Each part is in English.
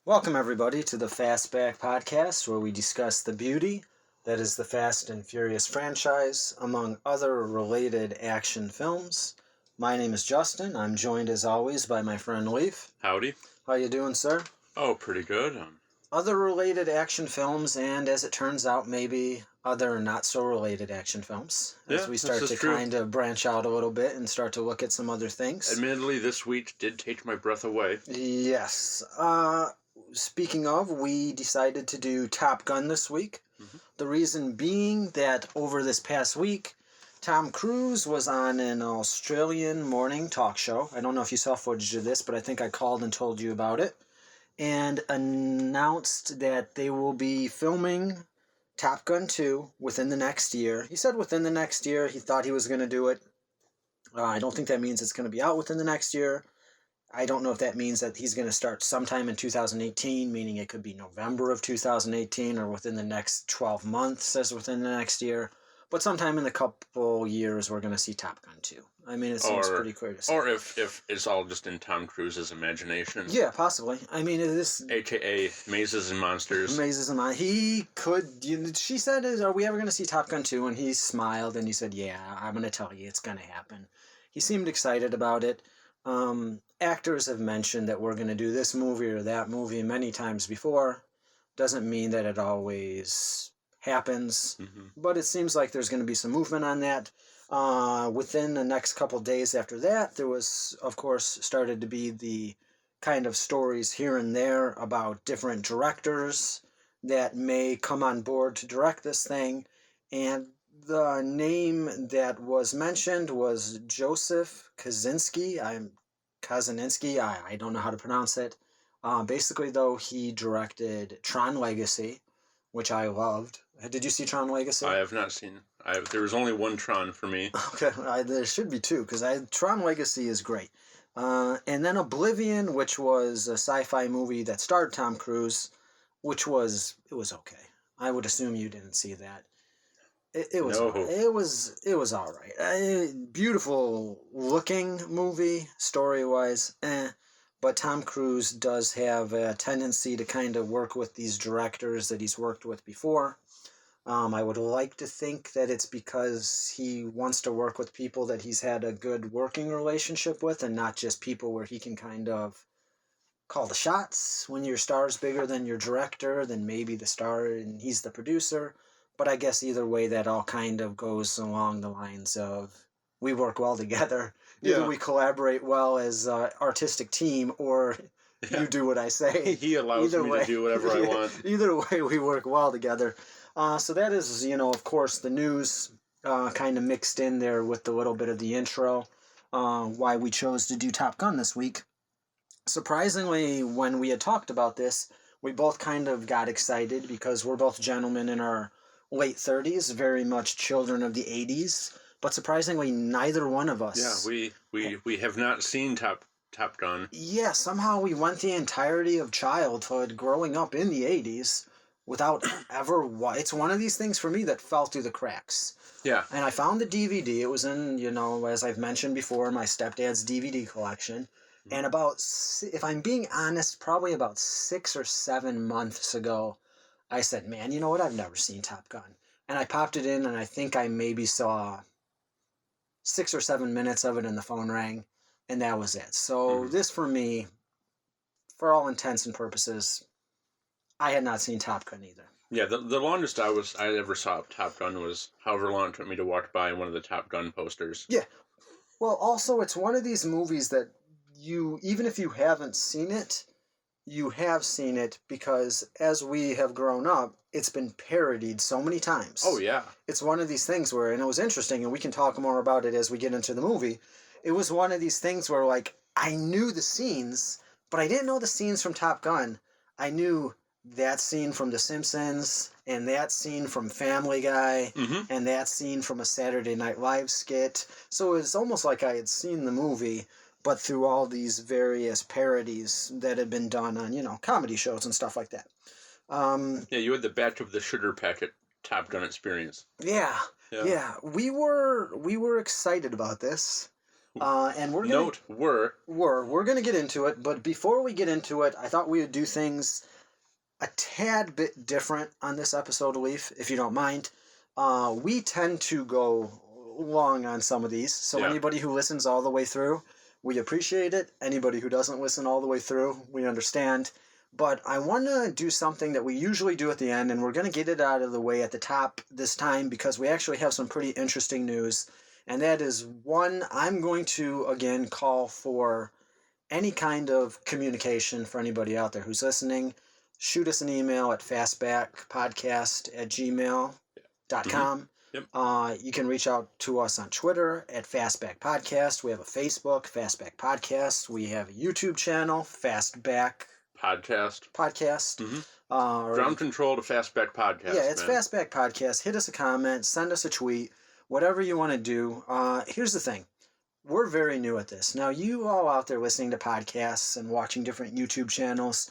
Welcome, everybody, to the Fastback Podcast, where we discuss the beauty that is the Fast and Furious franchise, among other related action films. My name is Justin. I'm joined, as always, by my friend Leif. Howdy. How you doing, sir? Oh, pretty good. Other related action films, and as it turns out, maybe other not-so-related action films, as Yeah, we start to true. kind of branch out a little bit and start to look at some other things. Admittedly, this week did take my breath away. Yes. Speaking of, we decided to do Top Gun this week. Mhm. The reason being that over this past week, Tom Cruise was on an Australian morning talk show. I don't know if you saw footage of this, but I think I called and told you about it. And announced that they will be filming Top Gun 2 within the next year. He said within the next year. He thought he was going to do it. I don't think that means it's going to be out within the next year. I don't know if that means that he's going to start sometime in 2018, meaning it could be November of 2018 or within the next 12 months as within the next year. But sometime in the couple years, we're going to see Top Gun 2. I mean, it seems pretty clear to say. Or if it's all just in Tom Cruise's imagination. Yeah, possibly. I mean, this... AKA Mazes and Monsters. Mazes and Monsters. He could... She said, are we ever going to see Top Gun 2? And he smiled and he said, yeah, I'm going to tell you, it's going to happen. He seemed excited about it. Actors have mentioned that we're going to do this movie or that movie many times before. Doesn't mean that it always happens, but it seems like there's going to be some movement on that. Within the next couple days after that, there was, of course, started to be the kind of stories here and there about different directors that may come on board to direct this thing. And the name that was mentioned was Joseph Kosinski. I don't know how to pronounce it. Basically, though, he directed Tron Legacy, which I loved. Did you see Tron Legacy? I have not seen. There was only one Tron for me. Okay, there should be two, because Tron Legacy is great. And then Oblivion, which was a sci-fi movie that starred Tom Cruise, it was okay. I would assume you didn't see that. It was all right. Beautiful looking movie, story wise, but Tom Cruise does have a tendency to kind of work with these directors that he's worked with before. I would like to think that it's because he wants to work with people that he's had a good working relationship with, and not just people where he can kind of call the shots. When your star's bigger than your director, then maybe the star and he's the producer. But I guess either way, that all kind of goes along the lines of we work well together. Either we collaborate well as an artistic team, or you do what I say. He allows me to do whatever I want. Either way, we work well together. So that is, of course, the news kind of mixed in there with a little bit of the intro, why we chose to do Top Gun this week. Surprisingly, when we had talked about this, we both kind of got excited because we're both gentlemen in our late 30s, very much children of the 80s, but surprisingly, neither one of us. Yeah, we have not seen Top Gun. Yeah, somehow we went the entirety of childhood growing up in the 80s without ever... It's one of these things for me that fell through the cracks. Yeah. And I found the DVD. It was in, as I've mentioned before, my stepdad's DVD collection. And about, if I'm being honest, probably about 6 or 7 months ago, I said, man, you know what? I've never seen Top Gun. And I popped it in, and I think I maybe saw 6 or 7 minutes of it, and the phone rang, and that was it. So this, for me, for all intents and purposes, I had not seen Top Gun either. Yeah, the longest I ever saw Top Gun was however long it took me to walk by one of the Top Gun posters. Yeah. Well, also, it's one of these movies that even if you haven't seen it, you have seen it because as we have grown up, it's been parodied so many times. Oh, yeah. It's one of these things where, and it was interesting, and we can talk more about it as we get into the movie. It was one of these things where, like, I knew the scenes, but I didn't know the scenes from Top Gun. I knew that scene from The Simpsons, and that scene from Family Guy, and that scene from a Saturday Night Live skit. So it was almost like I had seen the movie, but through all these various parodies that had been done on, comedy shows and stuff like that. Yeah, you had the back of the sugar packet Top Gun experience. Yeah. We were excited about this. And we're gonna we're gonna get into it. But before we get into it, I thought we would do things a tad bit different on this episode, Leif, if you don't mind. We tend to go long on some of these, so anybody who listens all the way through, we appreciate it. Anybody who doesn't listen all the way through, we understand. But I want to do something that we usually do at the end, and we're going to get it out of the way at the top this time because we actually have some pretty interesting news. And that is, one, I'm going to, again, call for any kind of communication for anybody out there who's listening. Shoot us an email at fastbackpodcast@gmail.com. Yep. You can reach out to us on Twitter at Fastback Podcast. We have a Facebook, Fastback Podcast. We have a YouTube channel, Fastback Podcast. Ground Control to Fastback Podcast. Yeah, it's Fastback Podcast. Hit us a comment, send us a tweet, whatever you want to do. Here's the thing. We're very new at this. Now, you all out there listening to podcasts and watching different YouTube channels,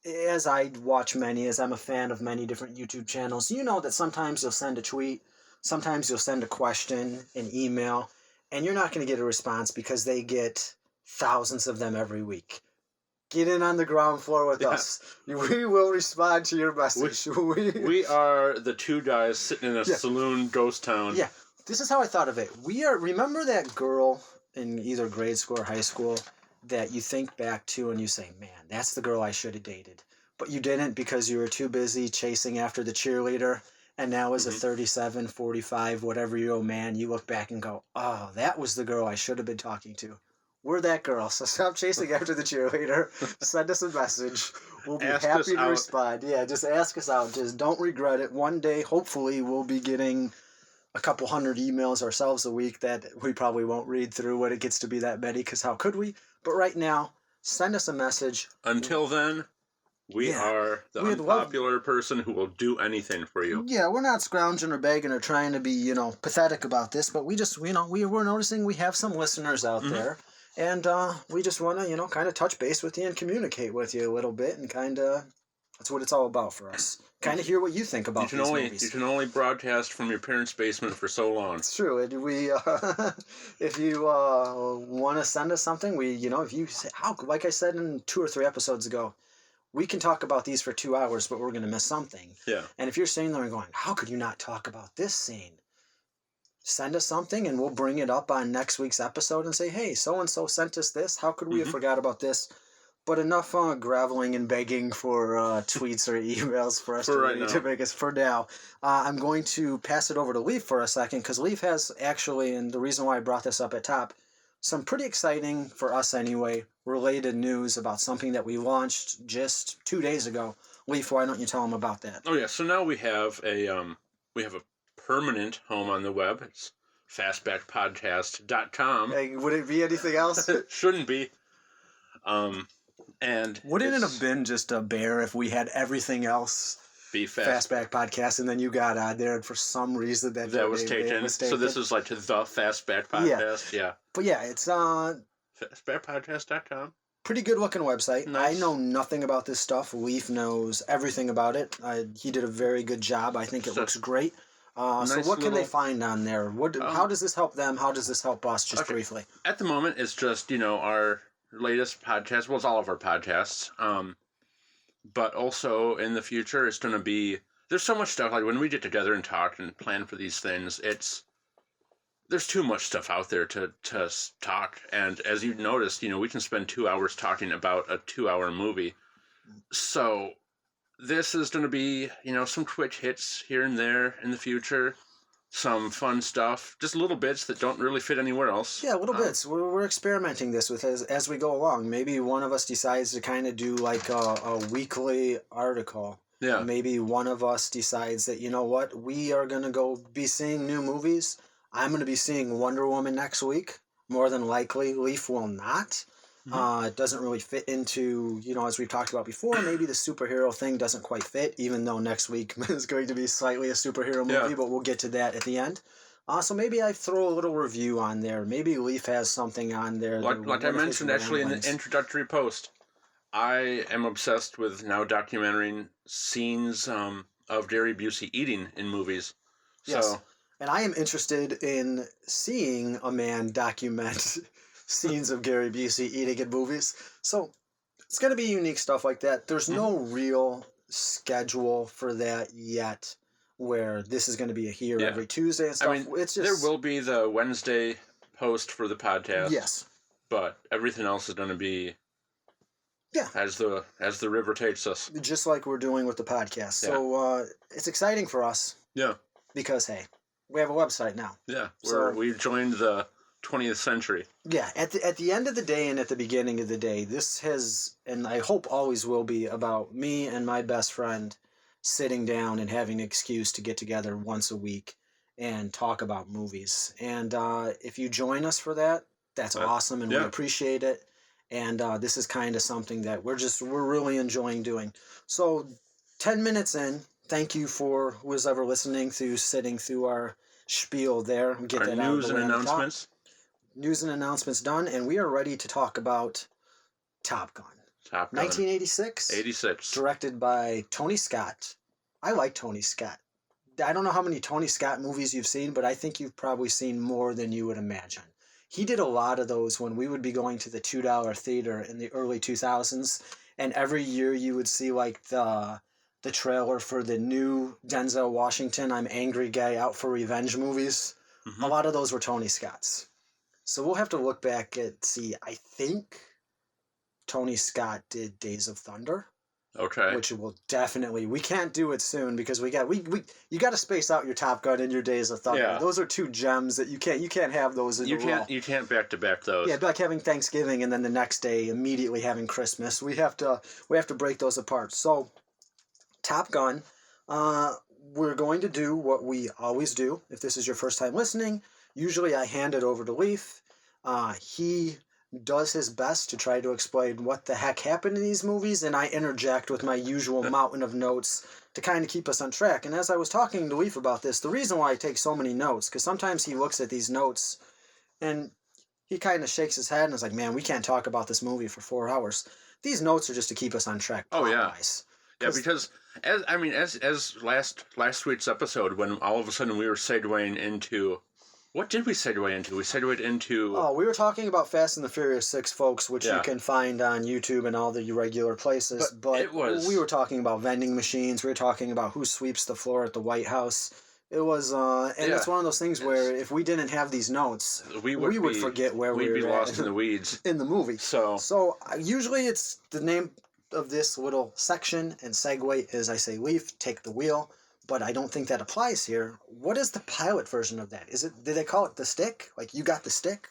as I watch many, as I'm a fan of many different YouTube channels, you know that sometimes you'll send a tweet, sometimes you'll send a question, an email, and you're not going to get a response because they get thousands of them every week. Get in on the ground floor with us. We will respond to your message. We are the two guys sitting in a saloon ghost town. Yeah. This is how I thought of it. Remember that girl in either grade school or high school that you think back to and you say, man, that's the girl I should have dated. But you didn't because you were too busy chasing after the cheerleader. And now as a 37, 45, whatever-year-old man, you look back and go, oh, that was the girl I should have been talking to. We're that girl, so stop chasing after the cheerleader. Send us a message. We'll be happy to respond. Yeah, just ask us out. Just don't regret it. One day, hopefully, we'll be getting a couple hundred emails ourselves a week that we probably won't read through when it gets to be that many, because how could we? But right now, send us a message. Until then, we are the unpopular person who will do anything for you. Yeah, we're not scrounging or begging or trying to be, pathetic about this, but we just, we're noticing we have some listeners out there. And we just want to, kind of touch base with you and communicate with you a little bit, and kind of, that's what it's all about for us. Kind of hear what you think about these movies. You can only broadcast from your parents' basement for so long. It's true. And if you want to send us something, if you say, like I said in 2 or 3 episodes ago, we can talk about these for 2 hours, but we're going to miss something. Yeah. And if you're sitting there and going, how could you not talk about this scene? Send us something and we'll bring it up on next week's episode and say, hey, so-and-so sent us this. How could we have forgot about this? But enough graveling and begging for tweets or emails for us to make us for now. I'm going to pass it over to Leif for a second, because Leif has actually, and the reason why I brought this up at top, some pretty exciting, for us anyway, related news about something that we launched just 2 days ago. Leif, why don't you tell them about that? Oh yeah, so now we have a permanent home on the web. It's fastbackpodcast.com. Hey, would it be anything else? It shouldn't be. And wouldn't it have been just a bear if we had everything else be Fastback Podcast, and then you got on there, and for some reason that was taken. So this is like the Fastback Podcast. Yeah. But yeah, it's fastbackpodcast.com. Pretty good looking website. Nice. I know nothing about this stuff. Leif knows everything about it. He did a very good job. I think it looks great. So what can they find on there? How does this help them? How does this help us, just briefly? At the moment, it's just, our latest podcast. Well, it's all of our podcasts. But also in the future, it's going to be... There's so much stuff. Like when we get together and talk and plan for these things, there's too much stuff out there to talk. And as you noticed, we can spend 2 hours talking about a 2-hour movie. So... This is going to be, some quick hits here and there in the future. Some fun stuff. Just little bits that don't really fit anywhere else. Yeah, little bits. We're experimenting this with as we go along. Maybe one of us decides to kind of do like a weekly article. Yeah. Maybe one of us decides that, we are going to go be seeing new movies. I'm going to be seeing Wonder Woman next week. More than likely, Leif will not. It doesn't really fit into, as we've talked about before, maybe the superhero thing doesn't quite fit, even though next week is going to be slightly a superhero movie, but we'll get to that at the end. So maybe I throw a little review on there. Maybe Leif has something on there. Like I mentioned actually in the introductory post, I am obsessed with now documenting scenes of Gary Busey eating in movies. Yes. And I am interested in seeing a man document scenes of Gary Busey eating in movies. So it's going to be unique stuff like that. There's no real schedule for that yet, where this is going to be here every Tuesday and stuff. I mean, it's just, there will be the Wednesday post for the podcast. Yes. But everything else is going to be as the river takes us. Just like we're doing with the podcast. Yeah. So it's exciting for us. Yeah. Because, hey, we have a website now. Yeah. We've joined the 20th century. Yeah. At the end of the day and at the beginning of the day, this has, and I hope always will be, about me and my best friend sitting down and having an excuse to get together once a week and talk about movies. And if you join us for that, that's awesome, and we appreciate it. And this is kind of something that we're really enjoying doing. So 10 minutes in, thank you for who's ever listening to sitting through our spiel there. Get our that news out of the and announcements. News and announcements done, and we are ready to talk about Top Gun. Top Gun. 1986. 86. Directed by Tony Scott. I like Tony Scott. I don't know how many Tony Scott movies you've seen, but I think you've probably seen more than you would imagine. He did a lot of those when we would be going to the $2 theater in the early 2000s, and every year you would see like the trailer for the new Denzel Washington I'm Angry Guy Out for Revenge movies. Mm-hmm. A lot of those were Tony Scott's. So we'll have to look back at I think Tony Scott did Days of Thunder. Okay. Which will definitely, we can't do it soon because you got to space out your Top Gun and your Days of Thunder. Yeah. Those are two gems that you can't have those in a row. You can't back to back those. Yeah, like having Thanksgiving and then the next day immediately having Christmas. We have to break those apart. So Top Gun, we're going to do what we always do. If this is your first time listening, usually I hand it over to Leif. He does his best to try to explain what the heck happened in these movies, and I interject with my usual mountain of notes to kind of keep us on track. And as I was talking to Leif about this, the reason why I take so many notes, because sometimes he looks at these notes and he kind of shakes his head and is like, man, we can't talk about this movie for 4 hours. These notes are just to keep us on track. Oh, yeah. Yeah, because as last week's episode, when all of a sudden we were segueing into... What did we segue into? We segued into... Oh, we were talking about Fast and the Furious 6, folks, which you can find on YouTube and all the regular places. But we were talking about vending machines. We were talking about who sweeps the floor at the White House. It was... it's one of those things where if we didn't have these notes, we would forget where we were. We'd be lost in the weeds. In the movie. So usually it's the name of this little section and segue is I say, Leif, take the wheel. But I don't think that applies here. What is the pilot version of that? Did they call it the stick? Like, you got the stick?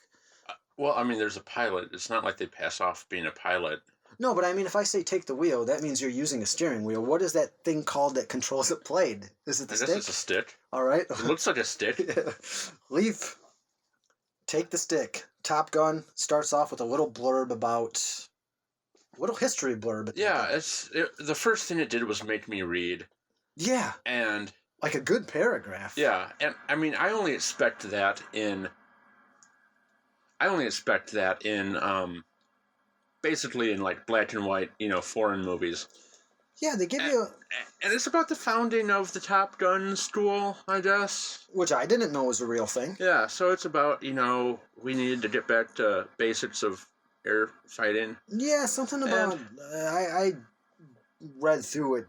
Well, I mean, there's a pilot. It's not like they pass off being a pilot. No, but I mean, if I say take the wheel, that means you're using a steering wheel. What is that thing called that controls the plane? Is it the stick? I guess it's a stick. All right. It looks like a stick. Leif, take the stick. Top Gun starts off with a little blurb about... A little history blurb. Yeah, the first thing it did was make me read. Yeah. And... Like a good paragraph. Yeah, and I mean, I only expect that in basically in like black and white, foreign movies. Yeah, they give you... And it's about the founding of the Top Gun school, I guess. Which I didn't know was a real thing. Yeah, so it's about, we needed to get back to basics of air fighting. Yeah, something about... I read through it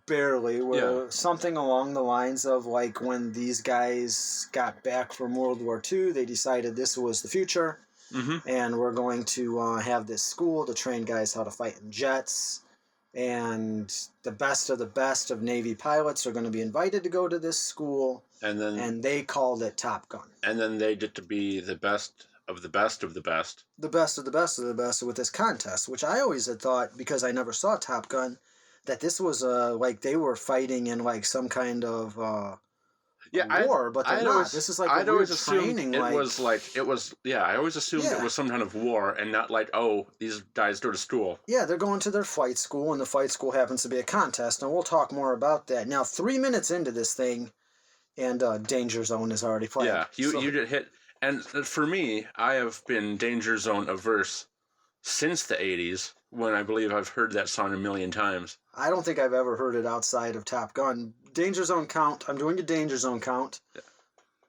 barely, where something along the lines of like when these guys got back from World War II, they decided this was the future, and we're going to have this school to train guys how to fight in jets, and the best of Navy pilots are going to be invited to go to this school, and they called it Top Gun. And then they get to be the best of the best of the best. The best of the best of the best with this contest, which I always had thought, because I never saw Top Gun, that this was like they were fighting in like some kind of war, but they're not. This is like a weird training. I always assumed it was some kind of war and not like, oh, these guys go to school. Yeah, they're going to their flight school, and the flight school happens to be a contest, and we'll talk more about that. Now, 3 minutes into this thing, and Danger Zone is already playing. Yeah, you get hit. And for me, I have been Danger Zone averse since the 80s, when I believe I've heard that song a million times. I don't think I've ever heard it outside of Top Gun. Danger Zone count. I'm doing a Danger Zone count. Yeah.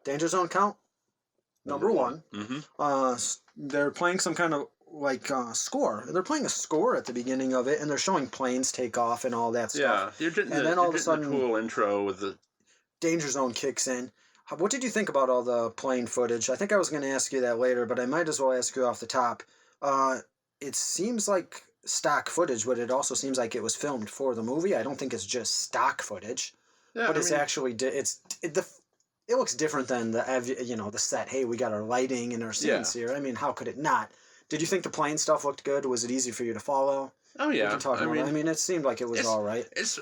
Danger Zone count. Number one. Mm-hmm. They're playing some kind of score. They're playing a score at the beginning of it, and they're showing planes take off and all that stuff. Yeah, you're getting and then all of a sudden, the cool intro with the Danger Zone kicks in. What did you think about all the plane footage? I think I was going to ask you that later, but I might as well ask you off the top. It seems like stock footage, but it also seems like it was filmed for the movie. I don't think it's just stock footage, yeah, but it's actually it looks different than the set. Hey, we got our lighting and our scenes here. I mean, how could it not? Did you think the plane stuff looked good? Was it easy for you to follow? Oh yeah, we can talk about it. I mean, it seemed like it was all right. It's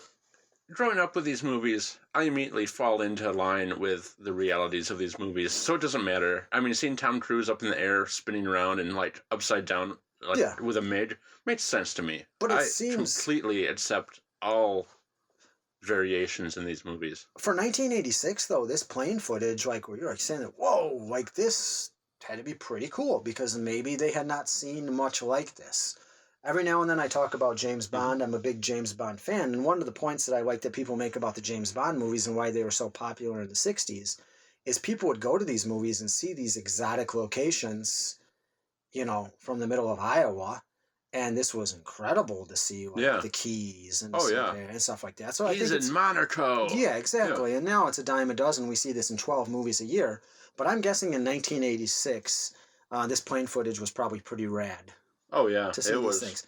growing up with these movies, I immediately fall into line with the realities of these movies, so it doesn't matter. I mean, seeing Tom Cruise up in the air, spinning around and upside down, with a MiG, makes sense to me. But I completely accept all variations in these movies. For 1986, though, this plane footage, you're saying that, whoa, this had to be pretty cool because maybe they had not seen much like this. Every now and then I talk about James Bond. I'm a big James Bond fan. And one of the points that I like that people make about the James Bond movies and why they were so popular in the 60s is people would go to these movies and see these exotic locations, from the middle of Iowa. And this was incredible to see, the Keys and and stuff like that. So Keys in Monaco. Yeah, exactly. Yeah. And now it's a dime a dozen. We see this in 12 movies a year. But I'm guessing in 1986, this plane footage was probably pretty rad. Oh, yeah. To see these things.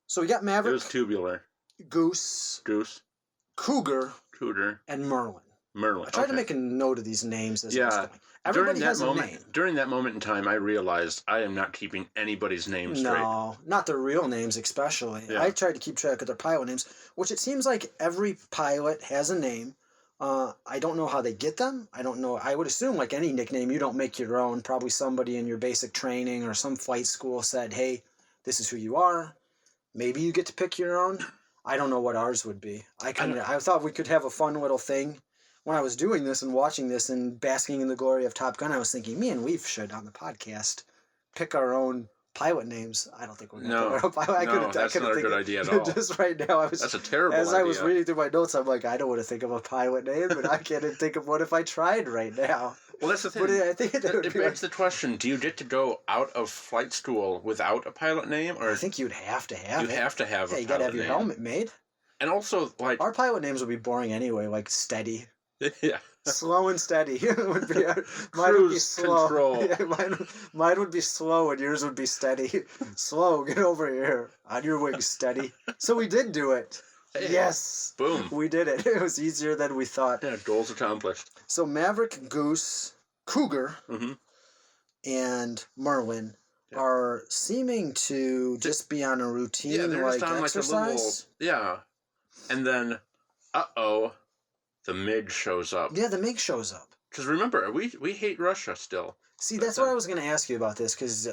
So we got Maverick. It was tubular. Goose. Cougar. And Merlin. I tried to make a note of these names as I was going. Everybody has a name. During that moment in time, I realized I am not keeping anybody's name straight. No, not their real names especially. Yeah. I tried to keep track of their pilot names, which it seems like every pilot has a name. I don't know how they get them. I don't know. I would assume, like any nickname, you don't make your own. Probably somebody in your basic training or some flight school said, hey, this is who you are. Maybe you get to pick your own. I don't know what ours would be. I thought we could have a fun little thing. When I was doing this and watching this and basking in the glory of Top Gun, I was thinking, me and Leif should, on the podcast, pick our own pilot names. I don't think we're going to pick our own pilot. That's not a good idea at all. Just right now, that's a terrible idea. As I was reading through my notes, I'm like, I don't want to think of a pilot name, but I can't even think of one if I tried right now. Well, that's the thing. But I think it begs the question, do you get to go out of flight school without a pilot name? Or I think you'd have to have it. You'd have to have a pilot name. You got to have your helmet made. And also, our pilot names would be boring anyway, like Steady. Yeah. Slow and steady would be mine would be slow. Control. Yeah, mine would be slow and yours would be steady. Slow, get over here. On your wings, steady. So we did do it. Hey, yes. Boom. We did it. It was easier than we thought. Yeah, goals accomplished. So Maverick, Goose, Cougar, and Merlin are seeming to just be on a routine exercise. And then, the MiG shows up. Yeah, the MiG shows up. Because remember, we hate Russia still. See, that's what I was going to ask you about this, because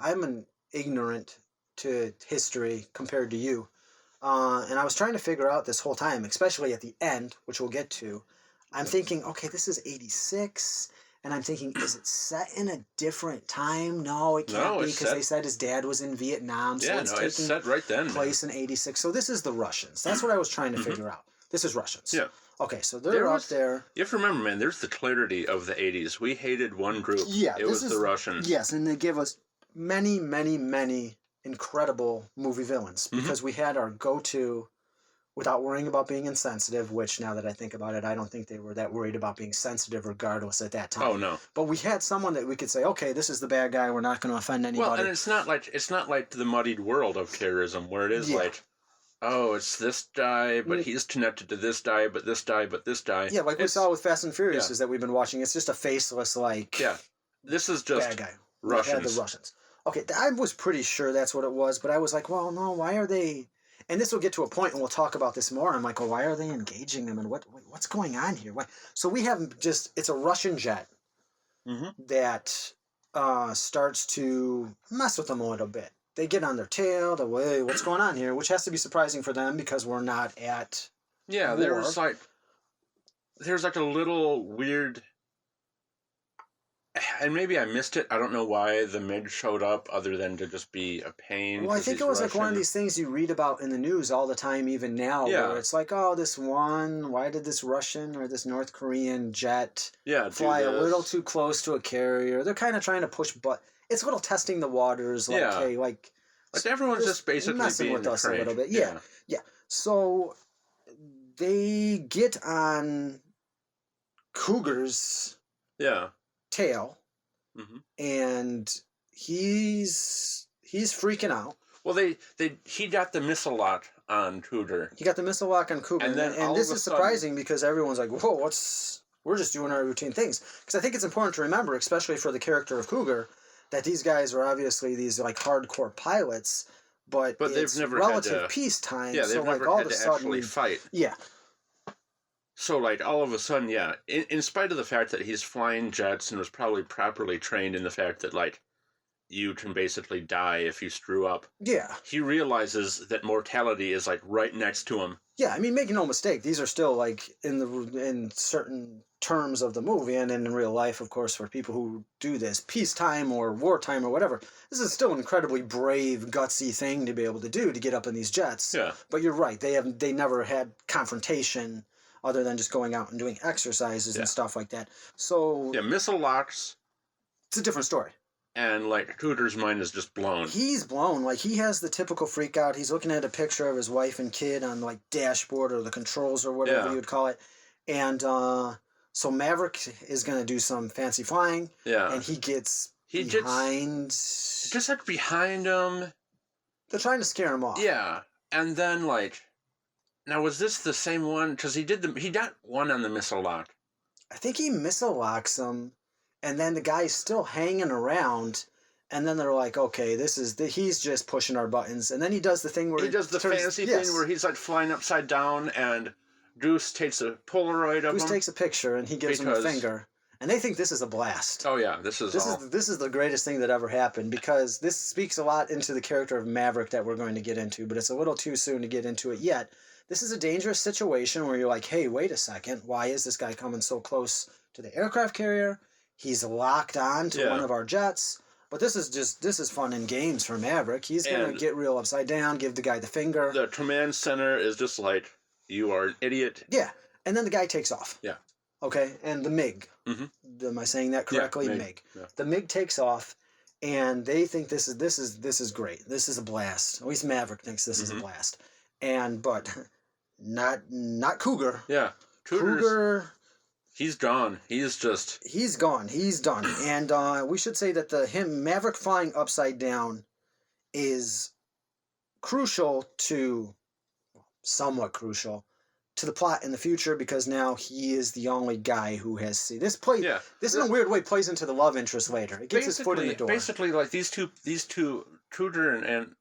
I'm an ignorant to history compared to you. And I was trying to figure out this whole time, especially at the end, which we'll get to. I'm thinking, okay, this is 86. And I'm thinking, is it set in a different time? No, it can't be, because they said his dad was in Vietnam. So it's set right then. Place in 86. So this is the Russians. That's what I was trying to figure out. This is Russians. Yeah. Okay, so they're up there. You have to remember, man, there's the clarity of the 80s. We hated one group. Yeah. It was the Russians. Yes, and they gave us many, many, many incredible movie villains, because we had our go-to without worrying about being insensitive, which now that I think about it, I don't think they were that worried about being sensitive regardless at that time. Oh, no. But we had someone that we could say, okay, this is the bad guy, we're not going to offend anybody. Well, and it's not like the muddied world of terrorism where it is oh, it's this guy, but he's connected to this guy, but this guy, but this guy. Yeah, like we saw with Fast and Furious is that we've been watching. It's just a faceless, this is just bad guy. Russians. We had the Russians. Okay, I was pretty sure that's what it was, but I was like, well, no, why are they... And this will get to a point, and we'll talk about this more. I'm like, well, why are they engaging them, and what's going on here? Why? So we have it's a Russian jet that starts to mess with them a little bit. They get on their tail. They're, hey, what's going on here? Which has to be surprising for them because we're not at war. There's like a little weird and maybe I missed it. I don't know why the MiG showed up other than to just be a pain. Well, I think it was like one of Russian. these things you read about in the news all the time, even now, Yeah. where it's like, oh, why did this Russian or this North Korean jet Yeah, fly a little this. too close to a carrier? They're kind of trying to push, but it's a little testing the waters, like, Yeah. hey, like Everyone's just basically messing being with us a crank. little bit. Yeah. So they get on Cougar's Yeah. tail, hmm and he's freaking out. Well, he got the missile lock on Cougar. He got the missile lock on Cougar, And then all this of a is surprising because everyone's like, "Whoa, we're just doing our routine things." Because I think it's important to remember, especially for the character of Cougar, that these guys are obviously these like hardcore pilots, but they've it's never relative had to, peacetime. Yeah, they've so never like all had of a to sudden, actually fight. Yeah. So like all of a sudden, yeah, in spite of the fact that he's flying jets and was probably properly trained in the fact that like you can basically die if you screw up. Yeah. He realizes that mortality is like right next to him. Yeah, I mean, make no mistake, these are still like in certain terms of the movie and in real life, of course, for people who do this, peacetime or wartime or whatever. This is still an incredibly brave, gutsy thing to be able to do to get up in these jets. Yeah. But you're right, they never had confrontation other than just going out and doing exercises and stuff like that. So yeah, missile locks. It's a different story. And like Cooter's mind is just blown. He's blown. Like he has the typical freak out. He's looking at a picture of his wife and kid on like dashboard or the controls or whatever you would call it. And so Maverick is gonna do some fancy flying. Yeah. And he gets behind. Just like behind him. They're trying to scare him off. Yeah. And then like, now was this the same one? Because he got one on the missile lock. I think he missile locks him. And then the guy's still hanging around, and then they're like, "Okay, he's just pushing our buttons." And then he does the thing where he does the fancy thing where he's like flying upside down, and Goose takes a Polaroid of him. Goose takes a picture, and he gives him a finger, and they think this is a blast. Oh yeah, this is the greatest thing that ever happened, because this speaks a lot into the character of Maverick that we're going to get into, but it's a little too soon to get into it yet. This is a dangerous situation where you're like, "Hey, wait a second, why is this guy coming so close to the aircraft carrier? He's locked on to one of our jets." But this is fun and games for Maverick. He's going to get real upside down, give the guy the finger. The command center is just like, "You are an idiot." Yeah. And then the guy takes off. Yeah. Okay. And the MiG. Mm-hmm. Am I saying that correctly? Yeah, MiG. Yeah. The MiG takes off, and they think this is great. This is a blast. At least Maverick thinks this is a blast. But not Cougar. Yeah. Cougar. He's gone. He's gone. He's done. And we should say that Maverick flying upside down is somewhat crucial to the plot in the future, because now he is the only guy who has seen this play. Yeah. This in a weird way plays into the love interest later. It gets his foot in the door. Basically, like these two, Cougar and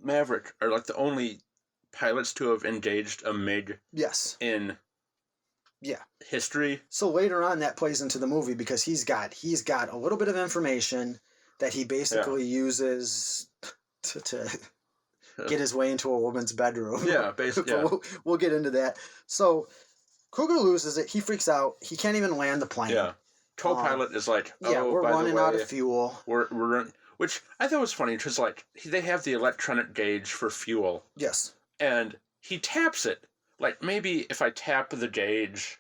Maverick are like the only pilots to have engaged a MiG. Yes. In history. So later on, that plays into the movie, because he's got a little bit of information that he basically uses to get his way into a woman's bedroom. Yeah, basically. We'll get into that. So Cougar loses it. He freaks out. He can't even land the plane. Yeah. Co-pilot is like, we're running out of fuel. We're running, which I thought was funny, because like they have the electronic gauge for fuel. Yes. And he taps it. Like, maybe if I tap the gauge,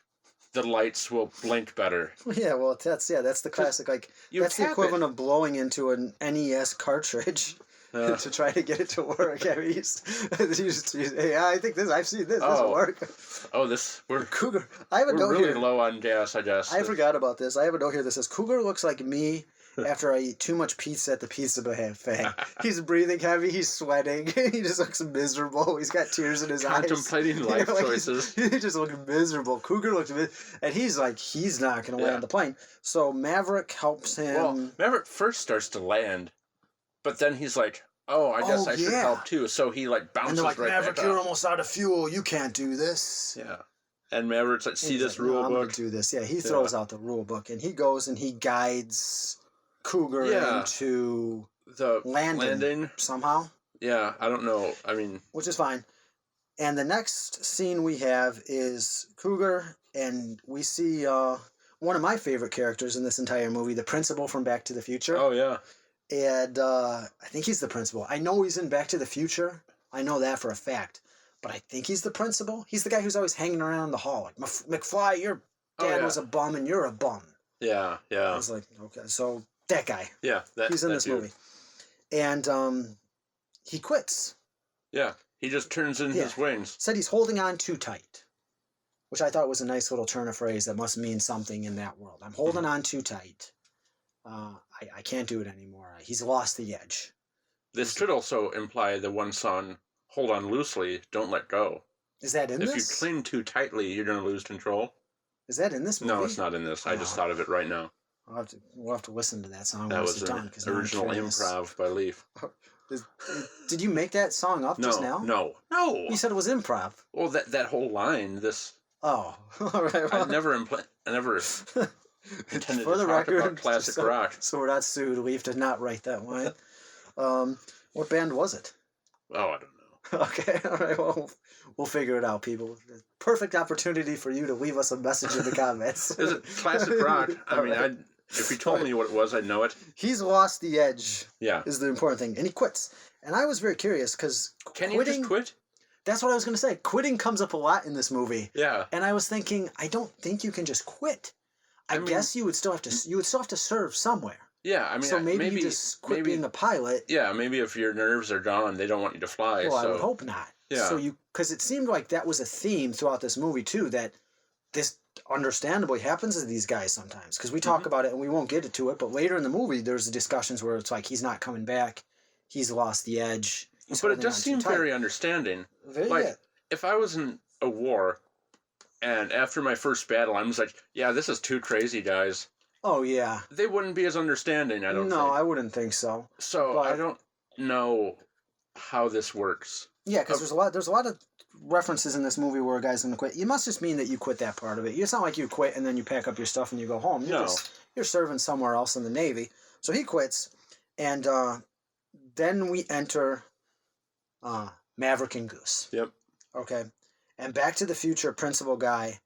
the lights will blink better. Yeah, well, that's the classic, like, that's the equivalent of blowing into an NES cartridge to try to get it to work. I mean, I think I've seen this. This will work. Oh, we're Cougar. I have a note really here. low on gas, I guess. I forgot about this. I have a note here that says, Cougar looks like me after I eat too much pizza at the pizza buffet. He's breathing heavy. He's sweating. He just looks miserable. He's got tears in his Contemplating eyes. life choices. He just looks miserable. Cougar looks and he's like, he's not going to land the plane. So Maverick helps him. Well, Maverick first starts to land, but then he's like, "Oh, I guess I should help too." So he like bounces and they're like, right Maverick, back you're up. almost out of fuel. You can't do this. Yeah. And Maverick's like, "See this rule book? I'm going to do this." Yeah, he throws out the rule book, and he goes and he guides Cougar into the landing somehow. Yeah, I don't know. I mean, which is fine. And the next scene we have is Cougar, and we see one one of my favorite characters in this entire movie, the principal from Back to the Future. Oh, yeah. And I think he's the principal. I know he's in Back to the Future. I know that for a fact. But I think he's the principal. He's the guy who's always hanging around the hall. Like, McFly, your dad was a bum and you're a bum. Yeah, yeah. I was like, okay. So that guy. Yeah, he's in this movie. And he quits. Yeah, he just turns in his wings. Said he's holding on too tight. Which I thought was a nice little turn of phrase that must mean something in that world. I'm holding on too tight. I can't do it anymore. He's lost the edge. This could also imply the one song, Hold On Loosely, Don't Let Go. Is that in this? If you cling too tightly, you're going to lose control. Is that in this movie? No, it's not in this. I just thought of it right now. We'll have to listen to that song. That was an original improv by Leif. Did you make that song up just now? No. You said it was improv. Well, that whole line, Oh, all right. Well. I never intended For the to talk record, about classic rock. So we're not sued. Leif did not write that line. What band was it? Oh, I don't know. Okay, all right. Well, we'll figure it out, people. Perfect opportunity for you to leave us a message in the comments. Is it classic rock? I mean, if you told me what it was, I'd know it. He's lost the edge. Yeah, is the important thing, and he quits. And I was very curious because can you just quit? That's what I was going to say. Quitting comes up a lot in this movie. Yeah. And I was thinking, I don't think you can just quit. I guess you would still have to serve somewhere. Yeah, I mean, so maybe you just quit being a pilot. Yeah, maybe if your nerves are gone, they don't want you to fly. Well, I would hope not. Yeah. So because it seemed like that was a theme throughout this movie too, that this understandably happens to these guys sometimes. Because we talk about it and we won't get into it, but later in the movie, there's discussions where it's like he's not coming back, he's lost the edge. But it does seem very understanding. If I was in a war, and after my first battle, I'm just like, yeah, this is too crazy, guys. Oh, yeah. They wouldn't be as understanding, I don't think. No, I wouldn't think so. So, I don't know how this works. Yeah, because there's a lot of references in this movie where a guy's going to quit. You must just mean that you quit that part of it. It's not like you quit and then you pack up your stuff and you go home. You're serving somewhere else in the Navy. So he quits, and then we enter Maverick and Goose. Yep. Okay. And Back to the Future principal guy,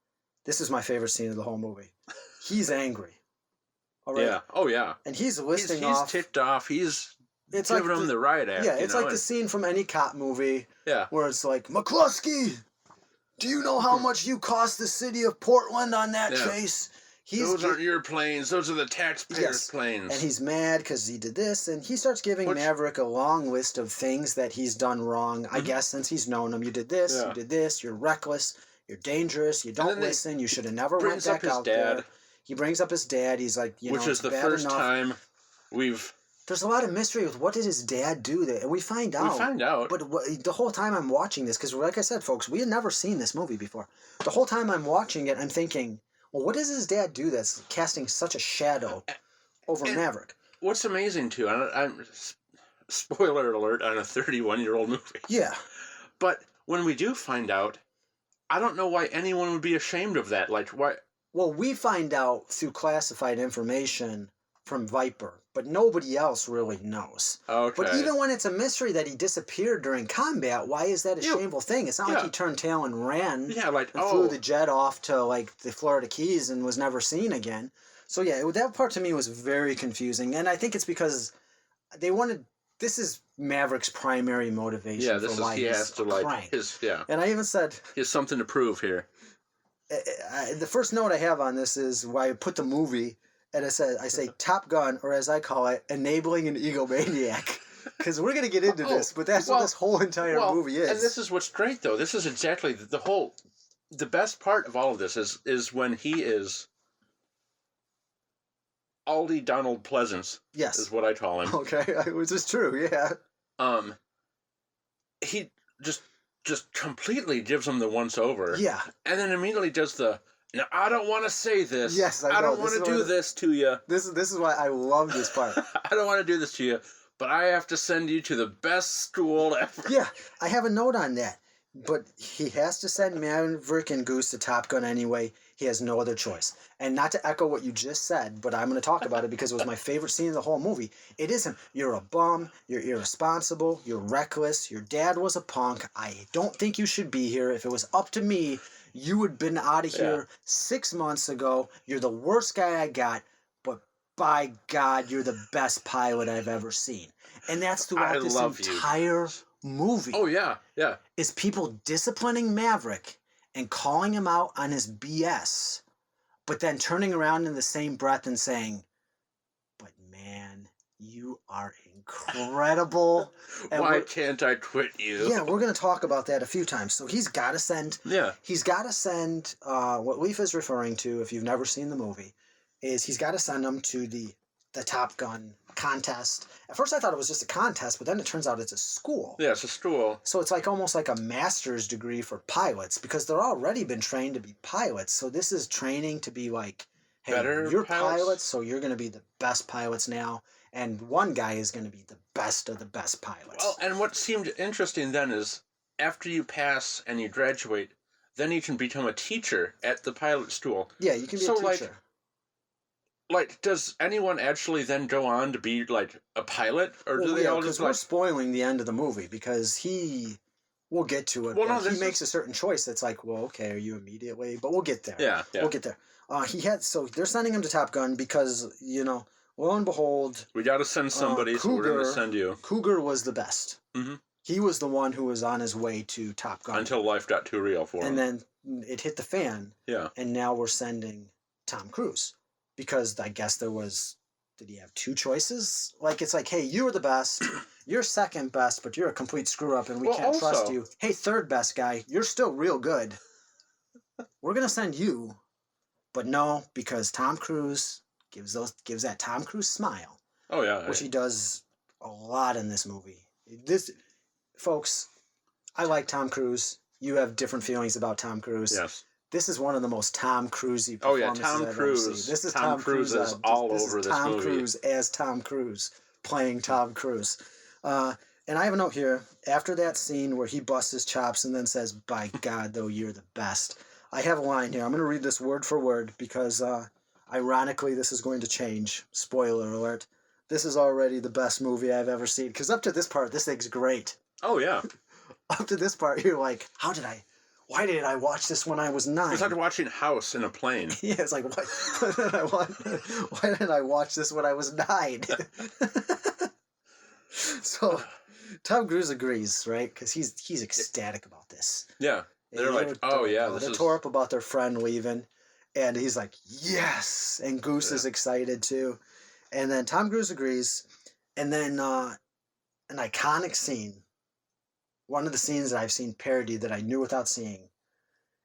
this is my favorite scene of the whole movie. He's angry. All right? Yeah. Oh, yeah. And he's listing off. He's ticked off. He's giving like him the riot act. Yeah, it's like the scene from any cop movie. Yeah. Where it's like, McCluskey, do you know how much you cost the city of Portland on that chase? Those aren't your planes. Those are the taxpayers' planes. And he's mad because he did this, and he starts giving Maverick a long list of things that he's done wrong. I guess since he's known him, you did this, you're reckless, you're dangerous, you don't listen, you should have never went back out there. He brings up his dad. He's like, which is the first time we've... There's a lot of mystery with what did his dad do there, and we find out. But the whole time I'm watching this, because like I said, folks, we had never seen this movie before. The whole time I'm watching it, I'm thinking, well, what does his dad do that's casting such a shadow over Maverick? What's amazing, too, I'm spoiler alert on a 31-year-old movie. Yeah. But when we do find out, I don't know why anyone would be ashamed of that. Like, why... Well, we find out through classified information from Viper, but nobody else really knows. Okay. But even when it's a mystery that he disappeared during combat, why is that a shameful thing? It's not like he turned tail and ran and flew the jet off to like the Florida Keys and was never seen again. So yeah, that part to me was very confusing, and I think it's because they wanted. This is Maverick's primary motivation. Yeah, this is he has to like his And I even said he has something to prove here. The first note I have on this is why I put the movie. And I say Top Gun, or as I call it, enabling an egomaniac. Because we're going to get into this, but that's what this whole entire movie is. And this is what's great, though. This is exactly the best part of all of this is when he is Aldi Donald Pleasance. Yes. Is what I call him. Okay, which is true, yeah. He just completely gives him the once over. Yeah. And then immediately does the... Now, I don't want to say this. Yes, I don't want to do this to you. This is why I love this part. I don't want to do this to you, but I have to send you to the best school ever. Yeah, I have a note on that. But he has to send Maverick and Goose to Top Gun anyway. He has no other choice. And not to echo what you just said, but I'm going to talk about it because it was my favorite scene of the whole movie. It isn't, you're a bum, you're irresponsible, you're reckless, your dad was a punk, I don't think you should be here. If it was up to me, you would have been out of here 6 months ago. You're the worst guy I got, but by God, you're the best pilot I've ever seen. And that's throughout this entire movie. Oh, yeah, yeah. Is people disciplining Maverick and calling him out on his BS, but then turning around in the same breath and saying, but man, you are incredible. And why can't I quit you? Yeah, we're going to talk about that a few times. So he's got to send, what Leif is referring to, if you've never seen the movie, is he's got to send them to the Top Gun contest. At first I thought it was just a contest, but then it turns out it's a school. Yeah, it's a school. So it's like almost like a master's degree for pilots because they're already been trained to be pilots. So this is training to be like, hey, you're pilots, so you're going to be the best pilots now. And one guy is going to be the best of the best pilots. Well, and what seemed interesting then is after you pass and you graduate, then you can become a teacher at the pilot school. Yeah, you can be a teacher. Like, does anyone actually then go on to be, like, a pilot? Or do they all just, we're spoiling the end of the movie because we'll get to it. Well, no, he makes a certain choice that's like, well, okay, are you immediately? But we'll get there. Yeah. We'll get there. So they're sending him to Top Gun because, lo and behold... We got to send somebody, so we're going to send you. Cougar was the best. Mm-hmm. He was the one who was on his way to Top Gun. Until life got too real for him. And then it hit the fan. Yeah. And now we're sending Tom Cruise. Because I guess did he have two choices? Like, it's like, hey, you were the best. You're second best, but you're a complete screw-up and we can't trust you. Hey, third best guy, you're still real good. We're going to send you. But no, because Tom Cruise gives that Tom Cruise smile. Oh, yeah. Which he does a lot in this movie. Folks, I like Tom Cruise. You have different feelings about Tom Cruise. Yes. This is one of the most Tom Cruise-y performances Tom I've Cruise. ever seen. This is Tom Cruise is all over this movie. Tom Cruise as Tom Cruise, playing Tom Cruise. And I have a note here. After that scene where he busts his chops and then says, by God, though, you're the best. I have a line here. I'm going to read this word for word because, ironically, this is going to change. Spoiler alert. This is already the best movie I've ever seen. Because up to this part, this thing's great. Oh, yeah. Up to this part, you're like, why did I watch this when I was 9? It's like watching House in a plane. Yeah, it's like, why did I watch this when I was 9? So, Tom Cruise agrees, right? Because he's ecstatic about this. Yeah. They're like, oh, yeah. They tore up about their friend leaving. And he's like, yes! And Goose is excited, too. And then Tom Cruise agrees. And then an iconic scene. One of the scenes that I've seen parodied that I knew without seeing.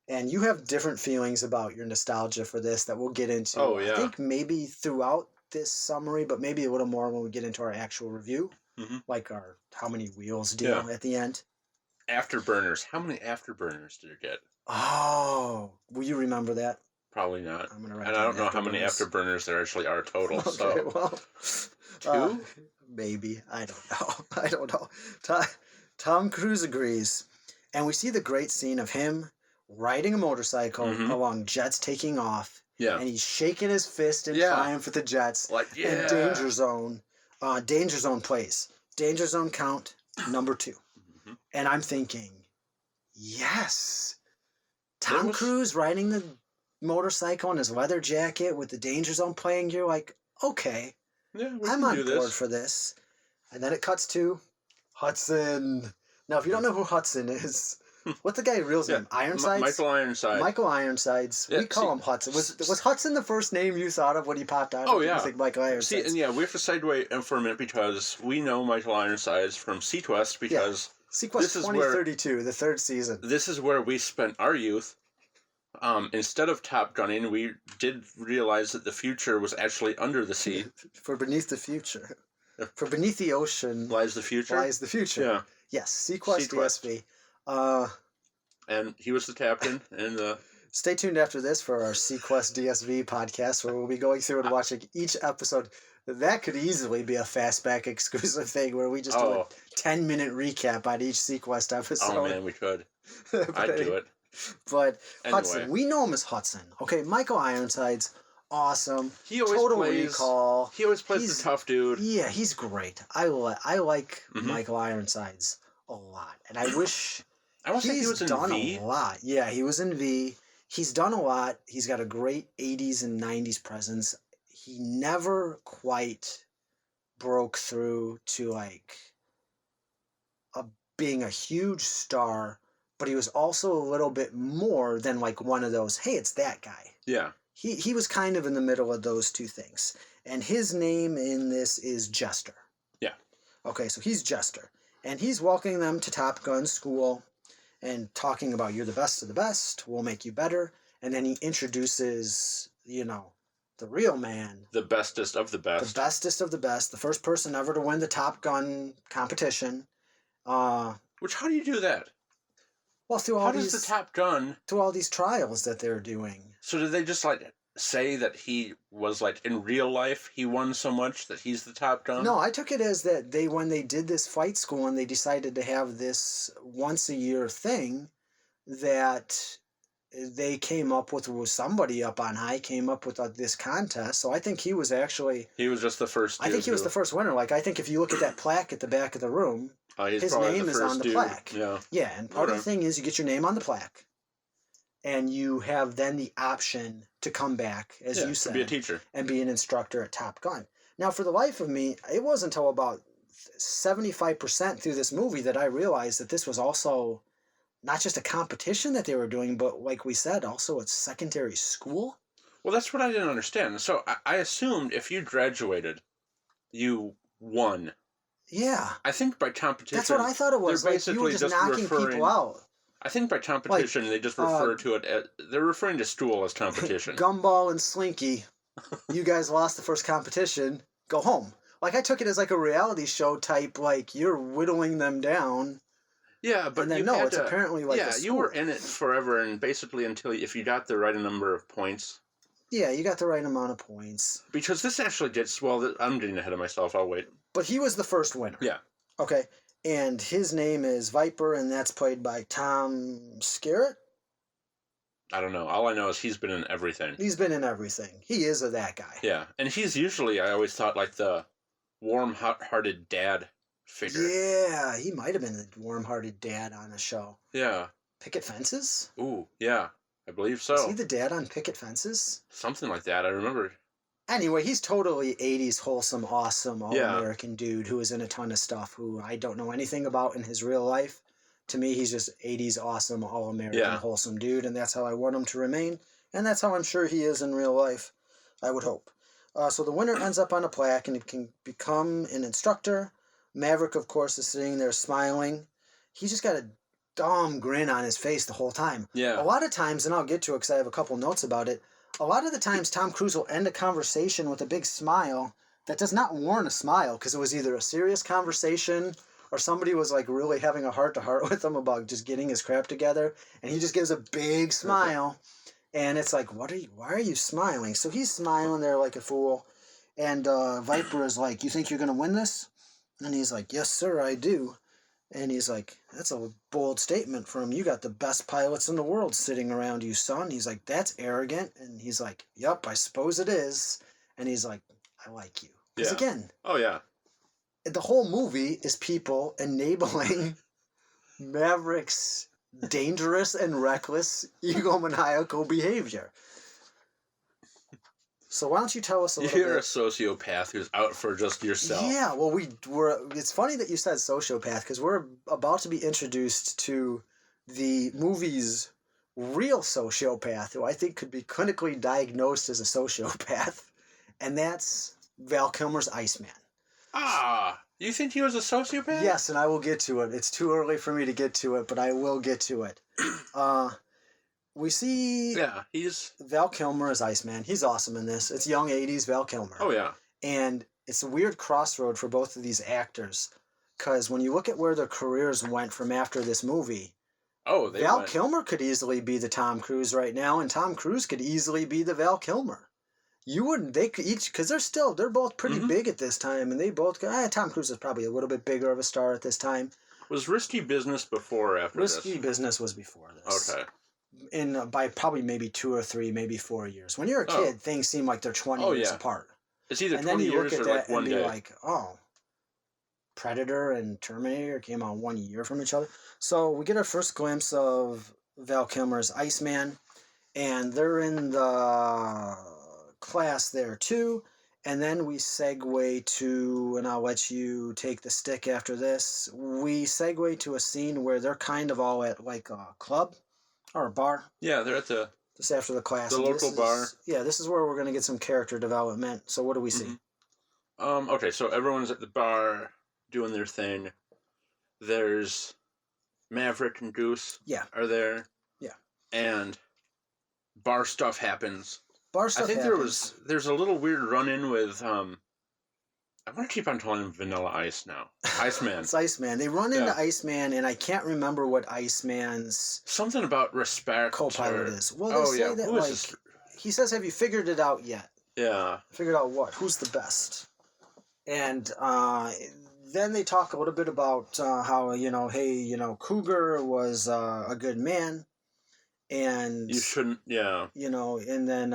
And you have different feelings about your nostalgia for this that we'll get into. Oh, yeah. I think maybe throughout this summary, but maybe a little more when we get into our actual review. Mm-hmm. Like our how many wheels deal at the end. Afterburners. How many afterburners did you get? Oh, will you remember that? Probably not. I'm gonna write and I don't know how many afterburners there actually are total. Okay, so. Well, 2? Maybe. I don't know. Tom Cruise agrees. And we see the great scene of him riding a motorcycle along jets taking off. Yeah. And he's shaking his fist in triumph at the jets. Like, yeah. And Danger Zone. Danger Zone plays. Danger Zone count number 2. Mm-hmm. And I'm thinking, yes. Tom Cruise riding the motorcycle in his leather jacket with the Danger Zone playing. You're like, okay. Yeah, I'm on board for this. And then it cuts to Hudson. Now, if you don't know who Hudson is, what's the guy's real name? Ironsides? Michael Ironsides. Michael Ironsides. We call him Hudson. Was Hudson the first name you thought of when he popped out? Oh, yeah. You think Michael Ironsides? See, and we have to segue for a minute because we know Michael Ironsides from Sequest because... Sequest 2032, the 3rd season. This is where we spent our youth. Instead of Top Gunning, we did realize that the future was actually under the sea. For beneath the future. For beneath the ocean lies the future. Yeah. Yes, Sequest DSV. And he was the captain, and Stay tuned after this for our Sequest DSV podcast, where we'll be going through and watching each episode. That could easily be a Fastback exclusive thing where we just do a 10-minute recap on each Sequest episode. Oh, man, we could. I'd do it. But Anyway. Hudson, we know him as Hudson. Okay, Michael Ironside's awesome. He always Total plays, Recall. He always plays the tough dude. Yeah, he's great. I like Michael Ironsides a lot. And I wish... I don't think he was in done V. a lot. Yeah, he was in V. He's done a lot. He's got a great 80s and 90s presence. He never quite broke through to like being a huge star, but he was also a little bit more than like one of those, hey, it's that guy. Yeah. He was kind of in the middle of those two things. And his name in this is Jester. Yeah. Okay, so he's Jester. And he's welcoming them to Top Gun school and talking about you're the best of the best, we'll make you better. And then he introduces, the real man. The bestest of the best. The bestest of the best. The first person ever to win the Top Gun competition. Which, how do you do that? Well, through all these... How does the Top Gun... Through all these trials that they're doing. So did they just, say that he was, in real life, he won so much that he's the Top Gun? No, I took it as that when they did this flight school and they decided to have this once-a-year thing, that they came up with, somebody up on high came up with this contest. So I think he was actually... He was just the first dude. I think he was the first winner. I think if you look at that plaque at the back of the room, his name is on the plaque. Yeah. Yeah, and part of the thing is you get your name on the plaque. And you have then the option to come back, as you said, to be a teacher and be an instructor at Top Gun. Now, for the life of me, it wasn't until about 75% through this movie that I realized that this was also not just a competition that they were doing, but like we said, also a secondary school. Well, that's what I didn't understand. So I assumed if you graduated, you won. Yeah. I think by competition... That's what I thought it was. You were just knocking people out. I think by competition, they just refer to it as... They're referring to school as competition. Gumball and Slinky, you guys lost the first competition, go home. I took it as a reality show type, you're whittling them down. Yeah, but then, it's apparently a school. You were in it forever, and basically until if you got the right number of points. Yeah, you got the right amount of points. Because this actually gets... Well, I'm getting ahead of myself. I'll wait. But he was the first winner. Yeah. Okay. And his name is Viper, and that's played by Tom Skerritt? I don't know. All I know is he's been in everything. He's been in everything. He is that guy. Yeah. And he's usually, I always thought, the warm-hearted dad figure. Yeah, he might have been the warm-hearted dad on a show. Yeah. Picket Fences? Ooh, yeah. I believe so. Is he the dad on Picket Fences? Something like that. I remember. Anyway, he's totally 80s wholesome, awesome, all-American dude who is in a ton of stuff who I don't know anything about in his real life. To me, he's just 80s awesome, all-American, wholesome dude, and that's how I want him to remain, and that's how I'm sure he is in real life, I would hope. So the winner ends up on a plaque, and he can become an instructor. Maverick, of course, is sitting there smiling. He's just got a dumb grin on his face the whole time. Yeah. A lot of times, and I'll get to it because I have a couple notes about it, a lot of the times Tom Cruise will end a conversation with a big smile that does not warrant a smile because it was either a serious conversation or somebody was really having a heart-to-heart with him about just getting his crap together, and he just gives a big smile, and it's why are you smiling? So he's smiling there like a fool, and Viper is you think you're going to win this? And he's like, yes, sir, I do. And he's like, that's a bold statement from you got the best pilots in the world sitting around you, son. He's like, that's arrogant. And he's like, yep, I suppose it is. And he's like, I like you. Because again, oh yeah, the whole movie is people enabling Maverick's dangerous and reckless egomaniacal behavior. So why don't you tell us a little bit? You're a sociopath who's out for just yourself. Yeah, well, it's funny that you said sociopath because we're about to be introduced to the movie's real sociopath, who I think could be clinically diagnosed as a sociopath, and that's Val Kilmer's Iceman. Ah, you think he was a sociopath? Yes, and I will get to it. It's too early for me to get to it, but I will get to it. We see he's Val Kilmer as Iceman. He's awesome in this. It's young 80s Val Kilmer. Oh, yeah. And it's a weird crossroad for both of these actors because when you look at where their careers went from after this movie, Oh, they Val went. Kilmer could easily be the Tom Cruise right now, and Tom Cruise could easily be the Val Kilmer. You wouldn't, they could each, because they're both pretty Mhm. big at this time, and they both, Tom Cruise is probably a little bit bigger of a star at this time. Was Risky Business before or after Risky this? Business was before this. Okay. By probably maybe 2 or 3, maybe 4 years. When you're a kid, things seem like they're 20 years apart. It's either And 20 then you look years at or that like one and be day. like, oh, Predator and Terminator came out 1 year from each other. So we get our first glimpse of Val Kilmer's Iceman, and they're in the class there too. And then we segue to, and I'll let you take the stick after this, we segue to a scene where they're kind of all at like a club or a bar. Yeah, they're at the Just after the class. The local bar. Yeah, this is where we're going to get some character development. So what do we see? Okay, so everyone's at the bar doing their thing. There's Maverick and Goose. Yeah. Are there? Yeah. And bar stuff happens. Bar stuff I think happens. there's a little weird run-in with I want to keep on calling him Vanilla Ice now. Iceman. It's Iceman. They run into Iceman, and I can't remember what Iceman's something about respect co-pilot is. Well, they say that, who is like, this? he says, have you figured it out yet? Yeah. Figured out what? Who's the best? And then they talk a little bit about how, hey, Cougar was a good man. And You shouldn't, yeah. And then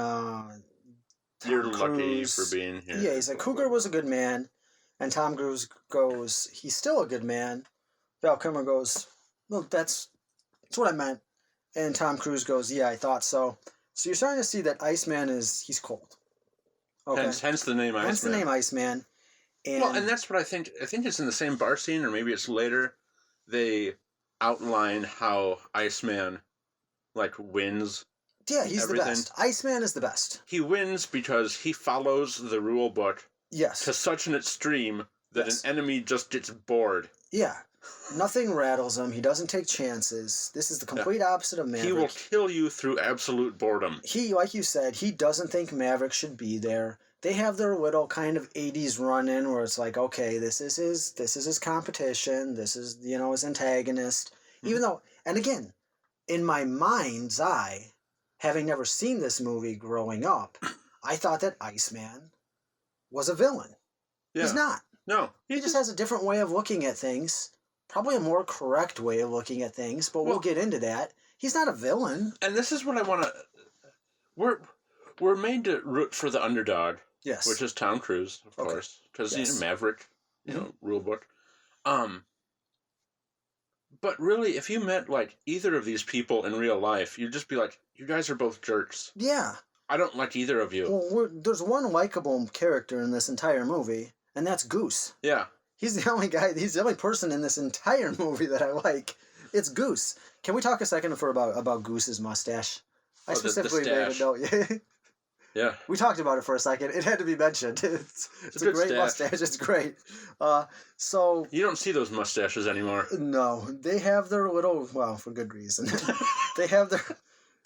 You're Tom lucky Cruise, for being here. Yeah, he's like, Cougar was a good man. And Tom Cruise goes, he's still a good man. Val Kilmer goes, well, that's what I meant. And Tom Cruise goes, yeah, I thought so. So you're starting to see that Iceman he's cold. Okay. Hence the name Iceman. Hence the name Iceman. And that's what I think it's in the same bar scene, or maybe it's later. They outline how Iceman, wins. Yeah, he's everything. the best. Iceman is the best. He wins because he follows the rule book Yes. to such an extreme that an enemy just gets bored. Yeah. Nothing rattles him. He doesn't take chances. This is the complete opposite of Maverick. He will kill you through absolute boredom. He, like you said, he doesn't think Maverick should be there. They have their little kind of 80s run-in where it's like, okay, this is his competition. This is, his antagonist. Even though, and again, in my mind's eye, having never seen this movie growing up, I thought that Iceman was a villain. Yeah. He's not. No. He just has a different way of looking at things. Probably a more correct way of looking at things, but we'll get into that. He's not a villain. And this is what I want to... We're made to root for the underdog. Yes. Which is Tom Cruise, of course. Because, Maverick, rule book. But really, if you met, either of these people in real life, you'd just be like, you guys are both jerks. Yeah. I don't like either of you. Well, there's one likable character in this entire movie, and that's Goose. Yeah. He's the only person in this entire movie that I like. It's Goose. Can we talk a second about Goose's mustache? I specifically made a note. Yeah. We talked about it for a second. It had to be mentioned. It's a great mustache. It's great. So you don't see those mustaches anymore. No, they have their little. Well, for good reason. They have their.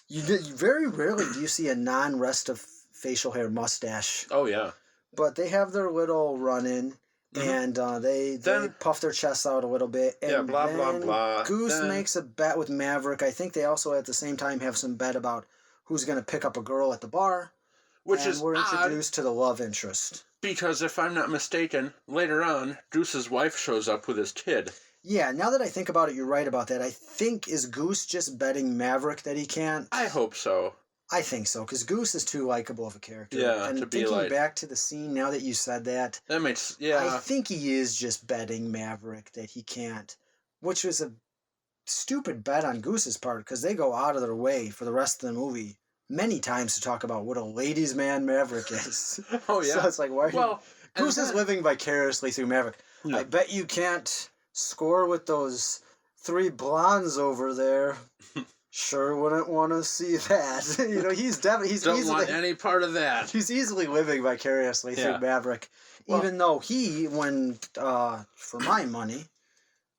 You very rarely do you see a non-rest of facial hair mustache. Oh yeah. But they have their little run-in, and they puff their chests out a little bit. And blah blah blah. Goose makes a bet with Maverick. I think they also at the same time have some bet about who's going to pick up a girl at the bar. We're introduced to the love interest. Because if I'm not mistaken, later on, Goose's wife shows up with his kid. Yeah, now that I think about it, you're right about that. I think, is Goose just betting Maverick that he can't? I hope so. I think so, because Goose is too likable of a character. Yeah, and to be thinking back to the scene, now that you said that, I think he is just betting Maverick that he can't, which was a stupid bet on Goose's part, because they go out of their way for the rest of the movie many times to talk about what a ladies' man Maverick is. Oh, yeah. So it's like, why? Goose is living vicariously through Maverick. Yeah. I bet you can't score with those 3 blondes over there. Sure wouldn't want to see that. He's definitely don't want any part of that. He's easily living vicariously through Maverick, even though when for my money,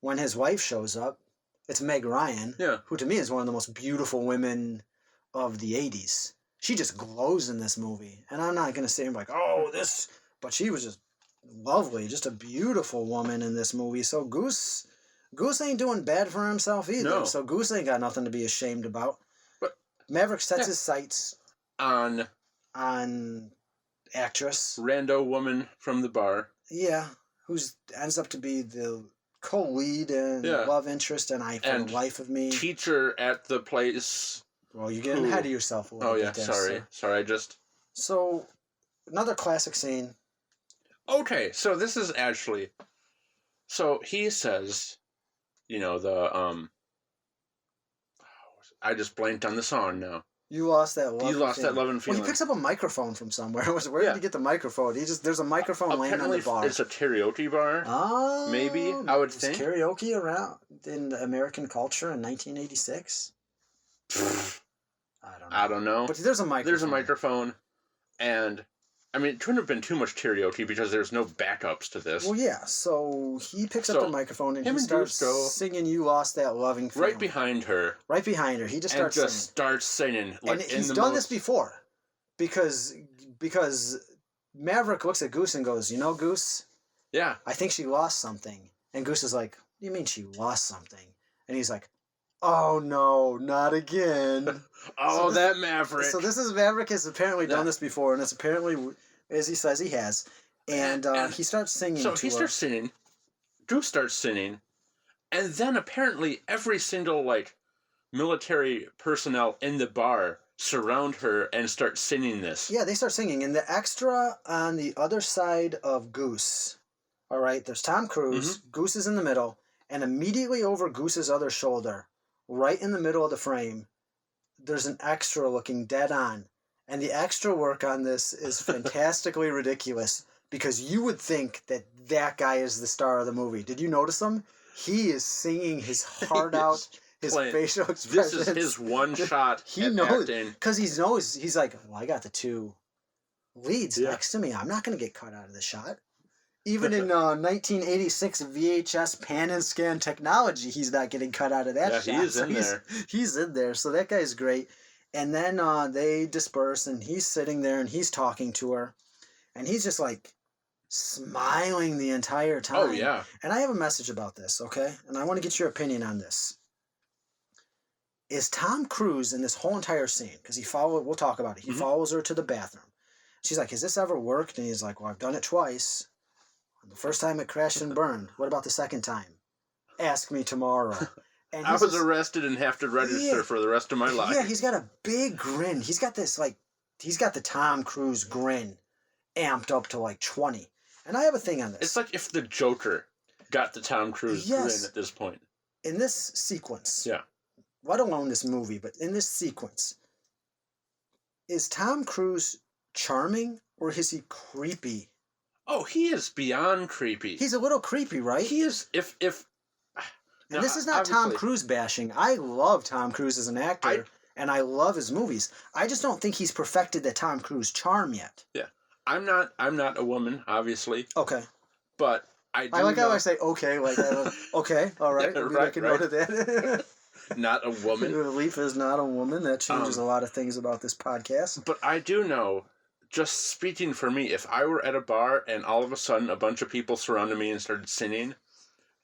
when his wife shows up, it's Meg Ryan, who to me is one of the most beautiful women of the 80s. She just glows in this movie, and I'm not gonna say but she was just lovely, just a beautiful woman in this movie. So Goose Goose ain't doing bad for himself either. No. So Goose ain't got nothing to be ashamed about. But Maverick sets his sights on actress. Rando woman from the bar. Yeah, who ends up to be the co-lead and love interest and the life of me. Teacher at the place. Well, you're getting ahead of yourself a little bit there. Sorry. Sorry, I just... So, another classic scene. Okay, so this is actually... So, he says, I just blanked on the song now. You lost that love. You lost that love and feeling. Well, he picks up a microphone from somewhere. Where did he get the microphone? There's a microphone laying on the bar. It's a karaoke bar. Oh, maybe I would think. Karaoke around in American culture in 1986. I don't know. But there's a microphone. There's a microphone, and I mean, it couldn't have been too much karaoke because there's no backups to this. Well, yeah. So he picks up the microphone and he starts singing "You Lost That Loving Feeling." Right behind her. He just starts singing. Like, and he's done this before, because Maverick looks at Goose and goes, Goose? Yeah. I think she lost something. And Goose is like, "What do you mean she lost something?" And he's like, "Oh no, not again." That Maverick. So Maverick has apparently done this before, and it's apparently, as he says, he has. And he starts singing. So he starts singing. Goose starts singing, and then apparently every single military personnel in the bar surround her and start singing this. Yeah, they start singing, and the extra on the other side of Goose. All right, there's Tom Cruise. Mm-hmm. Goose is in the middle, and immediately over Goose's other shoulder, right in the middle of the frame, there's an extra looking dead on. And the extra work on this is fantastically ridiculous, because you would think that guy is the star of the movie. Did you notice him? He is singing his heart out, his facial expressions. This is his one shot he knows, because he's like, well, I got the two leads next to me. I'm not going to get cut out of the shot. Even in 1986 VHS pan and scan technology, he's not getting cut out of that shot. Yeah, he is in there. He's in there, so that guy's great. And then they disperse, and he's sitting there, and he's talking to her. And he's just, smiling the entire time. Oh, yeah. And I have a message about this, okay? And I want to get your opinion on this. Is Tom Cruise in this whole entire scene, because we'll talk about it, he follows her to the bathroom. She's like, has this ever worked? And he's like, well, I've done it twice. The first time it crashed and burned. What about the second time? Ask me tomorrow. And I was arrested and have to register for the rest of my life. Yeah, he's got a big grin. He's got this, he's got the Tom Cruise grin amped up to 20. And I have a thing on this. It's like if the Joker got the Tom Cruise grin at this point. In this sequence, let alone this movie, but in this sequence, is Tom Cruise charming or is he creepy? Oh, he is beyond creepy. He's a little creepy, right? He is. And this is not Tom Cruise bashing. I love Tom Cruise as an actor, and I love his movies. I just don't think he's perfected the Tom Cruise charm yet. Yeah, I'm not a woman, obviously. Okay. But I like how I say okay, okay, all right. Maybe I can note of that. Not a woman. Leif is not a woman. That changes a lot of things about this podcast. But I do know. Just speaking for me, if I were at a bar and all of a sudden a bunch of people surrounded me and started singing,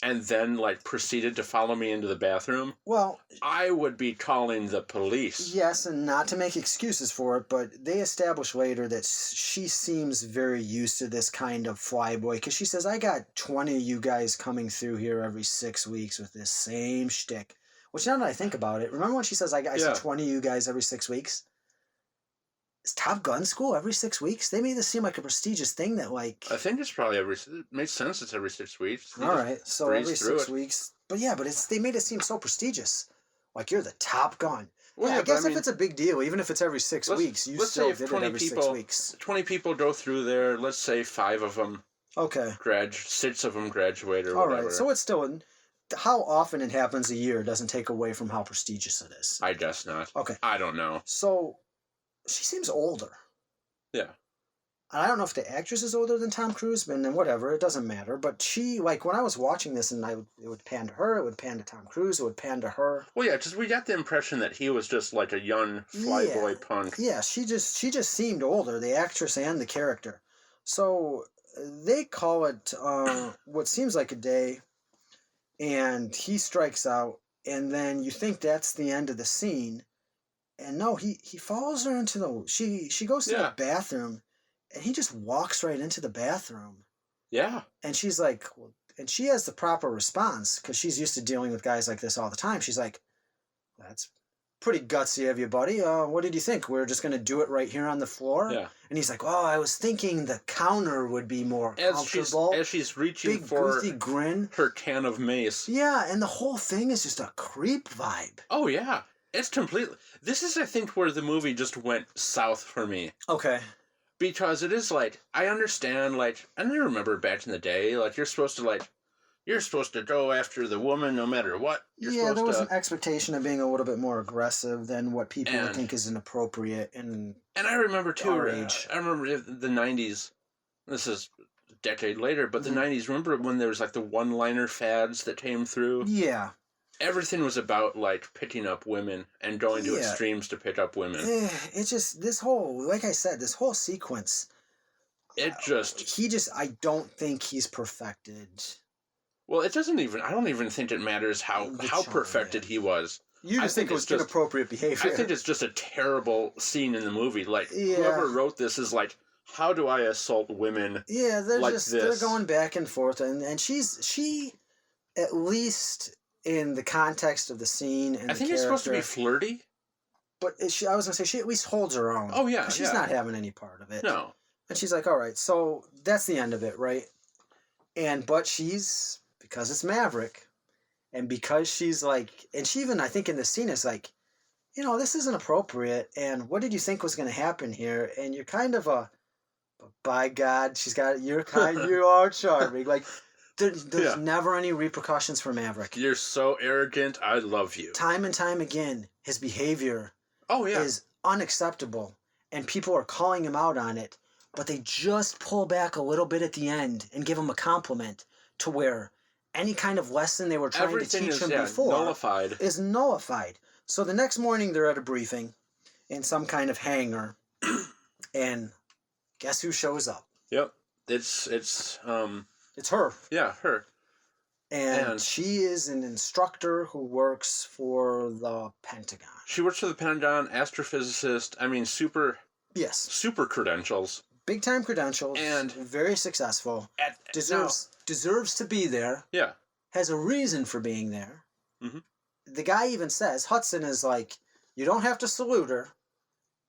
and then proceeded to follow me into the bathroom, well, I would be calling the police. Yes, and not to make excuses for it, but they establish later that she seems very used to this kind of flyboy, because she says, I got 20 of you guys coming through here every 6 weeks with this same shtick. Which, now that I think about it, remember when she says, I see 20 of you guys every 6 weeks? Is Top Gun school every 6 weeks? They made this seem like a prestigious thing that I think it's probably it makes sense it's every 6 weeks. All right, so every 6 weeks. But they made it seem so prestigious. Like you're the Top Gun. Well, I guess if it's a big deal, even if it's every 6 weeks, you still did it every 6 weeks. 20 people go through there, let's say 5 of them 6 of them graduate or whatever. All right, so it's still... How often it happens a year doesn't take away from how prestigious it is. I guess not. Okay. I don't know. So... She seems older. Yeah. And I don't know if the actress is older than Tom Cruise, and then whatever, it doesn't matter. But she, when I was watching this, and it would pan to her, it would pan to Tom Cruise, it would pan to her. Well, yeah, because we got the impression that he was just like a young flyboy punk. Yeah, she just seemed older, the actress and the character. So they call it what seems like a day, and he strikes out, and then you think that's the end of the scene, and no, he follows her into the she goes to the bathroom, and he just walks right into the bathroom. Yeah. And she's like, well, and she has the proper response because she's used to dealing with guys like this all the time. She's like, that's pretty gutsy of you, buddy. What did you think? We're just going to do it right here on the floor? Yeah. And he's like, oh, I was thinking the counter would be more comfortable. As she's reaching Big, for goofy grin. her can of mace. Yeah, and the whole thing is just a creep vibe. Oh, yeah. It's completely... This is, I think, where the movie just went south for me. Okay. Because it is, like, I understand, like, and I remember back in the day, like, you're supposed to go after the woman no matter what. There was an expectation of being a little bit more aggressive than what people would think is inappropriate in And I remember, too, our age. I remember the 90s, this is a decade later, but the 90s, remember when there was, like, the one-liner fads that came through? Yeah. Everything was about, like, picking up women and going to extremes to pick up women. It's just, this whole, like I said, this whole sequence. I don't think he's perfected. Well, it doesn't even, I don't even think it matters how perfected he was. You just think it was just inappropriate behavior. I think it's just a terrible scene in the movie. Like, whoever wrote this is like, how do I assault women they're going back and forth. And she, at least... in the context of the scene and I think it's supposed to be flirty. But I was going to say, she at least holds her own. Oh, yeah. She's not having any part of it. No. And she's like, all right, so that's the end of it, right? But she's, because it's Maverick, and because she's like, and she even, I think in the scene is like, this isn't appropriate, and what did you think was going to happen here? And you're kind of by God, you are charming. Like, There's never any repercussions for Maverick. You're so arrogant. I love you. Time and time again, his behavior is unacceptable, and people are calling him out on it, but they just pull back a little bit at the end and give him a compliment to where any kind of lesson they were trying to teach him before is nullified. So the next morning, they're at a briefing in some kind of hangar, and guess who shows up? Yep. It's her. Yeah, her. And she is an instructor who works for the Pentagon. She works for the Pentagon, astrophysicist. I mean, super credentials. Big time credentials. And very successful. Deserves to be there. Yeah. Has a reason for being there. Mm-hmm. The guy even says, Hudson is like, you don't have to salute her.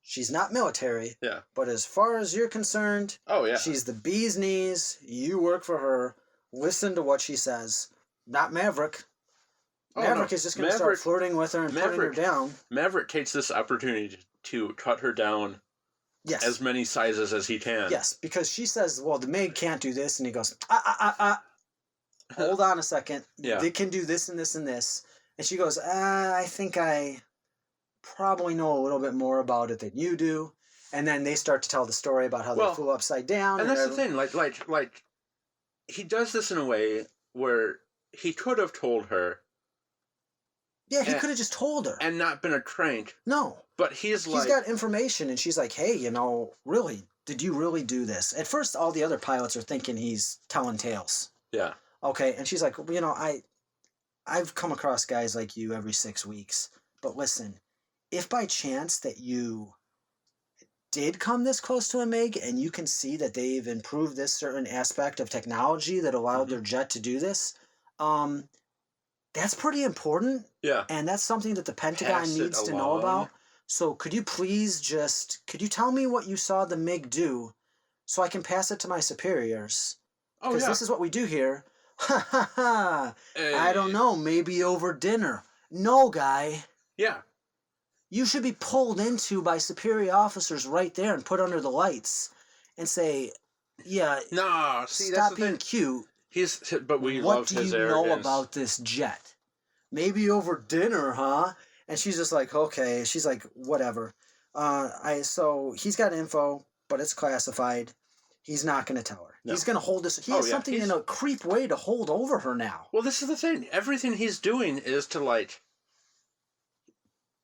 She's not military. Yeah. But as far as you're concerned, she's the bee's knees. You work for her. Listen to what she says. Not Maverick. Maverick is just going to start flirting with her and putting her down. Maverick takes this opportunity to cut her down as many sizes as he can. Yes, because she says, well, the maid can't do this. And he goes, hold on a second. Yeah. They can do this and this and this. And she goes, I think I probably know a little bit more about it than you do. And then they start to tell the story about how they flew upside down. And that's the thing. Like, he does this in a way where he could have told her. Yeah, he could have just told her. And not been a crank. No. But he's got information, and she's like, hey, really, did you really do this? At first, all the other pilots are thinking he's telling tales. Yeah. Okay, and she's like, I've come across guys like you every 6 weeks. But listen, if by chance that you did come this close to a MiG and you can see that they've improved this certain aspect of technology that allowed their jet to do this, that's pretty important. Yeah. And that's something that the Pentagon needs to know about. So could you please could you tell me what you saw the MiG do so I can pass it to my superiors? Because this is what we do here. Ha ha ha. I don't know, maybe over dinner. No, guy. Yeah. You should be pulled into by superior officers right there and put under the lights and say, stop being cute. But we love his arrogance. What do you know about this jet? Maybe over dinner, huh? And she's just like, okay. She's like, whatever. So he's got info, but it's classified. He's not going to tell her. No. He's going to hold this. He has something in a creep way to hold over her now. Well, this is the thing. Everything he's doing is to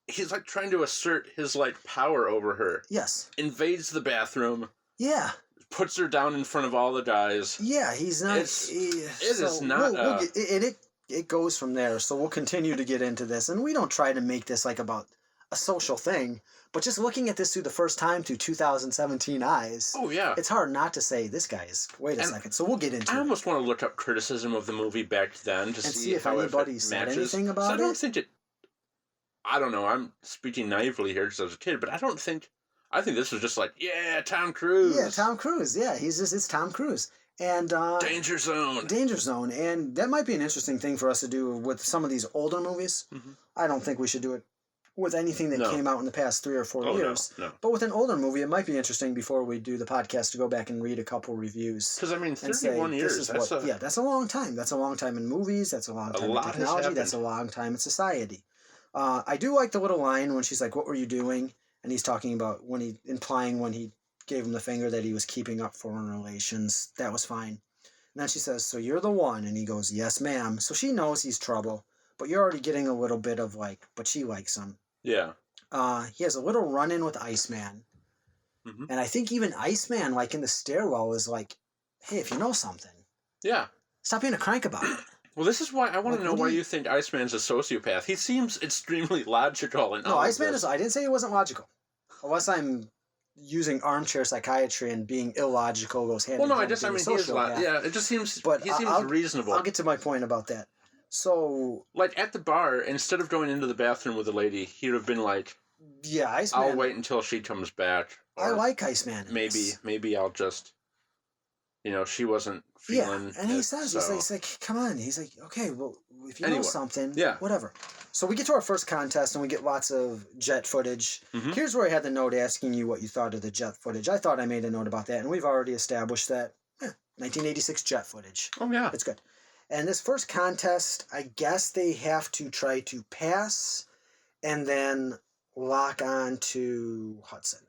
he's trying to assert his power over her. Yes. Invades the bathroom. Yeah. Puts her down in front of all the guys. Yeah, he's not. It is not. And it it goes from there. So we'll continue to get into this, and we don't try to make this like about a social thing, but just looking at this through the first time through 2017 eyes. Oh yeah, it's hard not to say this guy is. Wait a second. So we'll get into. I almost want to look up criticism of the movie back then to see if how anybody said anything about it. I don't think it. I don't know. I'm speaking naively here because I was a kid, but I think this was just like, yeah, Tom Cruise. Yeah, Tom Cruise. Yeah, it's Tom Cruise. And Danger Zone. Danger Zone. And that might be an interesting thing for us to do with some of these older movies. Mm-hmm. I don't think we should do it with anything that came out in the past 3 or 4 years. No. But with an older movie, it might be interesting before we do the podcast to go back and read a couple reviews. Because, 31 years. That's a long time. That's a long time in movies. That's a long time in technology. That's a long time in society. I do like the little line when she's like, "What were you doing?" And he's talking about implying when he gave him the finger that he was keeping up foreign relations. That was fine. And then she says, "So you're the one?" And he goes, "Yes, ma'am." So she knows he's trouble, but you're already getting a little bit of but she likes him. Yeah. He has a little run-in with Iceman. Mm-hmm. And I think even Iceman, in the stairwell, is like, "Hey, if you know something, stop being a crank about it." Well, this is why I want to know why you think Iceman's a sociopath. He seems extremely logical. No, Iceman is. I didn't say he wasn't logical. Unless I'm using armchair psychiatry and being illogical goes hand in hand. Well, no, he is. Yeah, it just seems. But he seems reasonable. I'll get to my point about that. So, at the bar, instead of going into the bathroom with a lady, he would have been like, "Yeah, Iceman. I'll wait until she comes back." I like Iceman. Maybe I'll just. She wasn't feeling. Yeah, and he says, he's like, "Come on." He's like, "Okay, well, if you know something, whatever." So we get to our first contest, and we get lots of jet footage. Mm-hmm. Here's where I had the note asking you what you thought of the jet footage. I thought I made a note about that, and we've already established that 1986 jet footage. Oh, yeah. It's good. And this first contest, I guess they have to try to pass and then lock on to Hudson.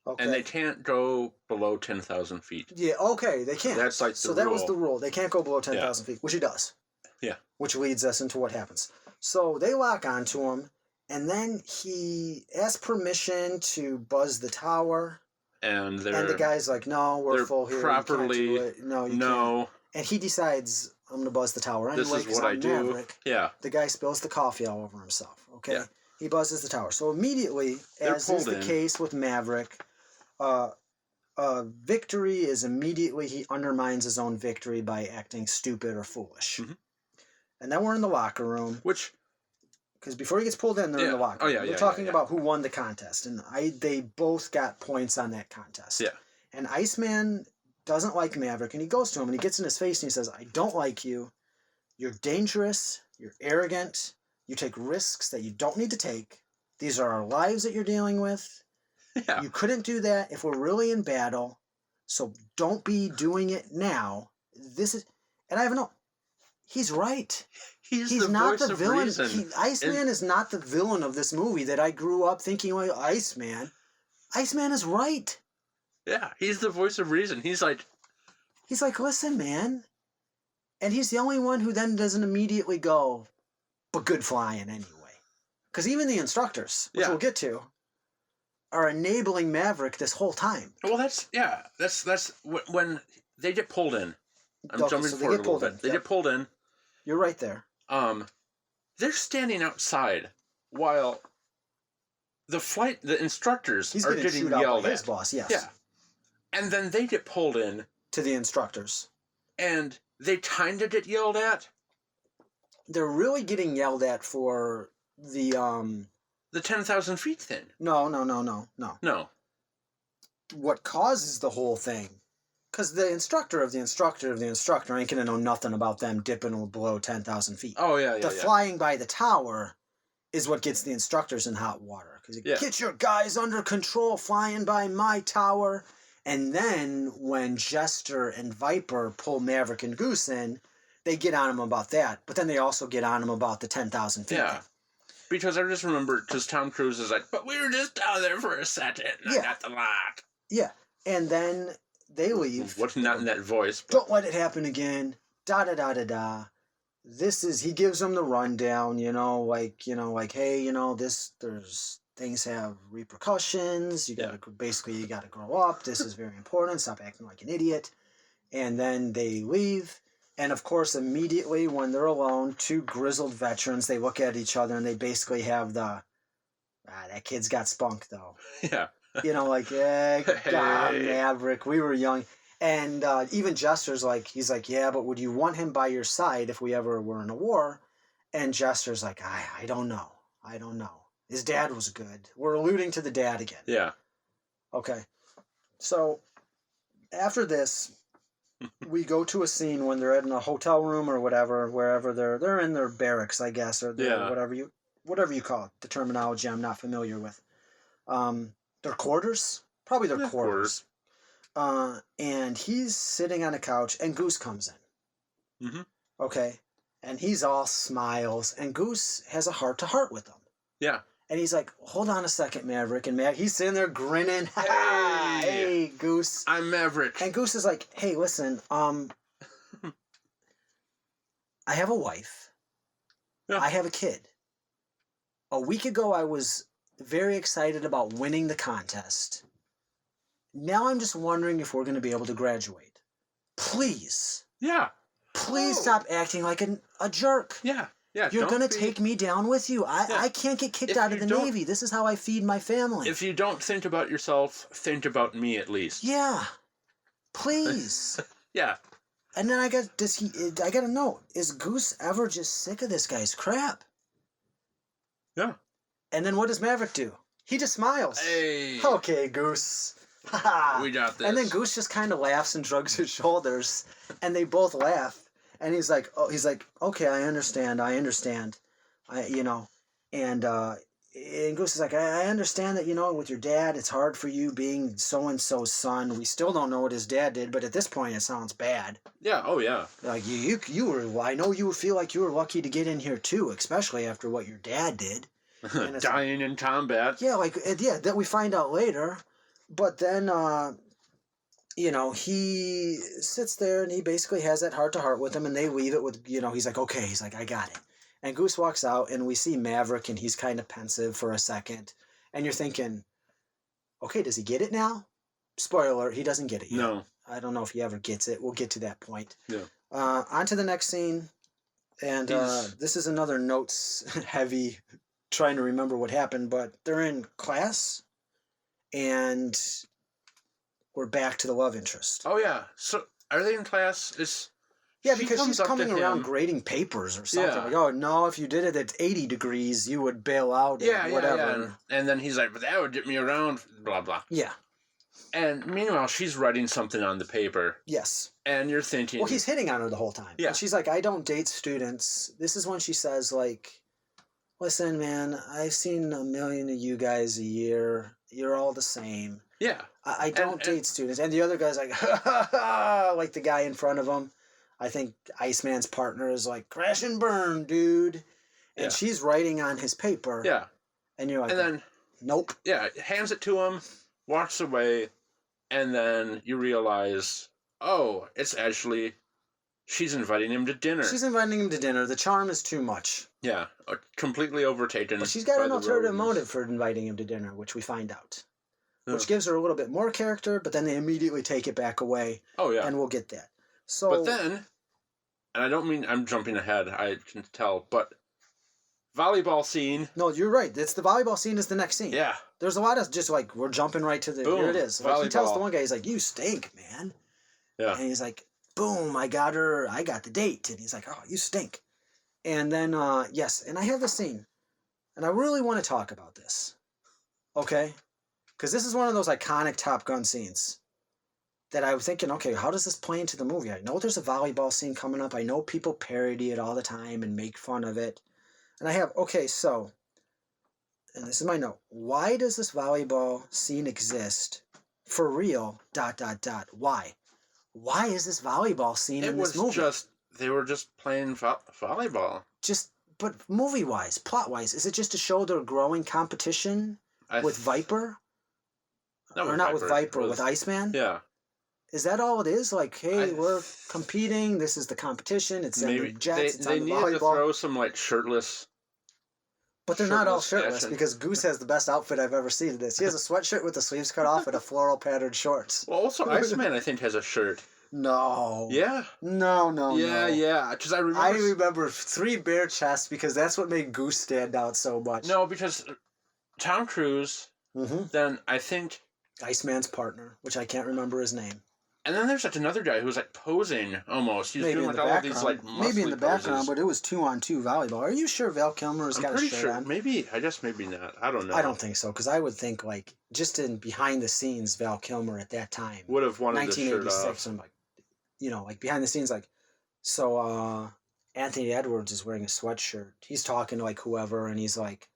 Okay. And they can't go below 10,000 feet. Yeah, okay, they can't. That's the rule. So that was the rule. They can't go below 10,000 feet, which he does. Yeah. Which leads us into what happens. So they lock onto him, and then he asks permission to buzz the tower. And the guy's like, "No, we're full here. Properly, you can't do it. No, you can't." And he decides, "I'm going to buzz the tower anyway." This is what I do. Maverick. Yeah. The guy spills the coffee all over himself. Okay. Yeah. He buzzes the tower. So immediately, as is the case with Maverick, victory is immediately he undermines his own victory by acting stupid or foolish. Mm-hmm. And then we're in the locker room. Because before he gets pulled in, they're in the locker room. We're talking about who won the contest. And they both got points on that contest. Yeah. And Iceman doesn't like Maverick. And he goes to him and he gets in his face and he says, "I don't like you. You're dangerous. You're arrogant. You take risks that you don't need to take. These are our lives that you're dealing with. Yeah. You couldn't do that if we're really in battle, so don't be doing it now." And I have a note. He's right. He's not the villain. Iceman is not the villain of this movie that I grew up thinking, well, Iceman is right. Yeah, he's the voice of reason. He's like, "Listen, man." And he's the only one who then doesn't immediately go, "But good flying anyway." Because even the instructors, which we'll get to, are enabling Maverick this whole time. Well, that's when they get pulled in. I'm jumping forward a little bit. They get pulled in. You're right there. They're standing outside while the instructors are getting yelled at. His boss, yes. Yeah. And then they get pulled in to the instructors. And they kind of get yelled at. They're really getting yelled at for the 10,000 feet thing. No. What causes the whole thing? Because the instructor of the instructor of the instructor ain't going to know nothing about them dipping below 10,000 feet. Oh, yeah. The flying by the tower is what gets the instructors in hot water. Because get your guys under control flying by my tower. And then when Jester and Viper pull Maverick and Goose in, they get on him about that. But then they also get on him about the 10,000 feet thing. Because I just remember, because Tom Cruise is like, "But we were just down there for a second, and I got the lot." Yeah, and then they leave. What's not in that voice? But... "Don't let it happen again. Da-da-da-da-da. This is," he gives them the rundown, hey, there's things have repercussions. You gotta you gotta grow up. This is very important. Stop acting like an idiot. And then they leave. And of course, immediately when they're alone, two grizzled veterans, they look at each other and they basically have the, that kid's got spunk though. Yeah. You know, like, yeah, God, Hey. Maverick, we were young. And even Jester's like, he's like, yeah, but would you want him by your side if we ever were in a war? And Jester's like, I don't know. I don't know. His dad was good. We're alluding to the dad again. Yeah. Okay. So after this, we go to a scene when they're in a hotel room or whatever, wherever they're in their barracks, I guess, or Yeah. whatever you call it. The terminology I'm not familiar with. Their quarters, probably their quarters. And he's sitting on a couch, and Goose comes in. Mm-hmm. Okay, and he's all smiles, and Goose has a heart-to-heart with him. Yeah. And he's like, hold on a second, Maverick. And he's sitting there grinning. Hey, Goose. I'm Maverick. And Goose is like, hey, listen, I have a wife. Yeah. I have a kid. A week ago, I was very excited about winning the contest. Now I'm just wondering if we're going to be able to graduate. Please. Yeah. Please stop acting like a jerk. Yeah. Yeah. You're going to take me down with you. I can't get kicked out of the Navy. This is how I feed my family. If you don't think about yourself, think about me at least. Yeah. Please. Yeah. And then I got to know, is Goose ever just sick of this guy's crap? Yeah. And then what does Maverick do? He just smiles. Hey. Okay, Goose. We got this. And then Goose just kind of laughs and shrugs his shoulders, and they both laugh. And he's like, okay, I understand. And Goose is like, I understand that, with your dad, it's hard for you being so-and-so's son. We still don't know what his dad did, but at this point, it sounds bad. Yeah, oh yeah. Like, you were, I know you feel like you were lucky to get in here too, especially after what your dad did. Dying in combat. Yeah, that we find out later. But then, he sits there and he basically has that heart-to-heart with him, and they leave it with, he's like, okay, he's like, I got it. And Goose walks out, and we see Maverick, and he's kind of pensive for a second. And you're thinking, okay, does he get it now? Spoiler alert, he doesn't get it yet. No. I don't know if he ever gets it. We'll get to that point. Yeah. On to the next scene. And this is another notes-heavy, trying to remember what happened, but they're in class, and we're back to the love interest. Oh, yeah. So, are they in class? Yeah, because she's coming around grading papers or something. Yeah. Like, oh, no, if you did it at 80 degrees, you would bail out. Whatever. Yeah. And then he's like, but that would get me around, blah, blah. Yeah. And meanwhile, she's writing something on the paper. Yes. And you're thinking... Well, he's hitting on her the whole time. Yeah. And she's like, I don't date students. This is when she says, like, listen, man, I've seen a million of you guys a year. You're all the same. Yeah. I don't date students. And the other guy's like, ha, ha, ha, like the guy in front of him. I think Iceman's partner is like, crash and burn, dude. And she's writing on his paper. Yeah. And you're like, and then, nope. Yeah, hands it to him, walks away, and then you realize, oh, it's actually, she's inviting him to dinner. She's inviting him to dinner. The charm is too much. Yeah, completely overtaken. But she's got an alternative motive for inviting him to dinner, which we find out. Which gives her a little bit more character, but then they immediately take it back away. Oh, yeah. And we'll get that. So, but then, and I don't mean I'm jumping ahead, I can tell, but volleyball scene. No, you're right. It's the volleyball scene is the next scene. Yeah. There's a lot of just like, we're jumping right to the, boom, here it is. Like, volleyball. he tells the one guy, he's like, you stink, man. Yeah. And he's like, boom, I got the date. And he's like, oh, you stink. And then, yes, and I have this scene, and I really want to talk about this. Okay? Because this is one of those iconic Top Gun scenes that I was thinking, okay, how does this play into the movie? I know there's a volleyball scene coming up. I know people parody it all the time and make fun of it. And I have, okay, so, and this is my note. Why does this volleyball scene exist for real, ... Why? Why is this volleyball scene in this movie? They were just playing volleyball. But movie-wise, plot-wise, is it just to show their growing competition with Viper? Not with Viper, with Iceman? Yeah. Is that all it is? Like, hey, we're competing. This is the competition. It's in the jets. It's on the volleyball. They need to throw some shirtless. But they're not all shirtless because Goose has the best outfit I've ever seen in this. He has a sweatshirt with the sleeves cut off and a floral patterned shorts. Well, also Iceman I think has a shirt. No. Yeah. No. Yeah. Because I remember. I remember Three Bare Chests because that's what made Goose stand out so much. No, because Tom Cruise. Mm-hmm. Then I think Iceman's partner, which I can't remember his name. And then there's like another guy who was like posing almost. He was doing like all of these like maybe in the background, poses. but it was 2-on-2 volleyball. Are you sure Val Kilmer's got a shirt on? Maybe. I guess maybe not. I don't know. I don't think so because I would think like just in behind the scenes, Val Kilmer at that time would have wanted the shirt 1986. off. I'm like, like behind the scenes, like so. Anthony Edwards is wearing a sweatshirt. He's talking to like whoever, and he's like,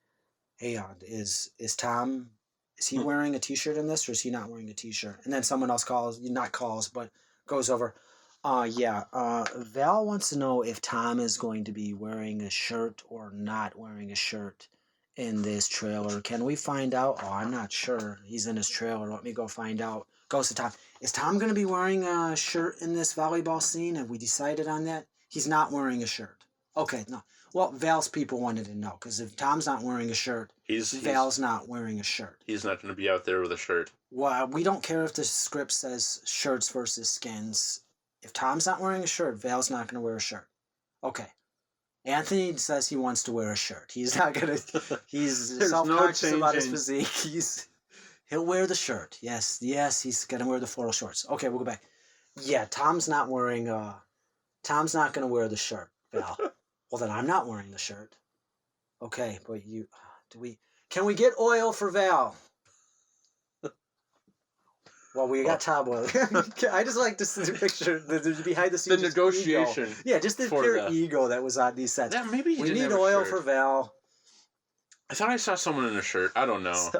"Hey, is Tom? Is he wearing a t-shirt in this or is he not wearing a t-shirt?" And then someone else but goes over. Val wants to know if Tom is going to be wearing a shirt or not wearing a shirt in this trailer. Can we find out? Oh, I'm not sure. He's in his trailer. Let me go find out. Goes to Tom. Is Tom going to be wearing a shirt in this volleyball scene? Have we decided on that? He's not wearing a shirt. Okay, no. Well, Val's people wanted to know because if Tom's not wearing a shirt, Val's not wearing a shirt. He's not going to be out there with a shirt. Well, we don't care if the script says shirts versus skins. If Tom's not wearing a shirt, Val's not going to wear a shirt. Okay. Anthony says he wants to wear a shirt. He's not going to. He's self-conscious about his physique. He'll wear the shirt. Yes, he's going to wear the floral shorts. Okay, we'll go back. Yeah, Tom's not going to wear the shirt, Val. Well, then I'm not wearing the shirt. Okay, but can we get oil for Val? Well, we got Tom oil. I just like to picture the behind the scenes. The negotiation. Ego. Yeah, just the pure ego that was on these sets. Yeah, maybe we need oil for Val. I thought I saw someone in a shirt. I don't know.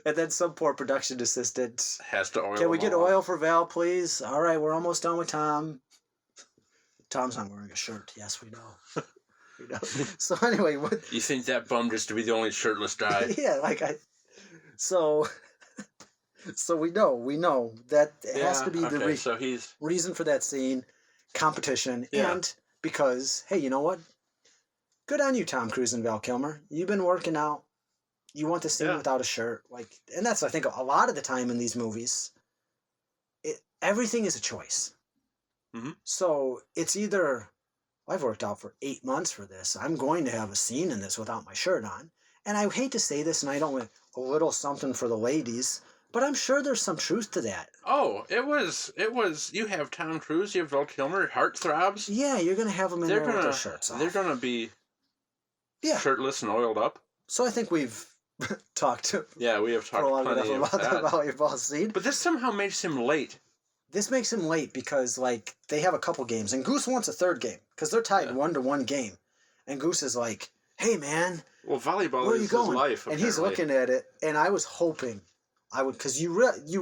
And then some poor production assistant has to oil. Can we get oil for Val, please? All right, we're almost done with Tom. Tom's not wearing a shirt. Yes, we know. So anyway, what you think that bum just to be the only shirtless guy? Yeah, so we know that it has to be the reason for that scene, competition, and because hey, you know what? Good on you, Tom Cruise and Val Kilmer. You've been working out. You want to scene without a shirt, and that's I think a lot of the time in these movies. Everything is a choice. Mm-hmm. So it's either I've worked out for 8 months for this. I'm going to have a scene in this without my shirt on. And I hate to say this, and I don't want a little something for the ladies, but I'm sure there's some truth to that. Oh, it was. You have Tom Cruise, you have Val Kilmer, heartthrobs. Yeah, you're going to have them in there with their shirts off. They're going to be shirtless and oiled up. So I think we've talked. Yeah, we have talked plenty about that volleyball scene. But this somehow makes him late. This makes him late because, they have a couple games. And Goose wants a third game because they're tied 1-1 game. And Goose is like, hey, man. Well, volleyball where is are you going? his life, apparently. And he's looking at it. And I was hoping because you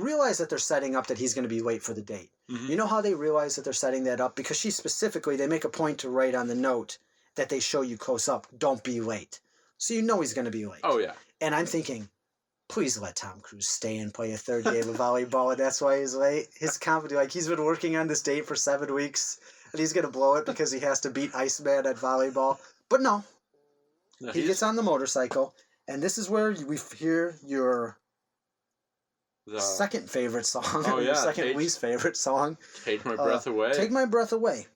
realize that they're setting up that he's going to be late for the date. Mm-hmm. You know how they realize that they're setting that up? Because they make a point to write on the note that they show you close up, don't be late. So you know he's going to be late. Oh, yeah. And I'm thinking, please let Tom Cruise stay and play a third game of volleyball, and that's why he's late. His comedy, he's been working on this date for 7 weeks, and he's going to blow it because he has to beat Iceman at volleyball. But no. He gets on the motorcycle, and this is where we hear your second favorite song, your second least favorite song. Take My Breath Away. Take My Breath Away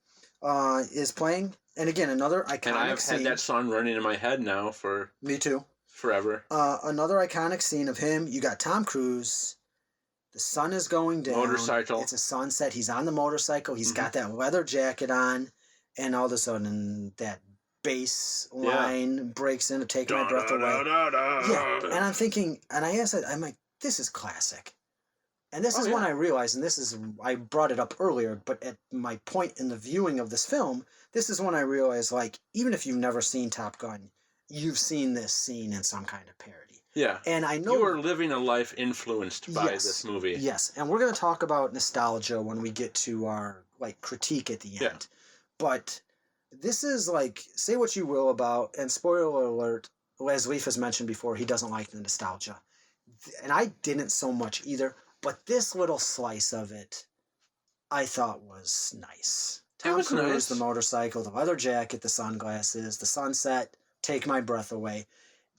is playing. And again, another iconic scene. And I've had that song running in my head now for... Me too. Forever. Another iconic scene of him. You got Tom Cruise. The sun is going down. Motorcycle. It's a sunset. He's on the motorcycle. He's got that leather jacket on. And all of a sudden, that bass line breaks in to Take My Breath Away. Yeah. And I'm thinking, and I'm like, this is classic. And this is when I realized, and I brought it up earlier, but at my point in the viewing of this film, this is when I realized, even if you've never seen Top Gun, you've seen this scene in some kind of parody. Yeah. And I know you are living a life influenced by this movie. Yes. And we're going to talk about nostalgia when we get to our critique at the end. Yeah. But this is say what you will about, and spoiler alert, as Leif has mentioned before, he doesn't like the nostalgia. And I didn't so much either, but this little slice of it I thought was nice. Tom Cruise, the motorcycle, the leather jacket, the sunglasses, the sunset, Take My Breath Away.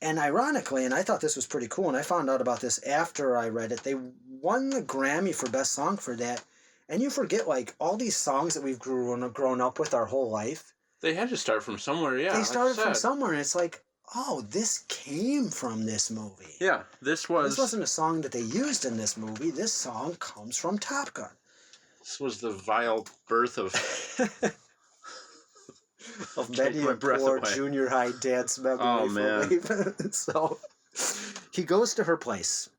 And ironically, and I thought this was pretty cool, and I found out about this after I read it, they won the Grammy for Best Song for that, And you forget, like, all these songs that we've grown up with our whole life. They had to start from somewhere, yeah. They started from somewhere, and it's like, oh, this came from this movie. Yeah, this wasn't a song that they used in this movie. This song comes from Top Gun. This was the vile birth of many a poor junior high dance memory. Oh, man. So he goes to her place,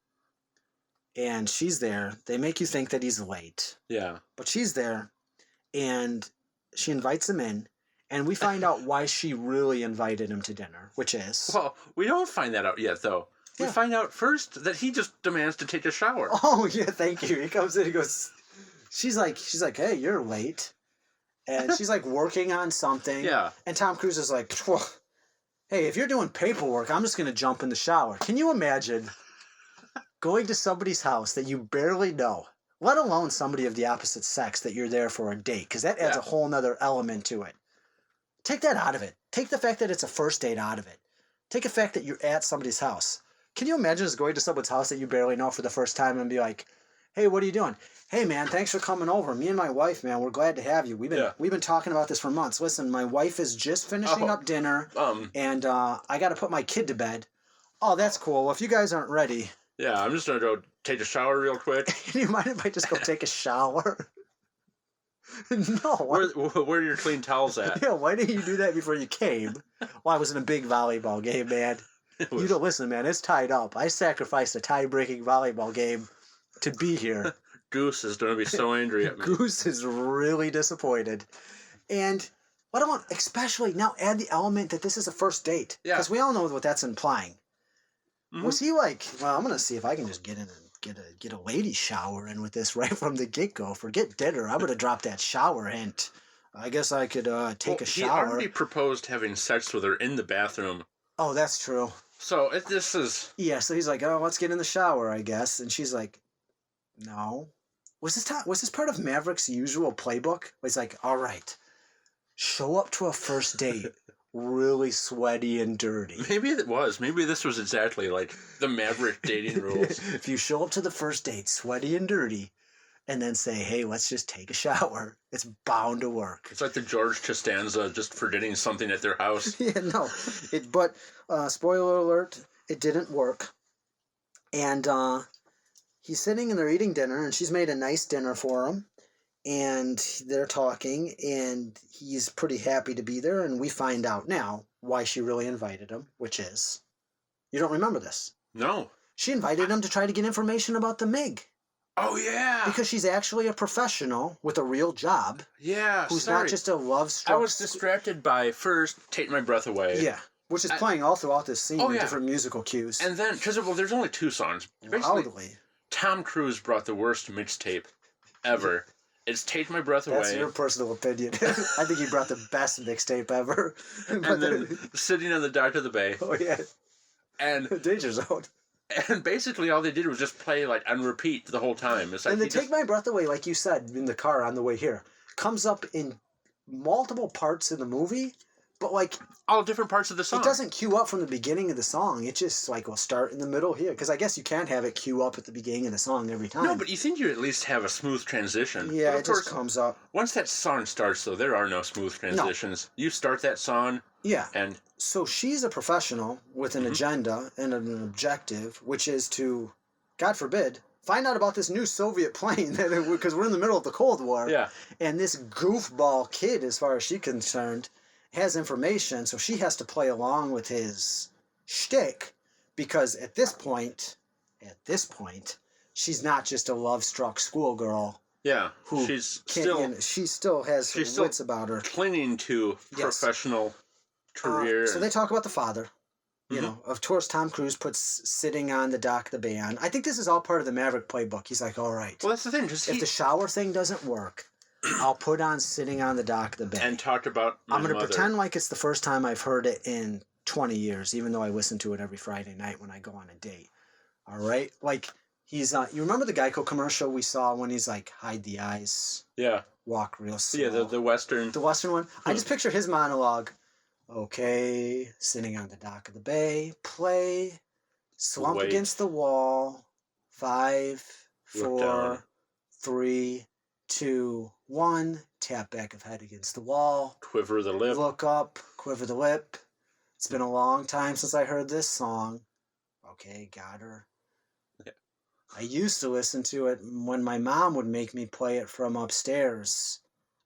and she's there. They make you think that he's late. Yeah. But she's there, and she invites him in, and we find out why she really invited him to dinner, which is... Well, we don't find that out yet, though. We find out first that he just demands to take a shower. Oh, yeah, thank you. He comes in, he goes... She's like, hey, you're late. And she's like working on something. Yeah. And Tom Cruise is like, hey, if you're doing paperwork, I'm just going to jump in the shower. Can you imagine going to somebody's house that you barely know, let alone somebody of the opposite sex that you're there for a date? Because that adds a whole nother element to it. Take that out of it. Take the fact that it's a first date out of it. Take the fact that you're at somebody's house. Can you imagine just going to someone's house that you barely know for the first time and be like, hey, what are you doing? Hey, man, thanks for coming over. Me and my wife, man, we're glad to have you. We've been talking about this for months. Listen, my wife is just finishing up dinner, and I got to put my kid to bed. Oh, that's cool. Well, if you guys aren't ready... Yeah, I'm just going to go take a shower real quick. Do you mind if I just go take a shower? No. Where are your clean towels at? Yeah, why didn't you do that before you came? Well, I was in a big volleyball game, man. You don't listen, man. It's tied up. I sacrificed a tie-breaking volleyball game to be here. Goose is going to be so angry at me. Goose is really disappointed. And what I want, especially now, add the element that this is a first date. Yeah. Because we all know what that's implying. Mm-hmm. Was he like, well, I'm going to see if I can just get in and get a lady shower in with this right from the get-go. Forget dinner. I'm going to drop that shower hint. I guess I could take a shower. He already proposed having sex with her in the bathroom. Oh, that's true. So this is... Yeah, so he's like, oh, let's get in the shower, I guess. And she's like, no. Was this part of Maverick's usual playbook? It's like, all right, show up to a first date really sweaty and dirty. Maybe it was. Maybe this was exactly like the Maverick dating rules. If you show up to the first date sweaty and dirty and then say, hey, let's just take a shower, it's bound to work. It's like the George Costanza just forgetting something at their house. Yeah, no. But spoiler alert, it didn't work. And he's sitting and they're eating dinner, and she's made a nice dinner for him. And they're talking, and he's pretty happy to be there. And we find out now why she really invited him, which is, you don't remember this? No. She invited him to try to get information about the MiG. Oh, yeah. Because she's actually a professional with a real job. Yeah, who's not just a love-struck... I was distracted by, first, Take My Breath Away. Yeah, which is playing all throughout this scene in different musical cues. And then, because there's only 2 songs. Basically, Tom Cruise brought the worst mixtape ever. It's Take My Breath Away. That's your personal opinion. I think he brought the best mixtape ever. And then Sitting on the Dock of the Bay. Oh, yeah. And Danger Zone. And basically all they did was just play like on repeat the whole time. It's like and the Take My Breath Away, like you said, in the car on the way here, comes up in multiple parts in the movie, but like... all different parts of the song. It doesn't cue up from the beginning of the song. It just like will start in the middle here. Because I guess you can't have it cue up at the beginning of the song every time. No, but you think you at least have a smooth transition. Yeah, it just comes up. Once that song starts, though, there are no smooth transitions. No. You start that song... Yeah. And so she's a professional with an agenda and an objective, which is to, God forbid, find out about this new Soviet plane, because we're in the middle of the Cold War. Yeah. And this goofball kid, as far as she's concerned, has information, so she has to play along with his shtick, because at this point, she's not just a love-struck schoolgirl. Yeah, who she still has her wits about her. Clinging to professional career. So they talk about the father. You know, of course, Tom Cruise puts Sitting on the Dock of the Bay on. I think this is all part of the Maverick playbook. He's like, all right. Well, that's the thing. If the shower thing doesn't work, I'll put on Sitting on the Dock of the Bay. And talk about I'm going to pretend like it's the first time I've heard it in 20 years, even though I listen to it every Friday night when I go on a date. All right? Like, he's you remember the Geico commercial we saw when he's like, hide the eyes? Yeah. Walk real slow. Yeah, the Western. The Western one. I just picture his monologue. Okay, sitting on the dock of the bay, play, slump against the wall, 5, 4, 3, 2, 1, tap back of head against the wall, Quiver the lip. look up, quiver the lip. It's been a long time since I heard this song. Okay, got her. Yeah. I used to listen to it when my mom would make me play it from upstairs.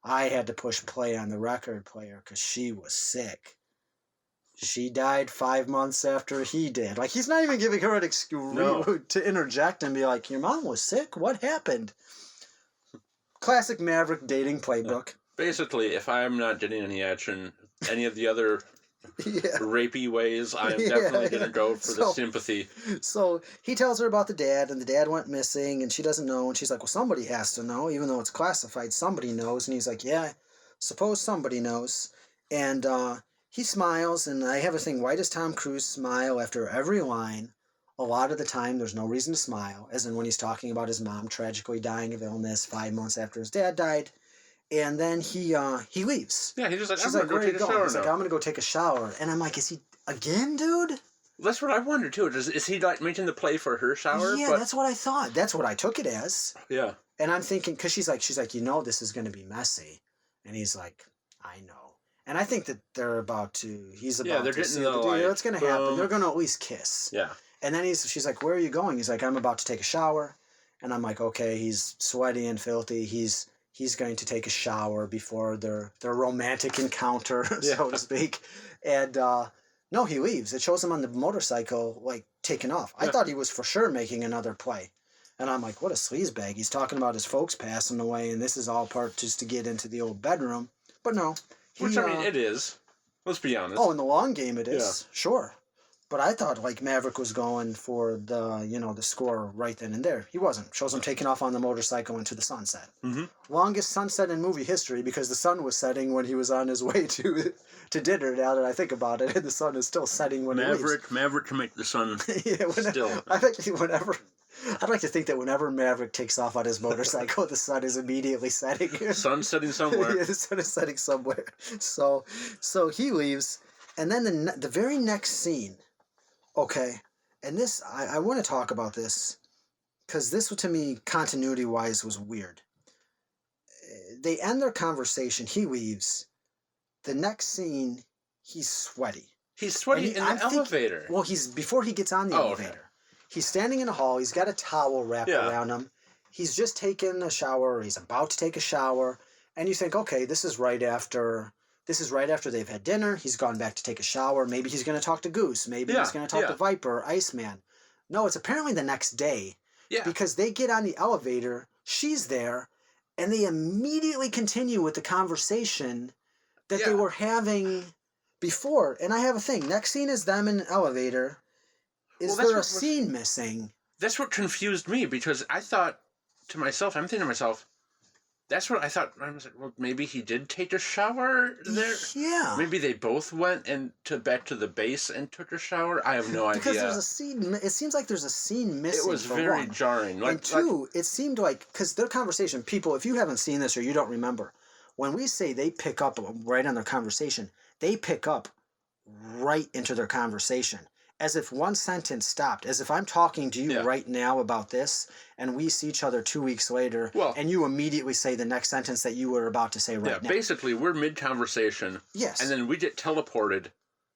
I had to push play on the record player because she was sick. She died 5 months after he did. Like, he's not even giving her an excuse to interject and be like, your mom was sick? What happened? Classic Maverick dating playbook. Basically, if I'm not getting any action, any of the other rapey ways, I'm definitely going to go for the sympathy. So he tells her about the dad, and the dad went missing, and she doesn't know, and she's like, well, somebody has to know, even though it's classified, somebody knows. And he's like, yeah, suppose somebody knows. And he smiles, and I have a thing, why does Tom Cruise smile after every line? A lot of the time, there's no reason to smile, as in when he's talking about his mom tragically dying of illness 5 months after his dad died. And then he leaves. Yeah, he's just like, She's I'm going to go take a shower. He's like, I'm going to go take a shower. And I'm like, is he again, dude? That's what I wondered, too. Is he like making the play for her shower? Yeah, that's what I thought. That's what I took it as. Yeah. And I'm thinking, because she's like, this is going to be messy. And he's like, I know. And I think that they're about to, they're to see what's going to happen. They're going to at least kiss. Yeah. And then she's like, where are you going? He's like, I'm about to take a shower. And I'm like, okay, he's sweaty and filthy. He's going to take a shower before their romantic encounter, so to speak. And no, he leaves. It shows him on the motorcycle, like, taking off. I thought he was for sure making another play. And I'm like, what a sleazebag. He's talking about his folks passing away, and this is all part just to get into the old bedroom. But no. Which, I mean, it is. Let's be honest. Oh, in the long game it is. Yeah. Sure. But I thought, like, Maverick was going for the score right then and there. He wasn't. Shows him taking off on the motorcycle into the sunset. Mm-hmm. Longest sunset in movie history because the sun was setting when he was on his way to dinner, now that I think about it. And the sun is still setting when he leaves. Maverick to make the sun still. I'd like to think that whenever Maverick takes off on his motorcycle, the sun is immediately setting. Sun setting somewhere. Yeah, the sun is setting somewhere. So he leaves. And then the very next scene... Okay, and this, I want to talk about this, because this, to me, continuity-wise, was weird. They end their conversation, he leaves. The next scene, he's sweaty. He's sweaty in the elevator. Well, before he gets on the elevator. Okay. He's standing in a hall, he's got a towel wrapped around him. He's just taken a shower, or he's about to take a shower, and you think, okay, this is right after they've had dinner. He's gone back to take a shower. Maybe he's going to talk to Goose. Maybe he's going to talk to Viper or Iceman. No, it's apparently the next day. Yeah. Because they get on the elevator, she's there, and they immediately continue with the conversation that they were having before. And I have a thing. Next scene is them in an elevator. Is there a scene missing? That's what confused me, because I thought to myself, I'm thinking to myself, that's what I thought. I was like, well, maybe he did take a shower there. Yeah. Maybe they both went back to the base and took a shower. I have no idea. Because there's a scene. It seems like there's a scene missing. It was very jarring. And two, it seemed like, because their conversation, people, if you haven't seen this or you don't remember, when we say they pick up right on their conversation, they pick up right into their conversation. As if one sentence stopped, as if I'm talking to you right now about this, and we see each other 2 weeks later, and you immediately say the next sentence that you were about to say right now. Basically, we're mid-conversation, and then we get teleported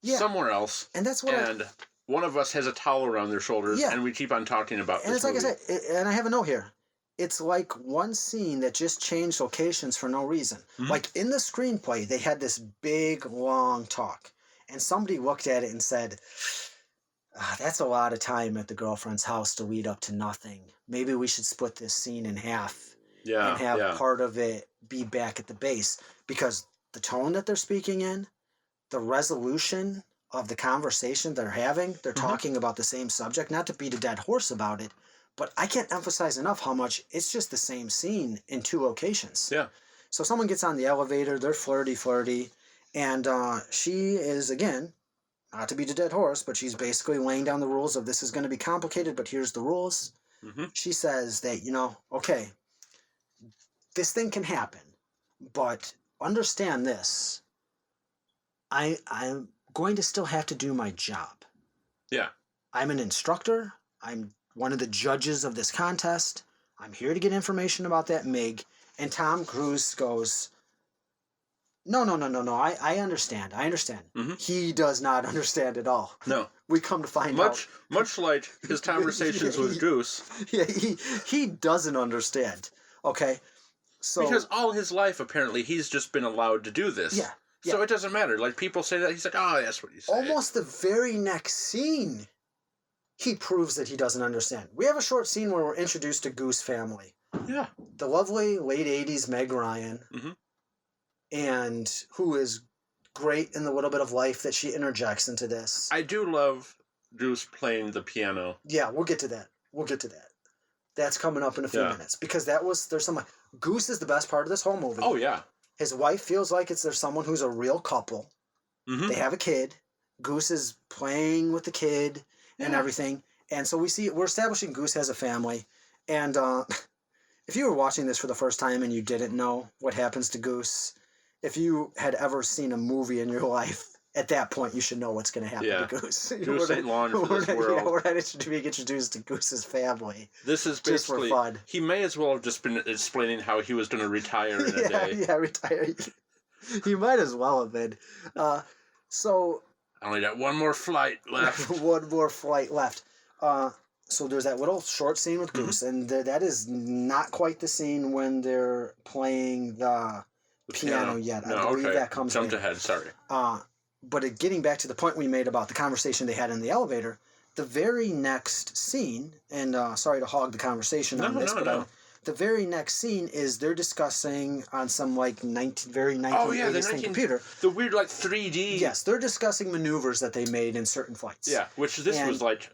somewhere else, and that's what one of us has a towel around their shoulders, and we keep on talking about this movie. Like I said, and I have a note here. It's like one scene that just changed locations for no reason. Mm-hmm. Like in the screenplay, they had this big, long talk, and somebody looked at it and said... that's a lot of time at the girlfriend's house to lead up to nothing. Maybe we should split this scene in half and have part of it be back at the base. Because the tone that they're speaking in, the resolution of the conversation they're having, they're talking about the same subject, not to beat a dead horse about it, but I can't emphasize enough how much it's just the same scene in two locations. Yeah. So someone gets on the elevator, they're flirty, and she is, again... not to beat a dead horse, but she's basically laying down the rules of this is going to be complicated, but here's the rules. Mm-hmm. She says that, okay, this thing can happen, but understand this. I'm going to still have to do my job. Yeah. I'm an instructor. I'm one of the judges of this contest. I'm here to get information about that MiG, And Tom Cruise goes, no. I understand. Mm-hmm. He does not understand at all. No. We come to find out. Much like his conversations with Goose. Yeah, he doesn't understand. Okay? So because all his life, apparently, he's just been allowed to do this. Yeah. So it doesn't matter. Like, people say that, he's like, oh, that's what you say. Almost the very next scene, he proves that he doesn't understand. We have a short scene where we're introduced to Goose family. Yeah. The lovely late 80s Meg Ryan, and who is great in the little bit of life that she interjects into this. I do love Goose playing the piano. Yeah, we'll get to that. That's coming up in a few minutes. Because there's some... Goose is the best part of this whole movie. Oh, yeah. His wife feels like there's someone who's a real couple. Mm-hmm. They have a kid. Goose is playing with the kid and everything. And so we're establishing Goose has a family. And if you were watching this for the first time and you didn't know what happens to Goose, if you had ever seen a movie in your life, at that point you should know what's going to happen to Goose. Goose ain't long for this world. We're not being introduced to Goose's family. This is basically... just for fun. He may as well have just been explaining how he was going to retire in a day. Yeah, retire. He might as well have been. So... I only got one more flight left. One more flight left. So there's that little short scene with Goose, and that is not quite the scene when they're playing the piano yet. I believe that comes Jumped ahead, sorry. But getting back to the point we made about the conversation they had in the elevator, the very next scene, and sorry to hog the conversation on this, but the very next scene is they're discussing on some like 1980s computer. The weird like 3D. Yes, they're discussing maneuvers that they made in certain flights. Yeah, which this was like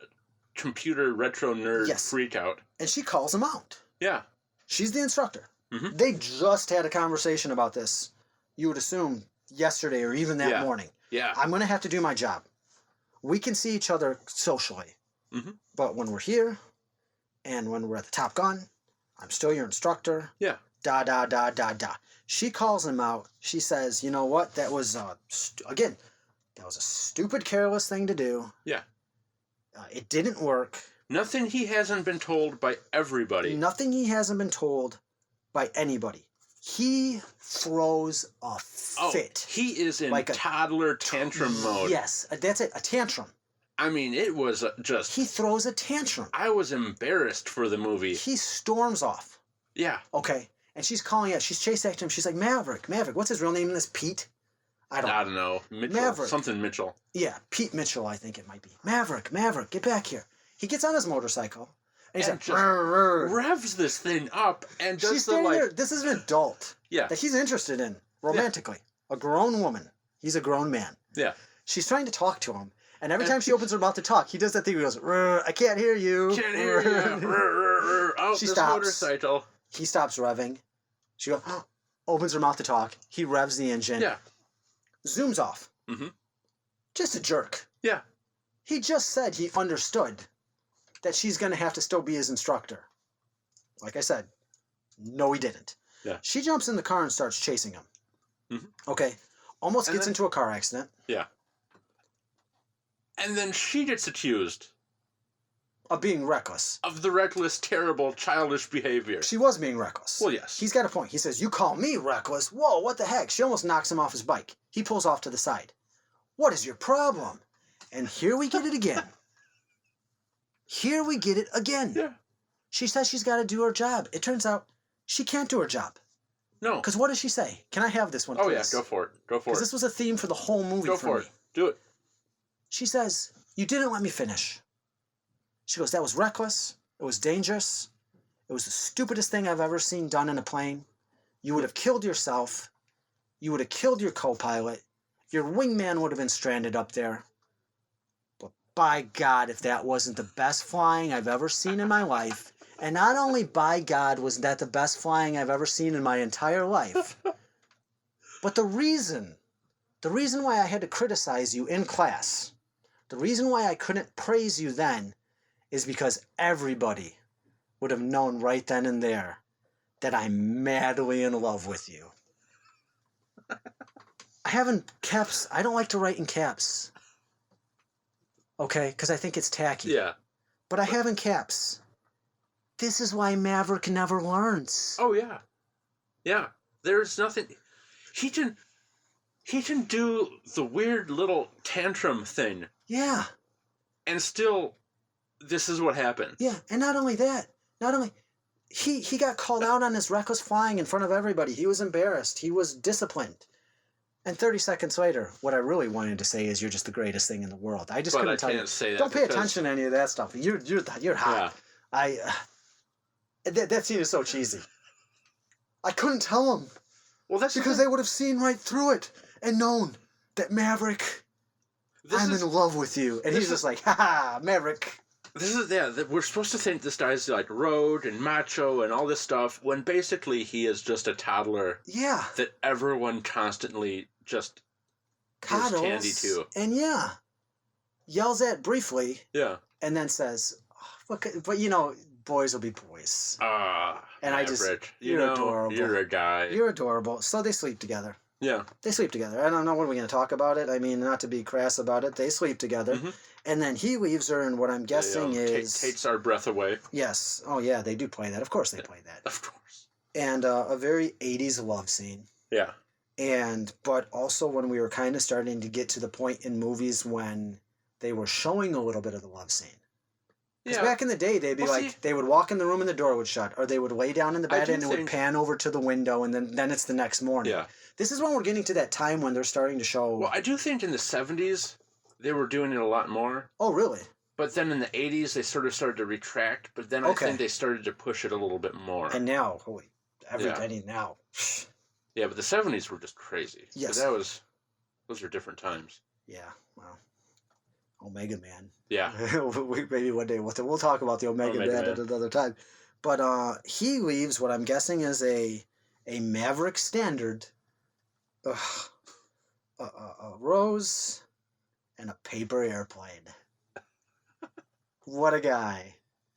computer retro nerd freak out. And she calls him out. Yeah. She's the instructor. Mm-hmm. They just had a conversation about this, you would assume, yesterday or even that morning. Yeah. I'm going to have to do my job. We can see each other socially. Mm-hmm. But when we're here and when we're at the Top Gun, I'm still your instructor. Yeah. Da. She calls him out. She says, you know what? That was, that was a stupid, careless thing to do. Yeah. It didn't work. Nothing he hasn't been told by everybody. Nothing he hasn't been told by anybody. He throws a fit. He is in like toddler tantrum mode. Yes, that's it, a tantrum. I mean, it was just... He throws a tantrum. I was embarrassed for the movie. He storms off. Yeah. Okay, and she's calling out. She's chase after him. She's like, Maverick, what's his real name in this? Pete? I don't know. Mitchell. Maverick. Something Mitchell. Yeah, Pete Mitchell, I think it might be. Maverick, get back here. He gets on his motorcycle. And he's like, revs this thing up and just she's standing there. This is an adult. Yeah. That he's interested in romantically. Yeah. A grown woman. He's a grown man. Yeah. She's trying to talk to him. And every time she opens her mouth to talk, he does that thing where he goes, I can't hear you. Can't hear you. Oh, she this stops. Motorcycle. He stops revving. She goes, opens her mouth to talk. He revs the engine. Yeah. Zooms off. Mm-hmm. Just a jerk. Yeah. He just said he understood that she's going to have to still be his instructor. Like I said, no, he didn't. Yeah. She jumps in the car and starts chasing him. Mm-hmm. Okay. Almost gets into a car accident. Yeah. And then she gets accused of being reckless. Of the reckless, terrible, childish behavior. She was being reckless. Well, yes. He's got a point. He says, you call me reckless? Whoa, what the heck? She almost knocks him off his bike. He pulls off to the side. What is your problem? And here we get it again. Yeah. She says she's got to do her job. It turns out she can't do her job. No. Because what does she say? Can I have this one, please? Oh, yeah. Go for it. Because this was a theme for the whole movie Go for me. It. Do it. She says, you didn't let me finish. She goes, that was reckless. It was dangerous. It was the stupidest thing I've ever seen done in a plane. You would have killed yourself. You would have killed your co-pilot. Your wingman would have been stranded up there. But by God, if that wasn't the best flying I've ever seen in my life, and not only by God was that the best flying I've ever seen in my entire life, but the reason why I had to criticize you in class, the reason why I couldn't praise you then, is because everybody would have known right then and there that I'm madly in love with you. I have in caps. I don't like to write in caps. Okay? Because I think it's tacky. Yeah. But I have in caps. This is why Maverick never learns. Oh, yeah. Yeah. There's nothing. He can do the weird little tantrum thing. Yeah. And still, this is what happens. Yeah, and not only that, he got called out on his reckless flying in front of everybody. He was embarrassed. He was disciplined. And 30 seconds later, what I really wanted to say is you're just the greatest thing in the world. I just couldn't tell you. Can't say that. Don't pay attention to any of that stuff. You're hot. Yeah. That scene is so cheesy. I couldn't tell him. Well, that's because they would have seen right through it and known that Maverick, I'm in love with you. And he's just like, ha, Maverick. We're supposed to think this guy's like road and macho and all this stuff, when basically he is just a toddler. Yeah. That everyone constantly just gives candy to. And yells at briefly. Yeah. And then says, but boys will be boys. And Maverick, you're adorable. You're a guy. You're adorable. So they sleep together. Yeah. They sleep together. I don't know when we're going to talk about it. I mean, not to be crass about it. They sleep together. Mm-hmm. And then he leaves her, and what I'm guessing is... Takes our breath away. Yes. Oh, yeah, they do play that. Of course they play that. Of course. And a very 80s love scene. Yeah. But also when we were kind of starting to get to the point in movies when they were showing a little bit of the love scene. Because back in the day, they'd be they would walk in the room and the door would shut, or they would lay down in the bed and it would pan over to the window, and then it's the next morning. Yeah. This is when we're getting to that time when they're starting to show... Well, I do think in the 70s, they were doing it a lot more. Oh, really? But then in the 80s, they sort of started to retract, but then I think they started to push it a little bit more. And now, everybody now... Yeah, but the 70s were just crazy. Yes. Those were different times. Yeah, well... Omega Man. Yeah. Maybe one day we'll talk about the Omega Man at another time. But he leaves what I'm guessing is a Maverick standard, a rose, and a paper airplane. What a guy.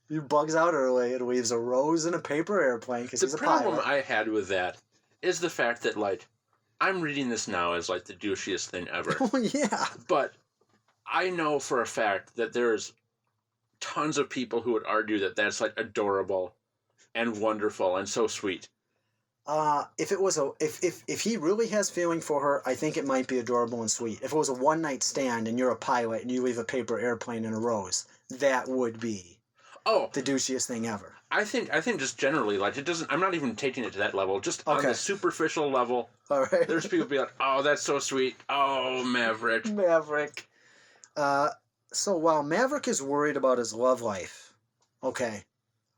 He bugs out early and leaves a rose and a paper airplane because he's a pilot. The problem I had with that is the fact that, I'm reading this now as, the douchiest thing ever. Oh, yeah. But I know for a fact that there's tons of people who would argue that that's adorable and wonderful and so sweet. If he really has feeling for her, I think it might be adorable and sweet. If it was a one night stand and you're a pilot and you leave a paper airplane and a rose, that would be the douchiest thing ever. I think just generally, it doesn't. I'm not even taking it to that level. Just on the superficial level. All right. There's people be like, "Oh, that's so sweet." Oh, Maverick. Maverick. So while Maverick is worried about his love life,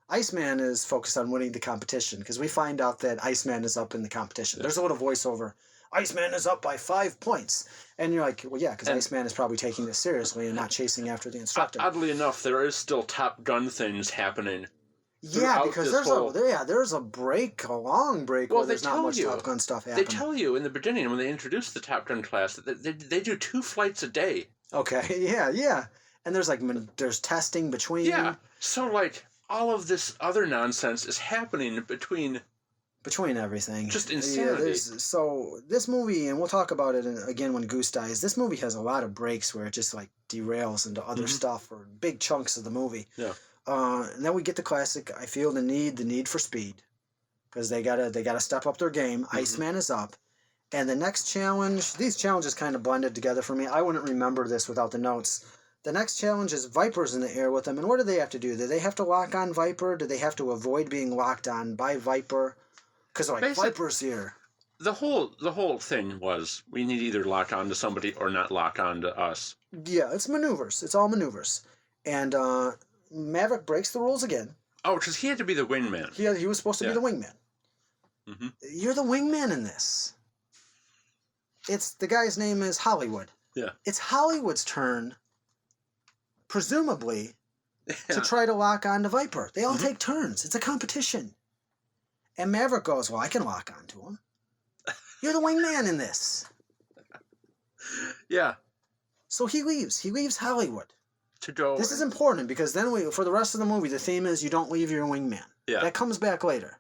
Iceman is focused on winning the competition because we find out that Iceman is up in the competition. There's a little voiceover. Iceman is up by 5 points. And you're like, well, yeah, because Iceman is probably taking this seriously and not chasing after the instructor. Oddly enough, there is still Top Gun things happening. Yeah, because there's a long break where there's not much Top Gun stuff happening. They tell you in the beginning when they introduce the Top Gun class that they do 2 flights a day. Okay, yeah. And there's testing between. Yeah, so all of this other nonsense is happening between everything. Just insanity. So this movie, and we'll talk about it again when Goose dies, this movie has a lot of breaks where it just derails into other stuff or big chunks of the movie. Yeah. And then we get the classic, I feel the need for speed. Because they gotta step up their game. Iceman is up. And the next challenge, these challenges kind of blended together for me. I wouldn't remember this without the notes. The next challenge is Viper's in the air with them. And what do they have to do? Do they have to lock on Viper? Do they have to avoid being locked on by Viper? Because Viper's here. The whole thing was we need to either lock on to somebody or not lock on to us. Yeah, it's maneuvers. It's all maneuvers. And Maverick breaks the rules again. Oh, because he had to be the wingman. He was supposed to be the wingman. Mm-hmm. You're the wingman in this. The guy's name is Hollywood. Yeah. It's Hollywood's turn, presumably, to try to lock on to Viper. They all take turns. It's a competition. And Maverick goes, well, I can lock on to him. You're the wingman in this. Yeah. So he leaves. He leaves Hollywood. To go. This is important because then for the rest of the movie, the theme is you don't leave your wingman. Yeah. That comes back later.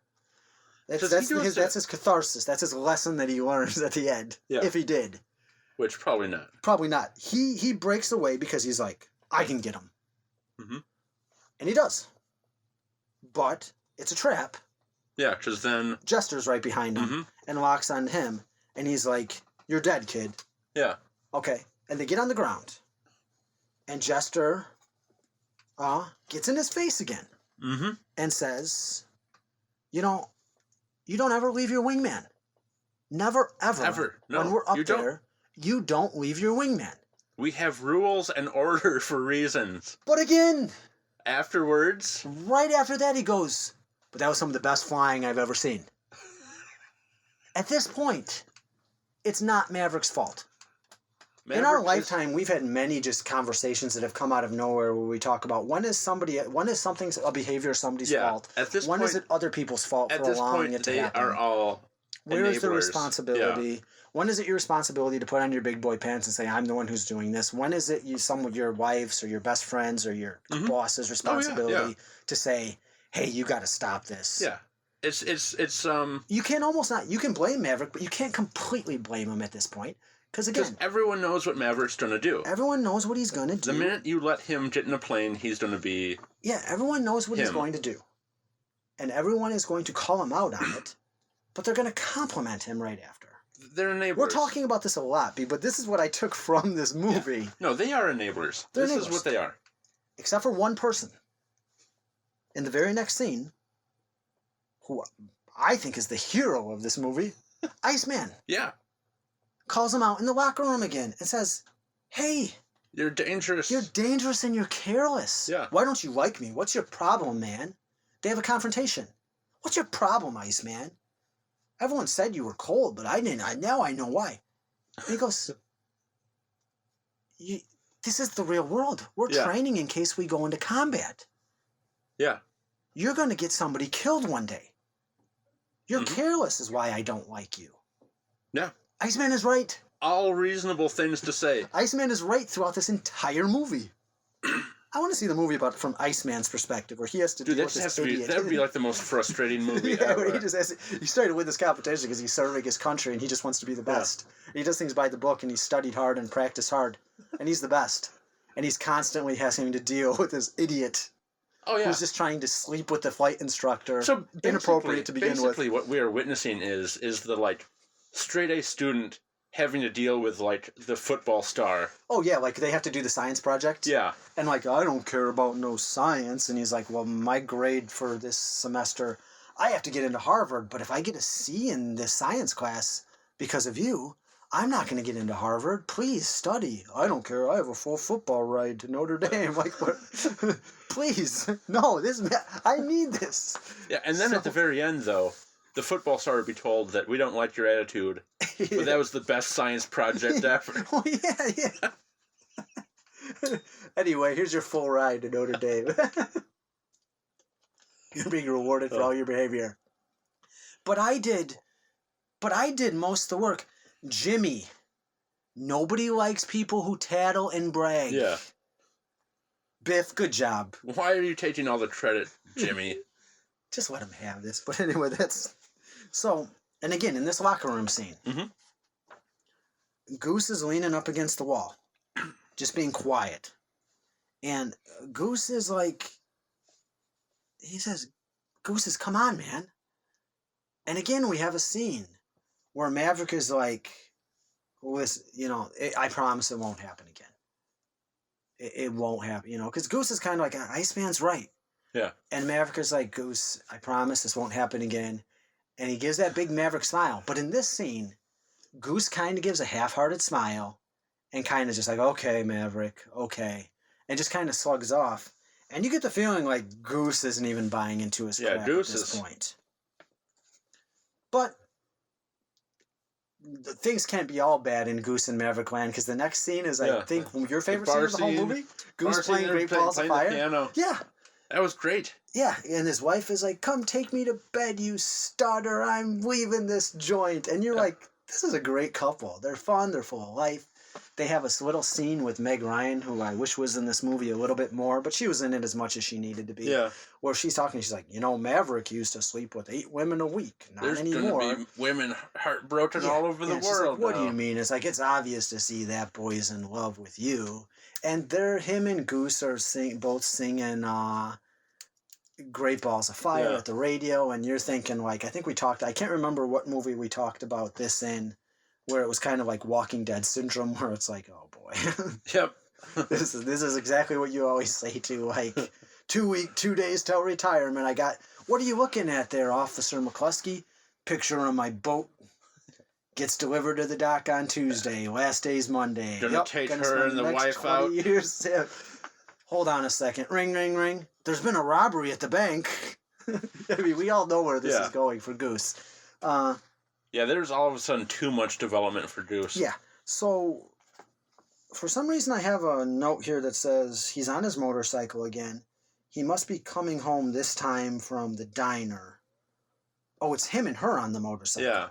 That's his catharsis. That's his lesson that he learns at the end. Yeah. If he did. Which probably not. Probably not. He breaks away because he's like, I can get him. Mm-hmm. And he does. But it's a trap. Yeah, because then... Jester's right behind him and locks on him. And he's like, "You're dead, kid." Yeah. Okay. And they get on the ground. And Jester gets in his face again. And says, "You know, you don't ever leave your wingman. Never, ever. Ever. No, when we're up there, you don't leave your wingman. We have rules and order for reasons." But again... Afterwards... Right after that, he goes, "But that was some of the best flying I've ever seen." At this point, it's not Maverick's fault. In our lifetime, we've had many just conversations that have come out of nowhere where we talk about when is something a behavior somebody's fault? At this when point, is it other people's fault for allowing it to happen? They are all Where is the enablers. responsibility? Yeah. When is it your responsibility to put on your big boy pants and say, "I'm the one who's doing this"? When is it some of your wives or your best friends or your boss's responsibility to say, "Hey, you got to stop this"? Yeah. It's You can almost not. You can blame Maverick, but you can't completely blame him at this point. Because again, everyone knows what Maverick's going to do. Everyone knows what he's going to do. The minute you let him get in a plane, he's going to be... Yeah, everyone knows what he's going to do. And everyone is going to call him out on it, but they're going to compliment him right after. They're enablers. We're talking about this a lot, but this is what I took from this movie. Yeah. No, they are enablers. This is what they are. Except for one person. In the very next scene, who I think is the hero of this movie, Iceman. Yeah. Calls him out in the locker room again and says, "Hey, you're dangerous. You're dangerous and you're careless. Yeah. Why don't you like me? What's your problem, man?" They have a confrontation. "What's your problem, Iceman? Everyone said you were cold, but I didn't. Now I know why." And he goes, "This is the real world. We're training in case we go into combat. Yeah. You're going to get somebody killed one day. You're careless is why I don't like you." Yeah. Iceman is right. All reasonable things to say. Iceman is right throughout this entire movie. I want to see the movie from Iceman's perspective, where he has to deal with this idiot. That would be like the most frustrating movie ever. He started with this competition because he's serving his country and he just wants to be the best. He does things by the book and he's studied hard and practiced hard. And he's the best. And he's constantly having to deal with this idiot who's just trying to sleep with the flight instructor. So inappropriate to begin with. Basically, what we are witnessing is the straight A student having to deal with the football star. Oh yeah, they have to do the science project. Yeah. And "I don't care about no science." And he's like, "Well, my grade for this semester, I have to get into Harvard, but if I get a C in this science class because of you, I'm not going to get into Harvard. Please study." "I don't care. I have a full football ride to Notre Dame." What? Please. No, I need this. Yeah, and then at the very end, though, the football star would be told that "we don't like your attitude, but that was the best science project ever." Oh, yeah. "Anyway, here's your full ride to Notre Dame. You're being rewarded for all your behavior." But I did most of the work. Jimmy. Nobody likes people who tattle and brag. Yeah. Biff, good job. Why are you taking all the credit, Jimmy? Just let him have this. But anyway, that's... So, and again, in this locker room scene, Goose is leaning up against the wall, just being quiet. And Goose is he says, "Goose is, come on, man." And again, we have a scene where Maverick is like, "Listen, I promise it won't happen again. It won't happen, because Goose is kind of like, Iceman's right. Yeah. And Maverick is like, "Goose, I promise this won't happen again." And he gives that big Maverick smile. But in this scene, Goose kind of gives a half-hearted smile and kind of just like, "Okay, Maverick, okay." And just kind of slugs off. And you get the feeling like Goose isn't even buying into his crap at this point. But things can't be all bad in Goose and Maverick Land, because the next scene is, I think, your favorite scene of the whole movie? Goose playing Great Balls of Fire. Piano. Yeah. That was great. Yeah, and his wife is like, "Come take me to bed, you stutter. I'm leaving this joint." And you're like, this is a great couple. They're fun. They're full of life. They have a little scene with Meg Ryan, who I wish was in this movie a little bit more, but she was in it as much as she needed to be. Yeah. Where she's talking, she's like, Maverick used to sleep with 8 women a week. Not anymore. There's going to be women heartbroken all over the world. What do you mean? It's like, it's obvious to see that boy's in love with you. And him and Goose are both singing, Great Balls of Fire Yeah. at the radio, and you're thinking, like, I think we talked, I can't remember what movie we talked about this in, where it was kind of like Walking Dead syndrome, where it's like, oh boy. Yep. This is exactly what you always say to, like, 2 days till retirement. What are you looking at there, Officer McCluskey? Picture on my boat. Gets delivered to the dock on Tuesday. Last day's Monday. Gonna take gonna her spend and the next wife 20 out. Years. Yeah. Hold on a second. Ring, ring, ring. There's been a robbery at the bank. I mean, we all know where this is going for Goose. Yeah, there's all of a sudden too much development for Goose. Yeah. So, for some reason, I have a note here that says he's on his motorcycle again. He must be coming home this time from the diner. Oh, it's him and her on the motorcycle. Yeah.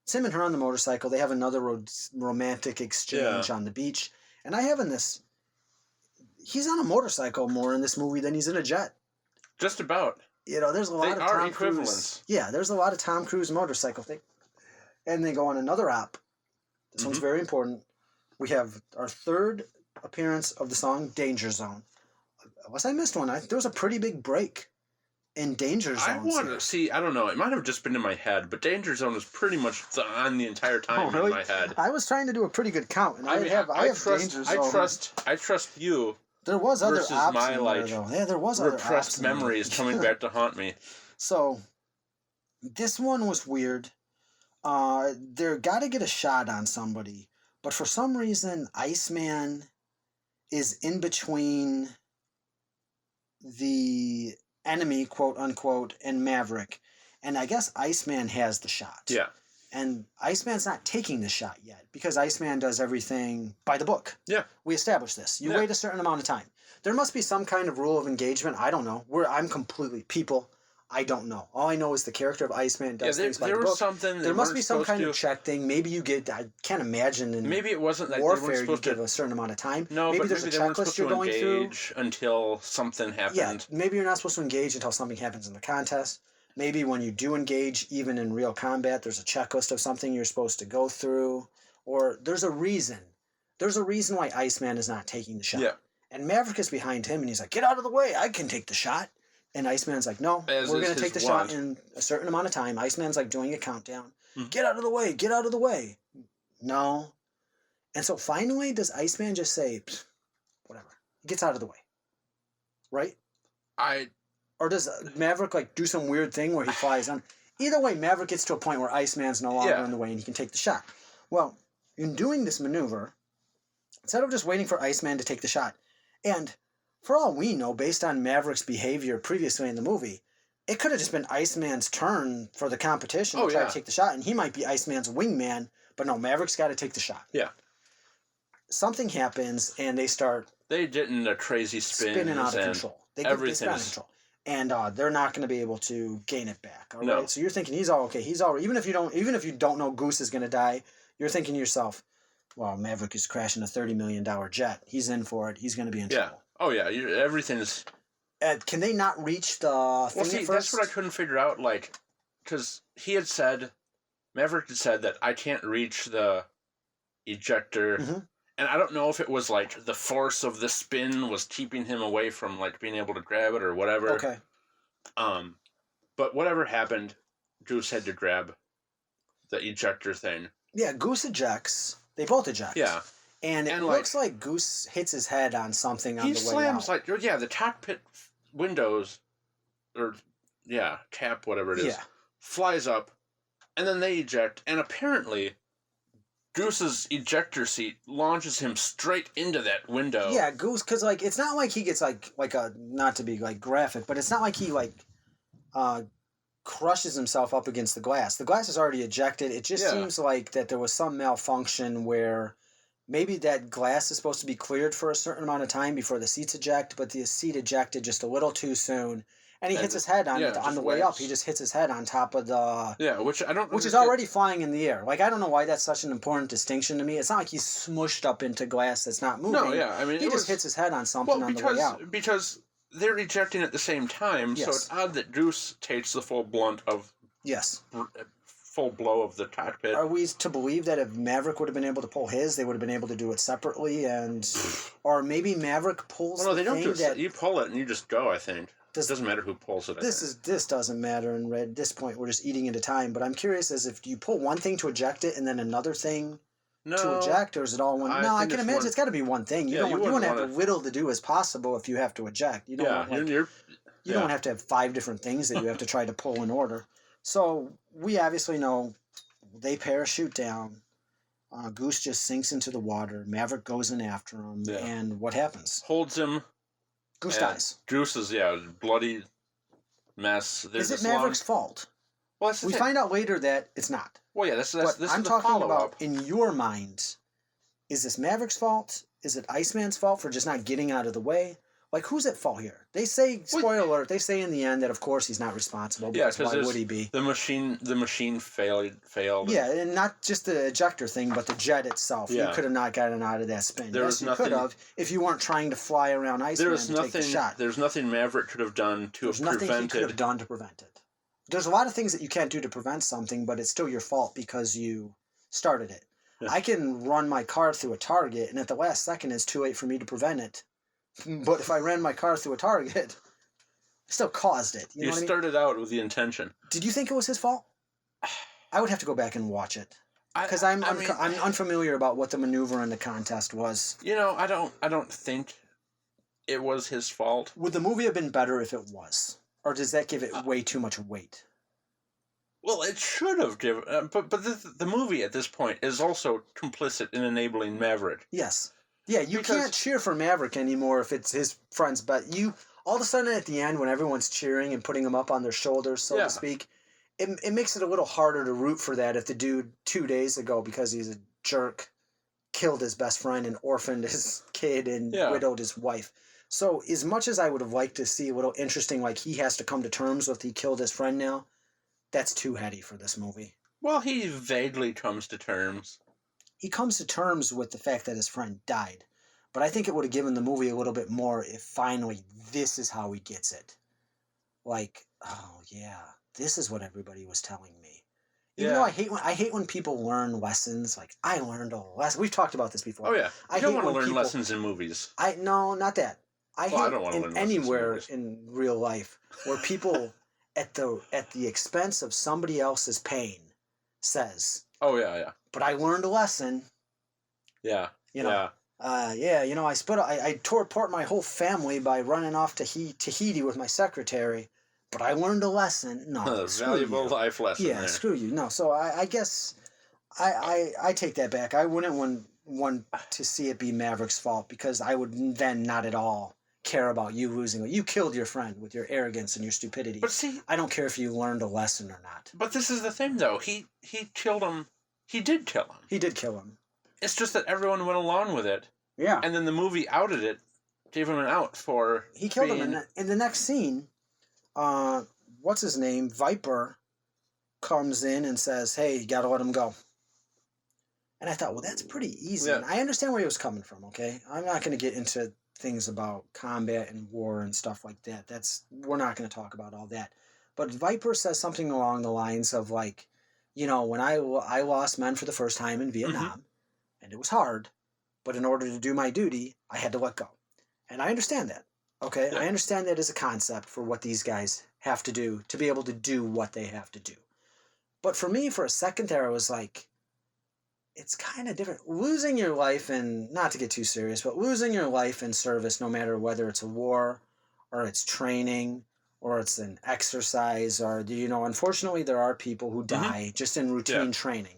It's him and her on the motorcycle. They have another romantic exchange on the beach. And I have in this... He's on a motorcycle more in this movie than he's in a jet. Just about. You know, there's a lot of Tom equivalents. Cruise. Yeah, there's a lot of Tom Cruise motorcycle thing. And they go on another op. This one's very important. We have our third appearance of the song Danger Zone. Unless I missed one, there was a pretty big break in Danger Zone. I want to see, I don't know, it might have just been in my head, but Danger Zone was pretty much on the entire time in my head. I was trying to do a pretty good count, and I have Danger Zone. I trust you. There was other versus ops my, in like, there, though. Yeah, there was other repressed ops memories coming back to haunt me. So, this one was weird. They're got to get a shot on somebody, but for some reason, Iceman is in between the enemy, quote unquote, and Maverick, and I guess Iceman has the shot. Yeah. And Iceman's not taking the shot yet because Iceman does everything by the book. Yeah. We established this. You wait a certain amount of time. There must be some kind of rule of engagement. I don't know. I'm completely people. I don't know. All I know is the character of Iceman does things by the book. There must be some kind of check thing. Maybe you get. I can't imagine in maybe it wasn't like warfare you give a certain amount of time. No, maybe but there's maybe a checklist you're going through until something happened. Yeah, maybe you're not supposed to engage until something happens in the contest. Maybe when you do engage, even in real combat, there's a checklist of something you're supposed to go through. Or there's a reason. There's a reason why Iceman is not taking the shot. Yeah. And Maverick is behind him, and he's like, get out of the way, I can take the shot. And Iceman's like, no, we're going to take the shot in a certain amount of time. Iceman's like doing a countdown. Mm-hmm. Get out of the way, get out of the way. No. And so finally, does Iceman just say, whatever, he gets out of the way. Right? Or does Maverick like do some weird thing where he flies on? Either way, Maverick gets to a point where Iceman's no longer in the way and he can take the shot. Well, in doing this maneuver, instead of just waiting for Iceman to take the shot, and for all we know, based on Maverick's behavior previously in the movie, it could have just been Iceman's turn for the competition to try to take the shot, and he might be Iceman's wingman, but no, Maverick's got to take the shot. Yeah. Something happens, and they start... They did in a crazy spinning out of control. They spin out of control. And they're not going to be able to gain it back. All right. So you're thinking he's all okay. He's all even if you don't know Goose is going to die, you're thinking to yourself, well, Maverick is crashing a $30 million jet. He's in for it. He's going to be in trouble. Oh yeah. Everything's. Can they not reach the thing first? That's what I couldn't figure out. Like, because Maverick had said that I can't reach the ejector. Mm-hmm. And I don't know if it was, like, the force of the spin was keeping him away from, like, being able to grab it or whatever. Okay. But whatever happened, Goose had to grab the ejector thing. Yeah, Goose ejects. They both eject. Yeah. And it looks like Goose hits his head on something on the way out. He slams, the cockpit windows, tap, whatever it is, flies up, and then they eject, and apparently... Goose's ejector seat launches him straight into that window. Yeah, Goose, because, like, it's not like he gets, like a, not to be, like, graphic, but it's not like he, like, crushes himself up against the glass. The glass is already ejected. It just seems like that there was some malfunction where maybe that glass is supposed to be cleared for a certain amount of time before the seats eject, but the seat ejected just a little too soon. And he hits his head on the way up. He just hits his head on top of the... Yeah, which is already flying in the air. Like, I don't know why that's such an important distinction to me. It's not like he's smushed up into glass that's not moving. No, yeah, I mean... He just hits his head on something on the way out. Because they're ejecting at the same time, so it's odd that Goose takes the full blunt of... Yes. Full blow of the cockpit. Are we to believe that if Maverick would have been able to pull his, they would have been able to do it separately, and... or maybe Maverick pulls they don't do it. You pull it and you just go, I think. It doesn't matter who pulls it. This doesn't matter, and at this point we're just eating into time. But I'm curious as if do you pull one thing to eject it and then another thing to eject, or is it all one? No, I can imagine it's got to be one thing. You don't want to have as little to do as possible if you have to eject. You don't want, you don't have to have 5 different things that you have to try to pull in order. So we obviously know they parachute down. Goose just sinks into the water. Maverick goes in after him, and what happens? Holds him. Goose dies. Goose is bloody mess. Is it Maverick's fault? Well, we find out later that it's not. Well, yeah, this I'm is talking follow-up. about in your mind. Is this Maverick's fault? Is it Iceman's fault for just not getting out of the way? Like, who's at fault here? They say, spoiler alert, they say in the end that, of course, he's not responsible. Because why would he be? The machine failed. Yeah, and not just the ejector thing, but the jet itself. You could have not gotten out of that spin. You could have if you weren't trying to fly around Iceman to take the shot. There's nothing Maverick could have done to have prevented. There's nothing he could have done to prevent it. There's a lot of things that you can't do to prevent something, but it's still your fault because you started it. Yeah. I can run my car through a target, and at the last second, it's too late for me to prevent it. But if I ran my car through a target, I still caused it. You started out with the intention. Did you think it was his fault? I would have to go back and watch it because I'm unfamiliar about what the maneuver in the contest was. I don't think it was his fault. Would the movie have been better if it was, or does that give it way too much weight? Well, it should have given, but the movie at this point is also complicit in enabling Maverick. Yes. Yeah, you can't cheer for Maverick anymore if it's his friend's bet. All of a sudden at the end when everyone's cheering and putting him up on their shoulders, so to speak, it makes it a little harder to root for that if the dude 2 days ago, because he's a jerk, killed his best friend and orphaned his kid and widowed his wife. So as much as I would have liked to see a little interesting, like he has to come to terms with he killed his friend now, that's too heady for this movie. Well, he vaguely comes to terms. He comes to terms with the fact that his friend died. But I think it would have given the movie a little bit more if finally this is how he gets it. Like, oh yeah, this is what everybody was telling me. Even though I hate when people learn lessons. Like, I learned a lesson. We've talked about this before. Oh yeah, I don't want to learn lessons in movies. No, not that. I hate anywhere in real life where people at the expense of somebody else's pain says, "Oh yeah. But I learned a lesson." Yeah. I tore apart my whole family by running off to Tahiti with my secretary, but I learned a lesson. No, a valuable life lesson. Yeah, screw you. No, so I guess I take that back. I wouldn't want to see it be Maverick's fault because I would then not at all care about you losing. You killed your friend with your arrogance and your stupidity. But see, I don't care if you learned a lesson or not. But this is the thing, though. He killed him. He did kill him. He did kill him. It's just that everyone went along with it. Yeah. And then the movie outed it, gave him an out for He killed him. In the next scene, what's his name? Viper comes in and says, hey, you gotta let him go. And I thought, well, that's pretty easy. Yeah. And I understand where he was coming from, okay? I'm not going to get into things about combat and war and stuff like that. We're not going to talk about all that. But Viper says something along the lines of like, when I lost men for the first time in Vietnam, and it was hard, but in order to do my duty, I had to let go. And I understand that, okay? Yeah. I understand that as a concept for what these guys have to do to be able to do what they have to do. But for me, for a second there, I was like, it's kind of different. Losing your life in, not to get too serious, but losing your life in service, no matter whether it's a war or it's training or it's an exercise or, unfortunately there are people who die just in routine training.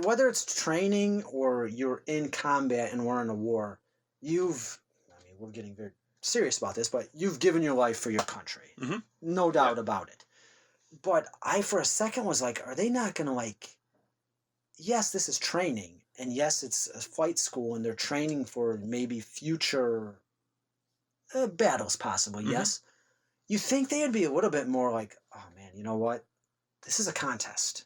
Whether it's training or you're in combat and we're in a war, we're getting very serious about this, but you've given your life for your country. Mm-hmm. No doubt about it. But I, for a second, was like, are they not going to yes, this is training, and yes, it's a flight school, and they're training for maybe future battles, possibly, yes? You think they'd be a little bit more like, oh man, you know what? This is a contest.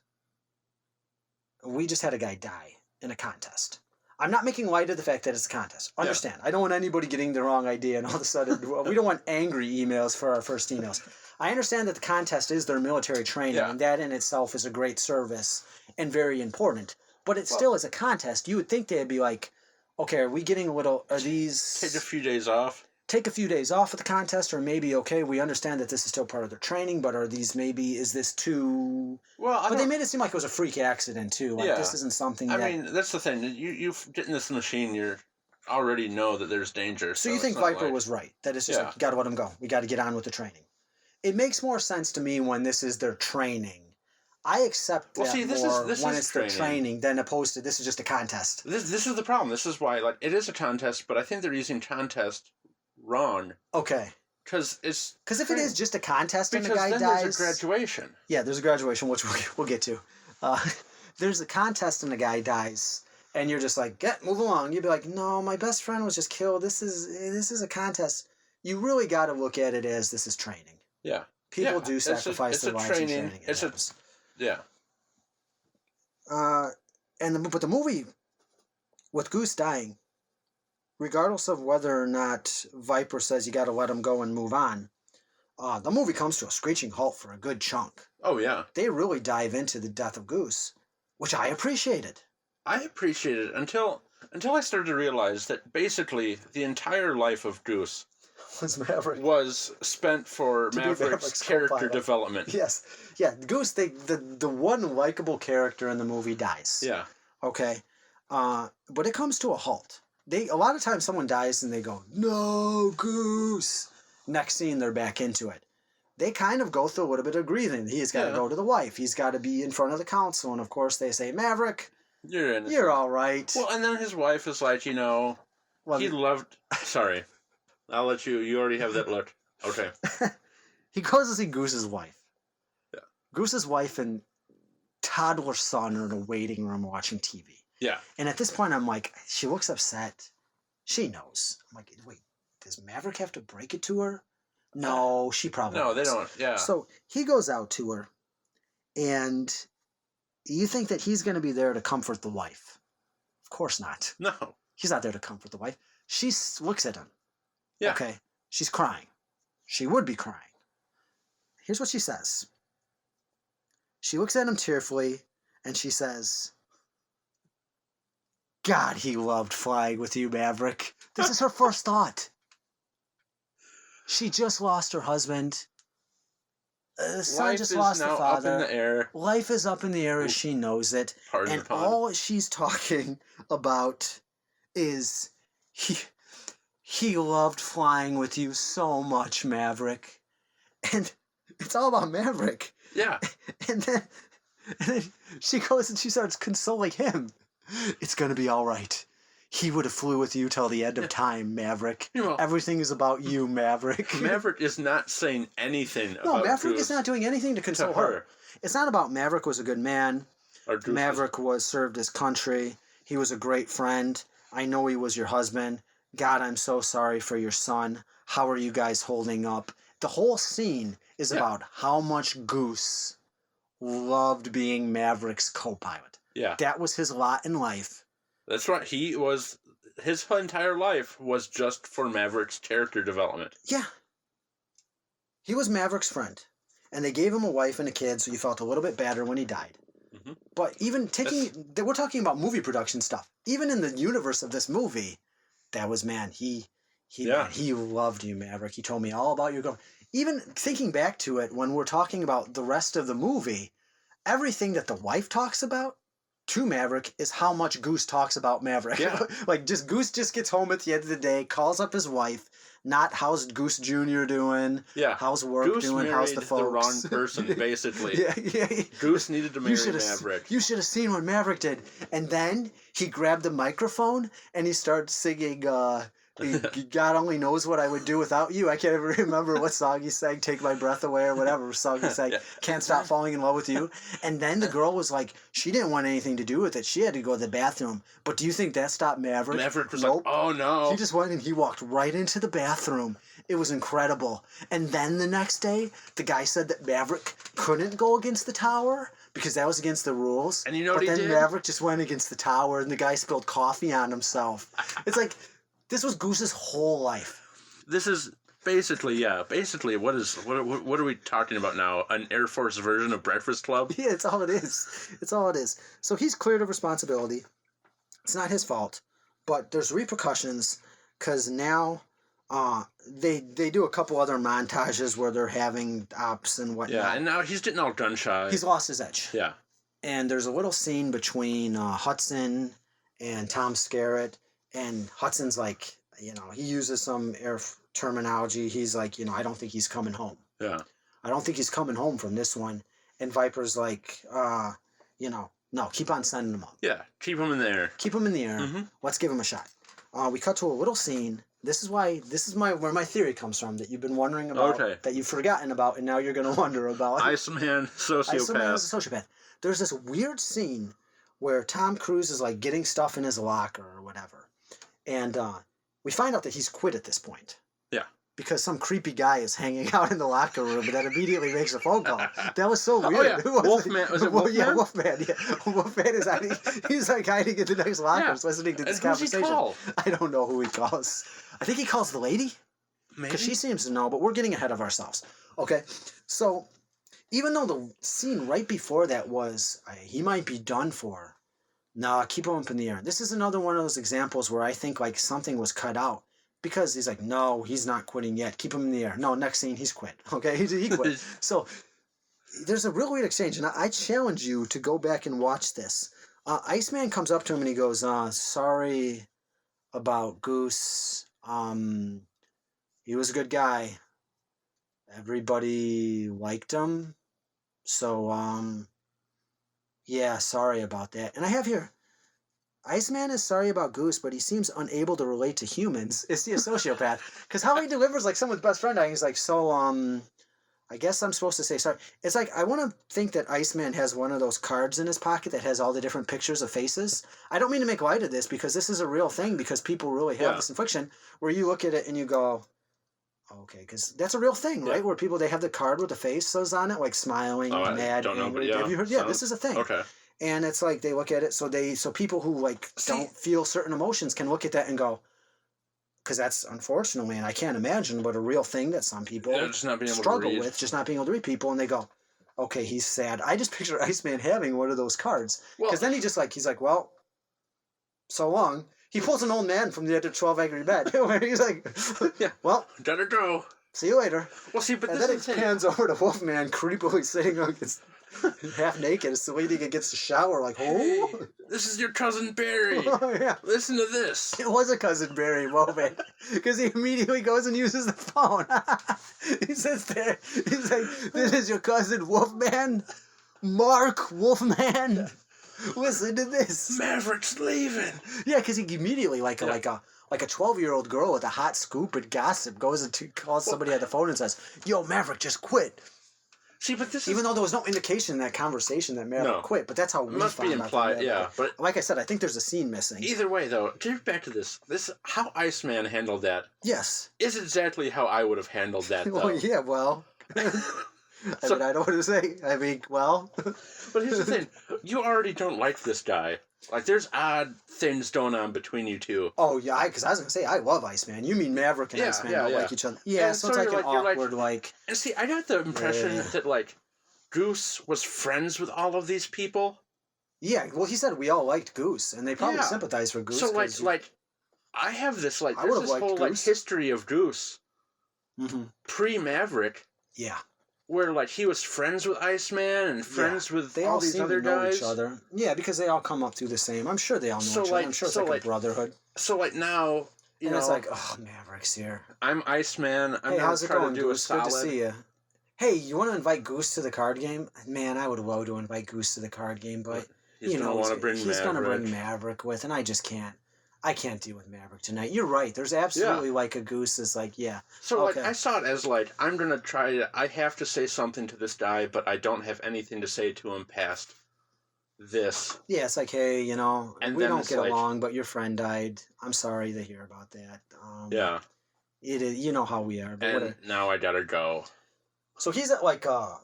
We just had a guy die in a contest. I'm not making light of the fact that it's a contest. Understand. I don't want anybody getting the wrong idea and all of a sudden, we don't want angry emails for our first emails. I understand that the contest is their military training, and that in itself is a great service and very important. But it still is a contest. You would think they'd be like, okay, are we getting are these... Take a few days off. take a few days off of the contest, or maybe, okay, we understand that this is still part of their training, but is this too... Well, But they made it seem like it was a freak accident, too. Like, Yeah. this isn't something I that... mean, that's the thing. You get in this machine, you already know that there's danger. So you think it's not Viper like- was right? That it's just Yeah. like, you got to let him go. We got to get on with the training. It makes more sense to me when this is their training. I accept that more when it's their training than opposed to this is just a contest. This is the problem. This is why, like, it is a contest, but I think they're using contest wrong. Okay. Because if it is just a contest and the because guy then dies... there's a graduation. Yeah, there's a graduation, which we'll get to. There's a contest and the guy dies, and you're just like, move along. You'd be like, no, my best friend was just killed. This is a contest. You really got to look at it as this is training. Yeah. People do sacrifice their lives in training. Yeah. But the movie, with Goose dying, regardless of whether or not Viper says you got to let him go and move on, the movie comes to a screeching halt for a good chunk. Oh, yeah. They really dive into the death of Goose, which I appreciated. I appreciated it until I started to realize that basically the entire life of Goose was spent for Maverick's character co-pilot. Development. Yes. Yeah, Goose, the one likable character in the movie dies. Yeah. Okay? But it comes to a halt. A lot of times someone dies and they go, no, Goose. Next scene, they're back into it. They kind of go through a little bit of grieving. He's got to go to the wife. He's got to be in front of the council. And, of course, they say, Maverick, you're all right. Well, and then his wife is like, he loved... Sorry. I'll let you... You already have that look. Okay. He goes to see Goose's wife. Yeah. Goose's wife and toddler son are in a waiting room watching TV. Yeah. And at this point, I'm like, she looks upset. She knows. I'm like, wait, does Maverick have to break it to her? No, she probably No, knows. they don't. Yeah. So he goes out to her, and you think that he's going to be there to comfort the wife. Of course not. No. He's not there to comfort the wife. She looks at him. Yeah. Okay. She's crying. She would be crying. Here's what she says. She looks at him tearfully, and she says, God, he loved flying with you, Maverick. This is her first thought. She just lost her husband. The son just lost the father. Up in the air. Life is up in the air as she knows it. And all she's talking about is he loved flying with you so much, Maverick. And it's all about Maverick. Yeah. And then she goes and she starts consoling him. It's going to be all right. He would have flew with you till the end of time, Maverick. Everything is about you, Maverick. Maverick is not saying anything about No, Maverick Goose is not doing anything to console her. It's not about Maverick was a good man. Maverick served his country. He was a great friend. I know he was your husband. God, I'm so sorry for your son. How are you guys holding up? The whole scene is about how much Goose loved being Maverick's co-pilot. Yeah. That was his lot in life. That's right. His entire life was just for Maverick's character development. Yeah. He was Maverick's friend. And they gave him a wife and a kid, so you felt a little bit better when he died. Mm-hmm. But even we're talking about movie production stuff. Even in the universe of this movie, that was, man, he loved you, Maverick. He told me all about your girlfriend. Even thinking back to it, when we're talking about the rest of the movie, everything that the wife talks about to Maverick is how much Goose talks about Maverick. Yeah. Like, Goose just gets home at the end of the day, calls up his wife, not how's Goose Jr. doing, how's work Goose doing, how's the folks. the wrong person, basically. Yeah. Goose needed to marry Maverick. You should have seen what Maverick did. And then he grabbed the microphone and he started singing, God only knows what I would do without you. I can't even remember what song he sang, Take My Breath Away or whatever song he sang, Can't Stop Falling in Love with You. And then the girl was like, she didn't want anything to do with it. She had to go to the bathroom. But do you think that stopped Maverick? Maverick was like, oh no. He just went and he walked right into the bathroom. It was incredible. And then the next day, the guy said that Maverick couldn't go against the tower because that was against the rules. And you know what he did? But then Maverick just went against the tower and the guy spilled coffee on himself. It's like, this was Goose's whole life. This is basically, what are we talking about now? An Air Force version of Breakfast Club? Yeah, it's all it is. It's all it is. So he's cleared of responsibility. It's not his fault. But there's repercussions because now They do a couple other montages where they're having ops and whatnot. Yeah, and now he's getting all gun shy. He's lost his edge. Yeah. And there's a little scene between Hudson and Tom Skerritt, and Hudson's like, he uses some air terminology. He's like, I don't think he's coming home. Yeah. I don't think he's coming home from this one. And Viper's like, no, keep on sending him up. Yeah, keep him in the air. Keep him in the air. Mm-hmm. Let's give him a shot. We cut to a little scene. This is where my theory comes from that you've been wondering about, that you've forgotten about, and now you're going to wonder about. Iceman, sociopath. Iceman is a sociopath. There's this weird scene where Tom Cruise is like getting stuff in his locker or whatever, and we find out that he's quit at this point. Yeah. Because some creepy guy is hanging out in the locker room, but that immediately makes a phone call. That was so weird. Oh, yeah. Wolfman. Was it Wolfman? Yeah, Wolfman. Yeah. Wolfman is hiding. He's like hiding in the next locker, listening to this conversation. Who's he call? I don't know who he calls. I think he calls the lady. Maybe. Because she seems to know, but we're getting ahead of ourselves. Okay, so even though the scene right before that was, he might be done for, nah, keep him up in the air. This is another one of those examples where I think like something was cut out. Because he's like, no, he's not quitting yet. Keep him in the air. No, next scene, he's quit. Okay, he quit. So there's a real weird exchange, and I challenge you to go back and watch this. Iceman comes up to him and he goes, sorry about Goose. He was a good guy. Everybody liked him. So, yeah, sorry about that. And I have here, Iceman is sorry about Goose, but he seems unable to relate to humans. Is he a sociopath? Because how he delivers like someone's best friend dying, he's like, so, I guess I'm supposed to say sorry. It's like, I want to think that Iceman has one of those cards in his pocket that has all the different pictures of faces. I don't mean to make light of this because this is a real thing because people really have this infliction where you look at it and you go, okay, because that's a real thing, right? Where people, they have the card with the faces on it, like smiling, mad, don't know, angry. but Have you heard? Yeah, this is a thing. Okay. And it's like they look at it, so people who like don't feel certain emotions can look at that and go, because that's unfortunately, and I can't imagine, but a real thing that some people struggle with, just not being able to read people, and they go, okay, he's sad. I just picture Iceman having one of those cards, because then he's like, well, so long. He pulls an old man from the end of 12 Angry Men, where he's like, yeah, well, gotta go. See you later. Well, see, but and this then it pans over to Wolfman creepily sitting like this, half naked, leaning against the shower, like, oh. Hey, this is your cousin Barry. Oh, yeah. Listen to this. It was a cousin Barry moment, because he immediately goes and uses the phone. He sits there. He's like, "This is your cousin Wolfman, Mark Wolfman. Listen to this. Maverick's leaving." Yeah, because he immediately like a 12-year-old girl with a hot scoop and gossip goes and calls somebody on the phone and says, "Yo, Maverick just quit." See, but this even though there was no indication in that conversation that Maverick quit, but that's how we must found be implied. out. Yeah, but like I said, I think there's a scene missing. Either way, though, get back to this how Iceman handled that. Yes, is exactly how I would have handled that. Though. Well, yeah, well. I mean, I don't want to say. I mean, well. But here's the thing: you already don't like this guy. Like, there's odd things going on between you two. Oh yeah, because I was gonna say I love Iceman. You mean Maverick and Iceman don't like each other? Yeah, so it's like an awkward like. And see, I got the impression that like Goose was friends with all of these people. Yeah, well, he said we all liked Goose, and they probably sympathized for Goose. So like, I have this like there's this whole like history of Goose pre-Maverick. Yeah. Where like he was friends with Iceman and friends with all these other guys. Each other. Yeah, because they all come up through the same. I'm sure they all know each other. I'm sure it's like a brotherhood. So like now, you know, it's like, oh, Maverick's here. I'm Iceman. Hey, how's it going, Goose? Good to see you. Hey, you want to invite Goose to the card game? Man, I would love to invite Goose to the card game, but he's going to bring Maverick with, and I just can't. I can't deal with Maverick tonight. You're right. There's absolutely like a Goose is like, yeah. So like I saw it as like I'm gonna try to. I have to say something to this guy, but I don't have anything to say to him past this. Yeah, it's like, hey, you know, and we don't get along, but your friend died. I'm sorry to hear about that. Yeah. It is. You know how we are. But now I gotta go. So he's at like a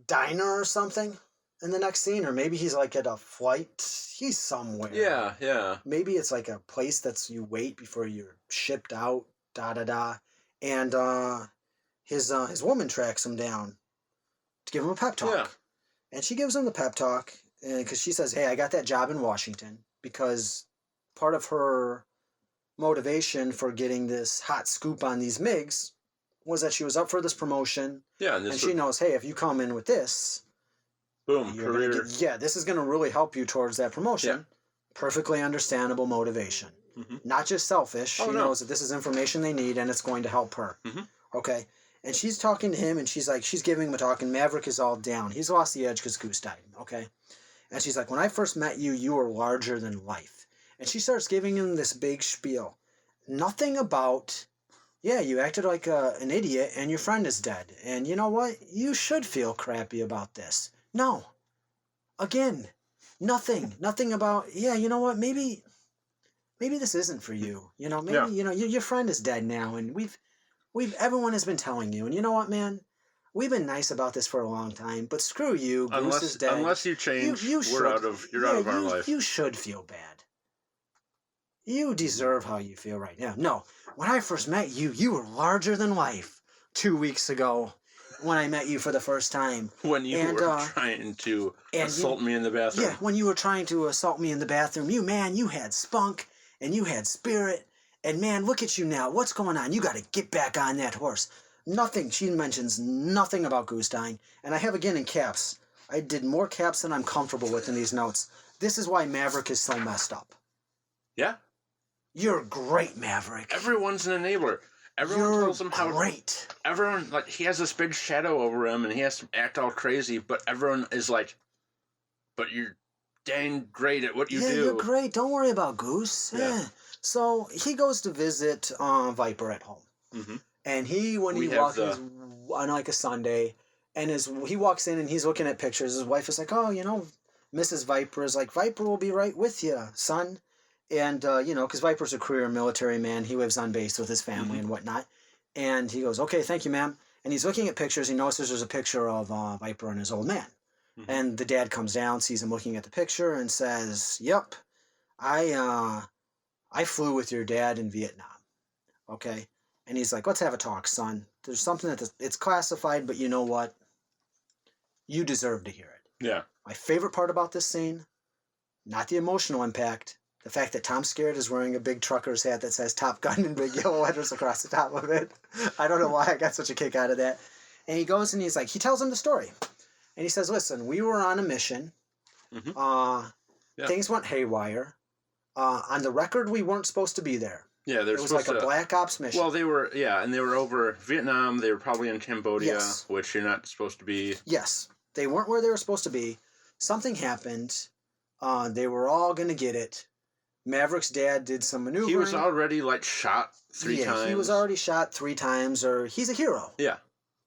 diner or something in the next scene, or maybe he's like at a flight. He's somewhere. Yeah, yeah. Maybe it's like a place that's you wait before you're shipped out. And his woman tracks him down to give him a pep talk. Yeah. And she gives him the pep talk because she says, "Hey, I got that job in Washington," because part of her motivation for getting this hot scoop on these MIGs was that she was up for this promotion. Yeah, and she knows, hey, if you come in with this, boom, you're career. gonna get, this is going to really help you towards that promotion. Yeah. Perfectly understandable motivation. Mm-hmm. Not just selfish. She knows that this is information they need and it's going to help her. Mm-hmm. Okay. And she's talking to him and she's giving him a talk and Maverick is all down. He's lost the edge because Goose died. Okay. And she's like, when I first met you, you were larger than life. And she starts giving him this big spiel. Nothing about, yeah, you acted like an idiot and your friend is dead. And you know what? You should feel crappy about this. No. Again, nothing about, yeah, you know what? Maybe this isn't for you. You know, maybe, your friend is dead now and everyone has been telling you. And you know what, man? We've been nice about this for a long time, but screw you. Goose is dead. Unless you change, you're out of our life. You should feel bad. You deserve how you feel right now. No, when I first met you, you were larger than life 2 weeks ago when I met you for the first time. When you were trying to assault me in the bathroom. Yeah, when you were trying to assault me in the bathroom. You had spunk and you had spirit. And man, look at you now. What's going on? You got to get back on that horse. Nothing. She mentions nothing about Goose dying. And I have again in caps. I did more caps than I'm comfortable with in these notes. This is why Maverick is so messed up. Yeah. You're great, Maverick. Everyone's an enabler. Everyone tells him how great. Everyone, like, he has this big shadow over him and he has to act all crazy, but everyone is like, but you're dang great at what you do. Yeah, you're great. Don't worry about Goose. Yeah. So he goes to visit Viper at home. Mm-hmm. And he walks on like a Sunday, and he walks in and he's looking at pictures. His wife is like, oh, Mrs. Viper is like, Viper will be right with you, son. And, because Viper's a career military man. He lives on base with his family and whatnot. And he goes, okay, thank you, ma'am. And he's looking at pictures. He notices there's a picture of Viper and his old man. Mm-hmm. And the dad comes down, sees him looking at the picture, and says, yep, I flew with your dad in Vietnam. Okay? And he's like, let's have a talk, son. There's something it's classified, but you know what? You deserve to hear it. Yeah. My favorite part about this scene, not the emotional impact, the fact that Tom Skerritt is wearing a big trucker's hat that says Top Gun in big yellow letters across the top of it. I don't know why I got such a kick out of that. And he goes and he tells him the story. And he says, listen, we were on a mission. Mm-hmm. Things went haywire. On the record, we weren't supposed to be there. Yeah, it was like a Black Ops mission. Well, they were over Vietnam. They were probably in Cambodia, which you're not supposed to be. Yes, they weren't where they were supposed to be. Something happened. They were all going to get it. Maverick's dad did some maneuvering. He was already, shot 3 times. Yeah, he was already shot 3 times, or he's a hero. Yeah.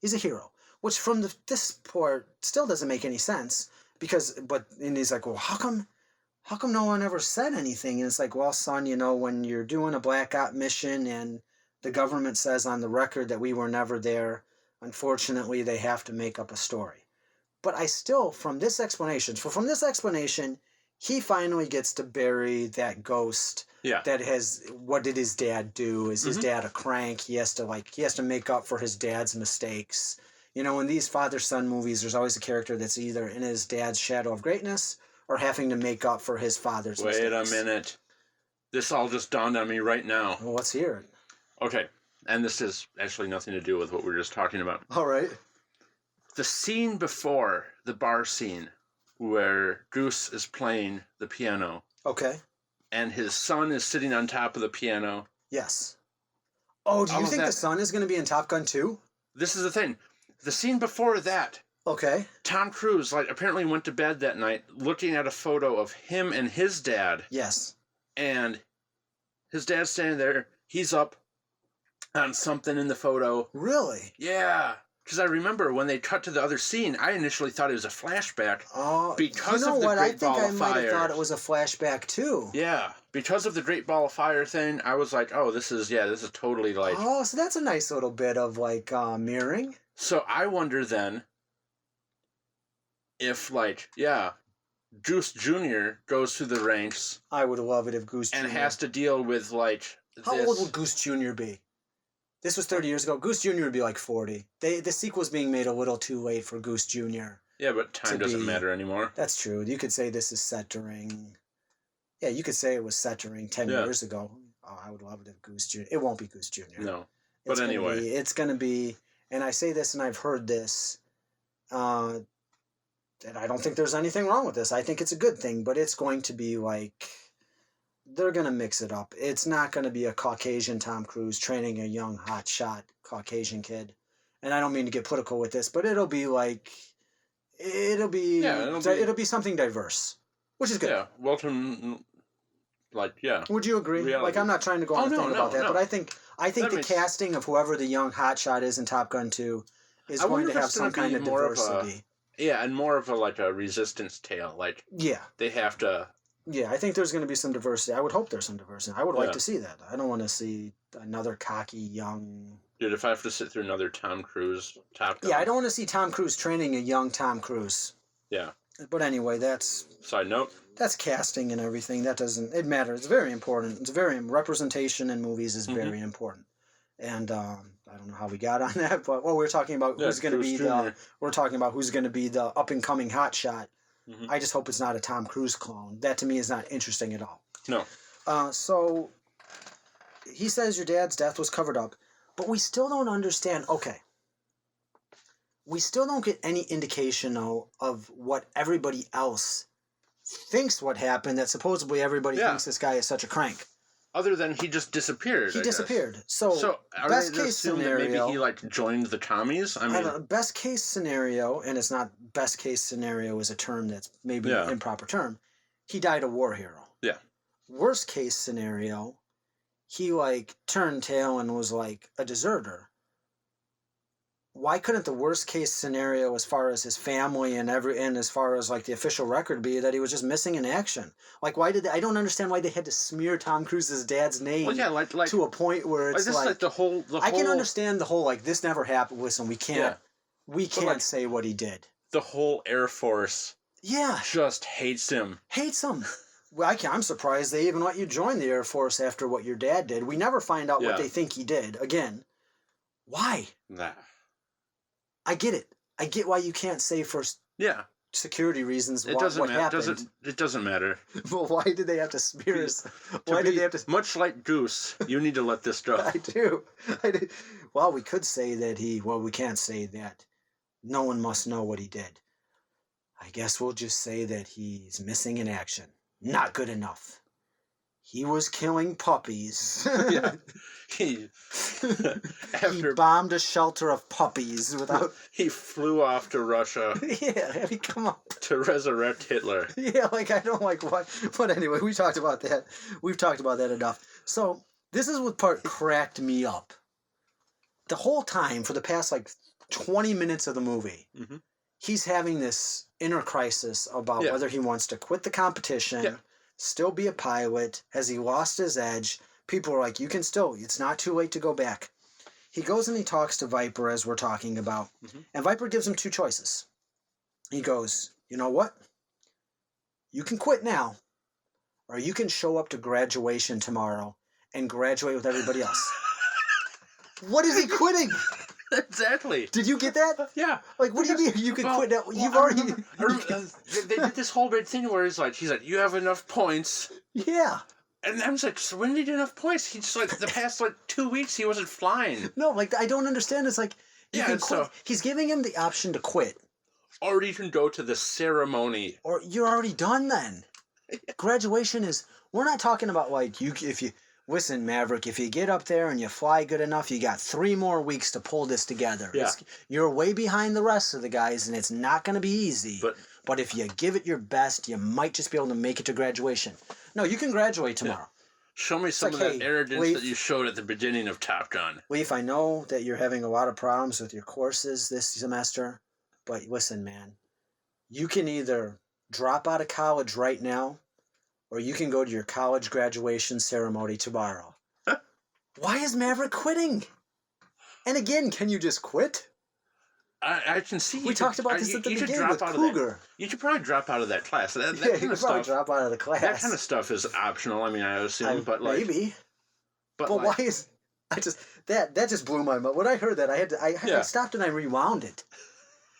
He's a hero. Which, from this part, still doesn't make any sense. And he's like, well, how come no one ever said anything? And it's like, well, son, when you're doing a Black Op mission and the government says on the record that we were never there, unfortunately, they have to make up a story. But I still, from this explanation, he finally gets to bury that ghost. Yeah. That what did his dad do? Is his dad a crank? He has to make up for his dad's mistakes. In these father-son movies, there's always a character that's either in his dad's shadow of greatness or having to make up for his father's mistakes. Wait a minute. This all just dawned on me right now. Well, let's hear it. Okay. And this is actually nothing to do with what we were just talking about. All right. The scene before, the bar scene, where Goose is playing the piano. Okay. And his son is sitting on top of the piano. Yes. Oh, do you think the son is going to be in Top Gun 2? This is the thing. The scene before that. Okay. Tom Cruise, apparently went to bed that night looking at a photo of him and his dad. Yes. And his dad's standing there. He's up on something in the photo. Really? Yeah. Because I remember when they cut to the other scene, I initially thought it was a flashback. Because of the Great Ball of Fire. I think I might have thought it was a flashback too. Yeah. Because of the Great Ball of Fire thing, I was like, oh, this is totally Oh, so that's a nice little bit of mirroring. So I wonder then if Goose Jr. goes through the ranks. I would love it if Goose Jr. And has to deal with How old would Goose Jr. be? This was 30 years ago. Goose Jr. would be 40. The sequel's being made a little too late for Goose Jr. Yeah, but time doesn't matter anymore. That's true. You could say this is set during... Yeah, you could say it was set during 10 years ago. Oh, I would love it if Goose Jr. It won't be Goose Jr. No. But anyway. It's going to be, and I say this and I've heard this, and I don't think there's anything wrong with this. I think it's a good thing, but it's going to be like, they're going to mix it up. It's not going to be a Caucasian Tom Cruise training a young, hotshot Caucasian kid. And I don't mean to get political with this, but it'll be like, it'll be something diverse, which is good. Yeah, Welton, Would you agree? Reality. Like, I'm not trying to go on a thing about that, but I think the casting of whoever the young hotshot is in Top Gun 2 is going to have some kind of diversity. And more of a resistance tale. They have to. Yeah, I think there's going to be some diversity. I would hope there's some diversity. I would like to see that. I don't want to see another cocky young. Dude, if I have to sit through another Tom Cruise Top Gun. Yeah, I don't want to see Tom Cruise training a young Tom Cruise. Yeah. But anyway, that's... Side note. That's casting and everything. That doesn't... It matters. It's very important. Representation in movies is very important. And I don't know how we got on that, but we're talking about who's going to be We're talking about who's going to be the up-and-coming hotshot. Mm-hmm. I just hope it's not a Tom Cruise clone. That to me is not interesting at all. No. So he says your dad's death was covered up, but we still don't understand. Okay. We still don't get any indication, though, of what everybody else thinks what happened, that supposedly everybody thinks this guy is such a crank. Other than he just disappeared. He disappeared. So best case scenario, maybe he joined the commies. I mean, best case scenario, and it's not best case scenario is a term that's maybe an improper term. He died a war hero. Yeah. Worst case scenario, he turned tail and was a deserter. Why couldn't the worst case scenario, as far as his family and as far as the official record, be that he was just missing in action? Why did I don't understand why they had to smear Tom Cruise's dad's name to a point where it's the whole. I can understand the whole this never happened. Listen, we can't say what he did. The whole Air Force. Yeah. Just hates him. Well, I'm surprised they even let you join the Air Force after what your dad did. We never find out what they think he did. Again, why? Nah. I get it. I get why you can't say for security reasons what happened. It doesn't matter. Well, why did they have to smear us? Why did they have to... Much like Goose, you need to let this go. I do. Well, we could say that we can't say that. No one must know what he did. I guess we'll just say that he's missing in action. Not good enough. He was killing puppies. He bombed a shelter of puppies without... He flew off to Russia. Yeah, come on. To resurrect Hitler. Yeah, I don't like what... But anyway, we talked about that. We've talked about that enough. So, this is what part cracked me up. The whole time, for the past 20 minutes of the movie, he's having this inner crisis about whether he wants to quit the competition, still be a pilot. Has he lost his edge? People are like, it's not too late to go back. He goes and he talks to Viper, as we're talking about, and Viper gives him two choices. He goes, you know what? You can quit now, or you can show up to graduation tomorrow and graduate with everybody else. What is he quitting? Exactly. Did you get that? Yeah. What do you mean you can quit now? You've already... They did this whole big thing where he's like, you have enough points. Yeah. And I was like, so when did he get enough points? He just the past 2 weeks he wasn't flying. No, I don't understand. It's you can quit. So he's giving him the option to quit. Or you can go to the ceremony. Or you're already done then. Graduation is... We're not talking about if you... Listen, Maverick, if you get up there and you fly good enough, you got 3 more weeks to pull this together. Yeah. You're way behind the rest of the guys, and it's not going to be easy. But if you give it your best, you might just be able to make it to graduation. No, you can graduate tomorrow. Yeah. Show me some of that arrogance Leif, that you showed at the beginning of Top Gun. Leif, I know that you're having a lot of problems with your courses this semester, but listen, man, you can either drop out of college right now, or you can go to your college graduation ceremony tomorrow. Why is Maverick quitting? And again, can you just quit? I can see. We talked about this at the beginning with Cougar. You should probably drop out of that class. That kind of stuff. Drop out of the class. That kind of stuff is optional. I mean, I assume, but maybe. But why is? That just blew my mind. When I heard that, I stopped and I rewound it,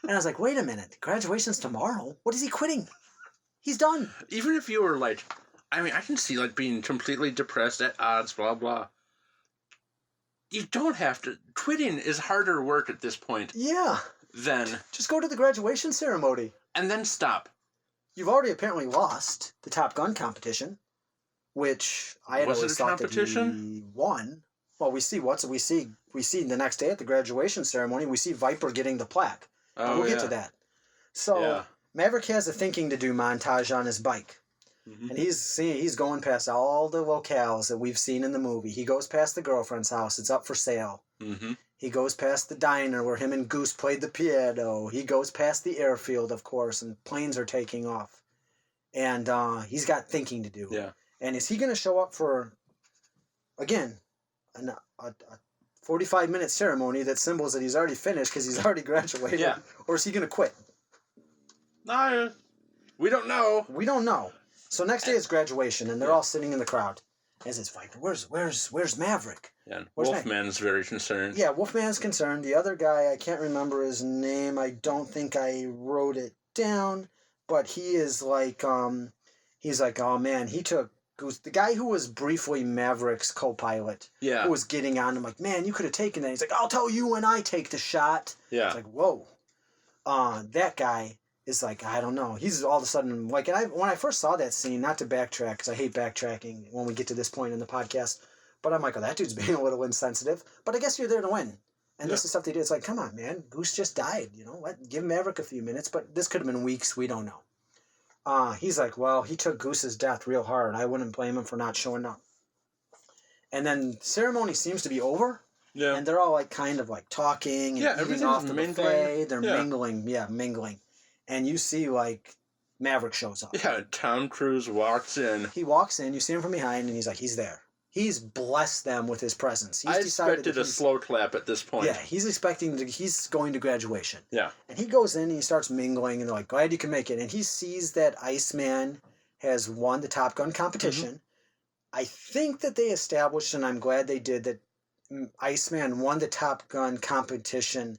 and I was like, wait a minute, graduation's tomorrow. What is he quitting? He's done. Even if you were I mean, I can see, like, being completely depressed, at odds, blah, blah. You don't have to... Quitting is harder work at this point Yeah. than... Just go to the graduation ceremony. And then stop. You've already apparently lost the Top Gun competition, which I had always thought that he won. Well, we see the next day at the graduation ceremony, we see Viper getting the plaque. Oh, we'll get to that. So Maverick has a thinking to do montage on his bike. Mm-hmm. And he's going past all the locales that we've seen in the movie. He goes past the girlfriend's house. It's up for sale. Mm-hmm. He goes past the diner where him and Goose played the piano. He goes past the airfield, of course, and planes are taking off. And he's got thinking to do. Yeah. And is he going to show up for, again, a 45-minute ceremony that symbols that he's already finished because he's already graduated? Yeah. Or is he going to quit? No, we don't know. We don't know. So next day is graduation, and they're all sitting in the crowd. As it's Viper, where's Maverick? Yeah, Wolfman's very concerned. Yeah, Wolfman's concerned. The other guy, I can't remember his name. I don't think I wrote it down, but he is like, he's like, oh man, he took Goose, the guy who was briefly Maverick's co-pilot. Yeah. Who was getting on him like, man, you could have taken that. He's like, I'll tell you when I take the shot. Yeah. It's like, whoa. That guy is like, I don't know. He's all of a sudden, like, and when I first saw that scene, not to backtrack, because I hate backtracking when we get to this point in the podcast, but I'm like, oh, that dude's being a little insensitive. But I guess you're there to win. And this is stuff they do. It's like, come on, man. Goose just died, give Maverick a few minutes, but this could have been weeks. We don't know. He's like, well, he took Goose's death real hard. I wouldn't blame him for not showing up. And then ceremony seems to be over. Yeah. And they're all like kind of like talking and eating off the buffet. They're mingling. Yeah, mingling. And you see like Maverick shows up. Yeah, Tom Cruise walks in. He walks in, you see him from behind, and he's like, he's there. He's blessed them with his presence. I expected a slow clap at this point. Yeah, he's going to graduation. Yeah. And he goes in and he starts mingling, and they're like, glad you can make it. And he sees that Iceman has won the Top Gun competition. Mm-hmm. I think that they established, and I'm glad they did, that Iceman won the Top Gun competition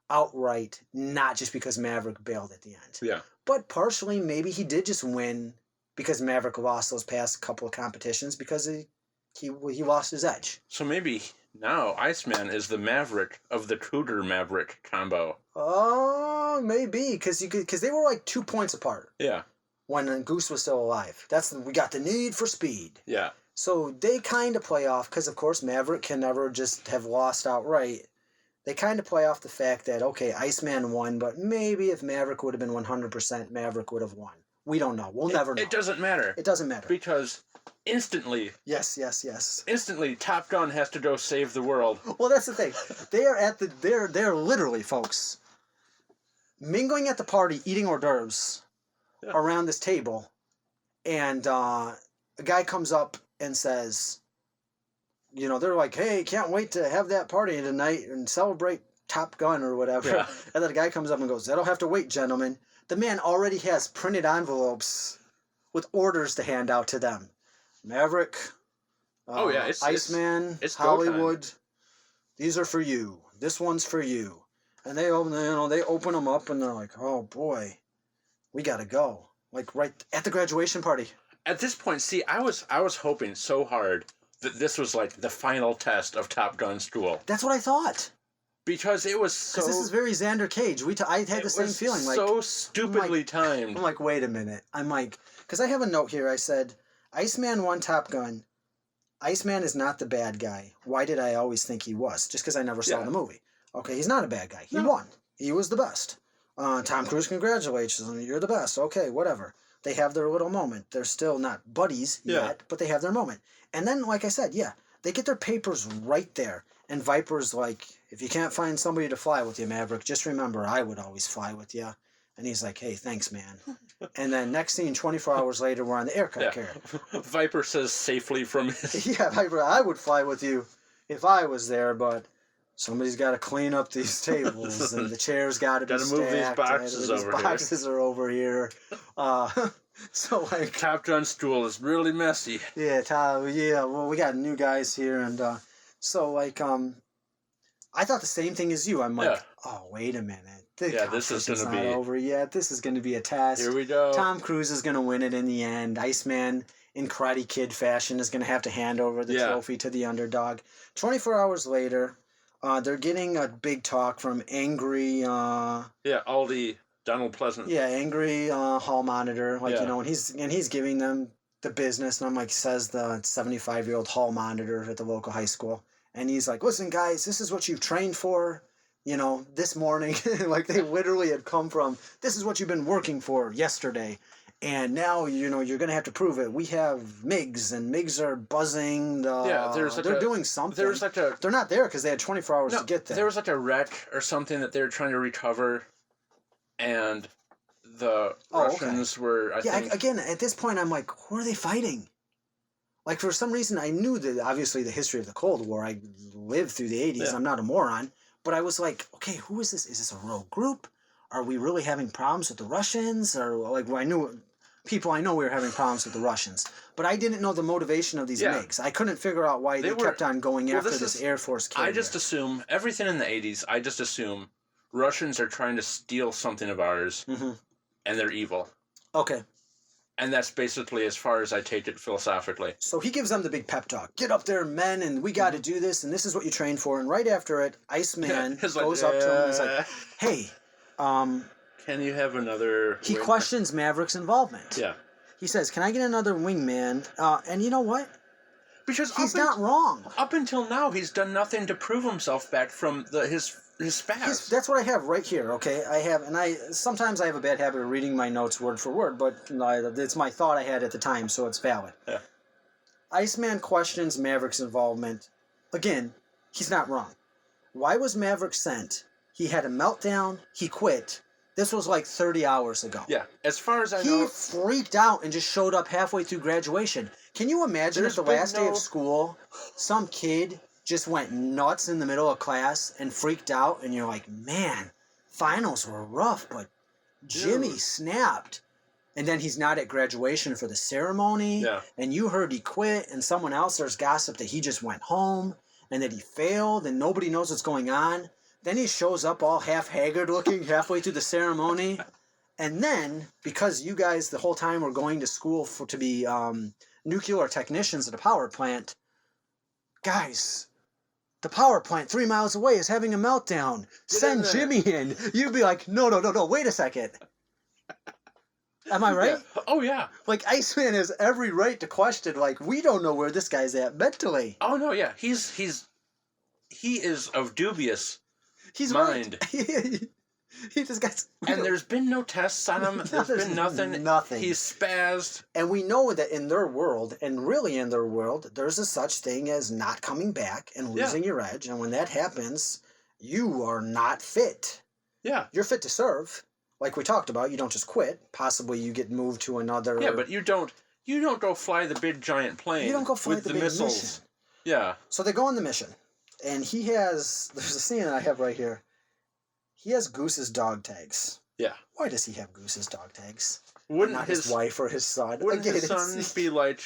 outright, not just because Maverick bailed at the end. Yeah. But partially, maybe he did just win because Maverick lost those past couple of competitions because he lost his edge. So maybe now Iceman is the Maverick of the Cougar Maverick combo. Oh, maybe because they were like 2 points apart. Yeah. When Goose was still alive, we got the need for speed. Yeah. So they kind of play off because of course Maverick can never just have lost outright. They kind of play off the fact that, okay, Iceman won, but maybe if Maverick would have been 100%, Maverick would have won. We don't know. We'll never know. It doesn't matter. It doesn't matter. Because instantly... Yes. Instantly, Top Gun has to go save the world. Well, that's the thing. They're literally, folks, mingling at the party, eating hors d'oeuvres around this table, and a guy comes up and says... they're like, hey, can't wait to have that party tonight and celebrate Top Gun or whatever. Yeah. And then a guy comes up and goes, that'll have to wait, gentlemen. The man already has printed envelopes with orders to hand out to them. Maverick, Iceman, it's Hollywood. These are for you. This one's for you. And they open them up and they're like, oh boy, we gotta go. Like right at the graduation party. At this point, see, I was hoping so hard that this was like the final test of Top Gun school. That's what I thought. Because it was so... Because this is very Xander Cage. I had the same feeling. Like, so stupidly timed. I'm like, wait a minute. Because I have a note here. I said, Iceman won Top Gun. Iceman is not the bad guy. Why did I always think he was? Just because I never saw the movie. Okay, he's not a bad guy. He won. He was the best. Tom Cruise congratulates him. You're the best. Okay, whatever. They have their little moment. They're still not buddies yet, but they have their moment. And then, like I said, they get their papers right there. And Viper's like, if you can't find somebody to fly with you, Maverick, just remember I would always fly with you. And he's like, hey, thanks, man. And then next scene, 24 hours later, we're on the aircraft carrier. Viper says safely from his... Yeah, Viper, I would fly with you if I was there, but somebody's got to clean up these tables, and the chairs got to be stacked. Move these boxes over here. These boxes are over here. So like Top Gun stool is really messy. Yeah, well, we got new guys here, and so like I thought the same thing as you. I'm like, oh, wait a minute. This is going to be not over yet. This is going to be a test. Here we go. Tom Cruise is going to win it in the end. Iceman in Karate Kid fashion, is going to have to hand over the trophy to the underdog. 24 hours later, they're getting a big talk from angry... Aldi, Donald Pleasant. Yeah, angry hall monitor. And he's giving them the business. And I'm like, says the 75-year-old hall monitor at the local high school. And he's like, listen, guys, this is what you've trained for, this morning. Like, they literally had come from, this is what you've been working for yesterday. And now, you're going to have to prove it. We have MiGs, and MiGs are buzzing. They're doing something. They're not there because they had 24 hours to get there. There was like a wreck or something that they were trying to recover, and the Russians were, I think... Again, at this point, I'm like, who are they fighting? Like, for some reason, I knew that, obviously, the history of the Cold War. I lived through the 80s. Yeah. I'm not a moron. But I was like, okay, who is this? Is this a rogue group? Are we really having problems with the Russians? Or, like, I know we were having problems with the Russians. But I didn't know the motivation of these MiGs. I couldn't figure out why they kept on going after this Air Force carrier. I just assume, everything in the 80s, I just assume Russians are trying to steal something of ours, and they're evil. Okay. And that's basically as far as I take it philosophically. So he gives them the big pep talk. Get up there, men, and we got to do this, and this is what you train for. And right after it, Iceman goes up to him and is like, hey, can you have another... He questions Maverick's involvement. Yeah. He says, can I get another wingman? And you know what? Because he's not wrong. Up until now, he's done nothing to prove himself back from his spaz. That's what I have right here, okay? Sometimes I have a bad habit of reading my notes word for word, but it's my thought I had at the time, so it's valid. Yeah. Iceman questions Maverick's involvement. Again, he's not wrong. Why was Maverick sent? He had a meltdown. He quit. This was like 30 hours ago. Yeah, as far as I know... He freaked out and just showed up halfway through graduation. Can you imagine at the last day of school, some kid just went nuts in the middle of class and freaked out, and you're like, man, finals were rough, but Jimmy snapped. And then he's not at graduation for the ceremony, and you heard he quit, and someone else, there's gossip that he just went home, and that he failed, and nobody knows what's going on. Then he shows up all half haggard looking halfway through the ceremony. And then, because you guys the whole time were going to school to be nuclear technicians at a power plant, guys, the power plant 3 miles away is having a meltdown. Send Jimmy in. You'd be like, no, wait a second. Am I right? Yeah. Oh, yeah. Like, Iceman has every right to question, like, we don't know where this guy's at mentally. Oh, no, yeah. He is of dubious mind. Right. He just got... And there's been no tests on him. There's been nothing. Nothing. He's spazzed. And we know that in their world, and really in their world, there's a such thing as not coming back and losing your edge. And when that happens, you are not fit. Yeah. You're fit to serve. Like we talked about, you don't just quit. Possibly you get moved to another... Yeah, but you don't go fly the big giant plane. You don't go fly with the big missiles. Mission. Yeah. So they go on the mission. And there's a scene that I have right here. He has Goose's dog tags. Yeah. Why does he have Goose's dog tags? Wouldn't not his wife or his son? Wouldn't his son be like...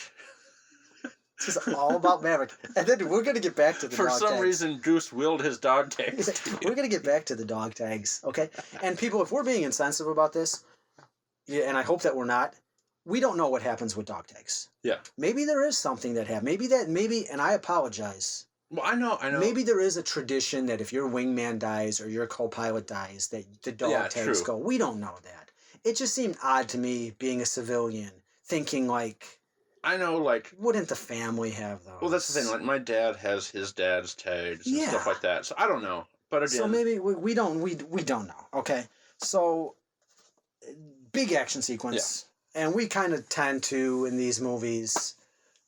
It's just all about Maverick. And then we're going to get back to the dog tags. For some reason, Goose willed his dog tags. We're going to get back to the dog tags, okay? And people, if we're being insensitive about this, and I hope that we're not, we don't know what happens with dog tags. Yeah. Maybe there is something that happened. Maybe, and I apologize. Well, I know. Maybe there is a tradition that if your wingman dies or your co-pilot dies, that the dog tags go. We don't know that. It just seemed odd to me, being a civilian, thinking like... I know, like... Wouldn't the family have those? Well, that's the thing. Like, my dad has his dad's tags and stuff like that. So, I don't know. But again... So, maybe we don't know. Okay? So, big action sequence. Yeah. And we kind of tend to, in these movies,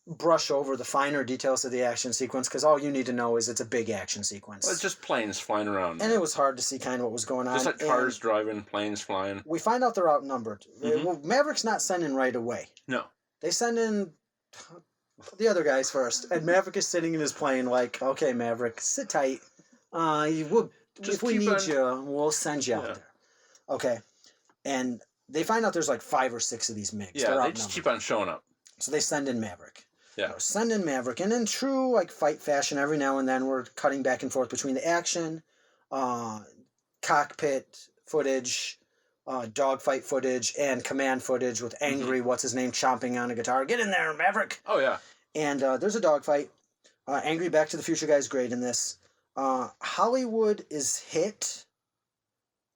brush over the finer details of the action sequence, because all you need to know is it's a big action sequence. Well, it's just planes flying around. And it was hard to see kind of what was going on. Just like cars driving, planes flying. We find out they're outnumbered. Mm-hmm. Well, Maverick's not sending right away. No. They send in the other guys first, and Maverick is sitting in his plane like, okay, Maverick, sit tight. If we need you, we'll send you out there. Okay. And they find out there's like 5 or 6 of these MiGs. Yeah, they just keep on showing up. So they send in Maverick. Yeah. Send in Maverick. And in true like fight fashion, every now and then we're cutting back and forth between the action, cockpit footage, dogfight footage and command footage with angry, what's his name, chomping on a guitar. Get in there, Maverick! Oh, yeah. And there's a dogfight. Angry Back to the Future guy's great in this. Hollywood is hit,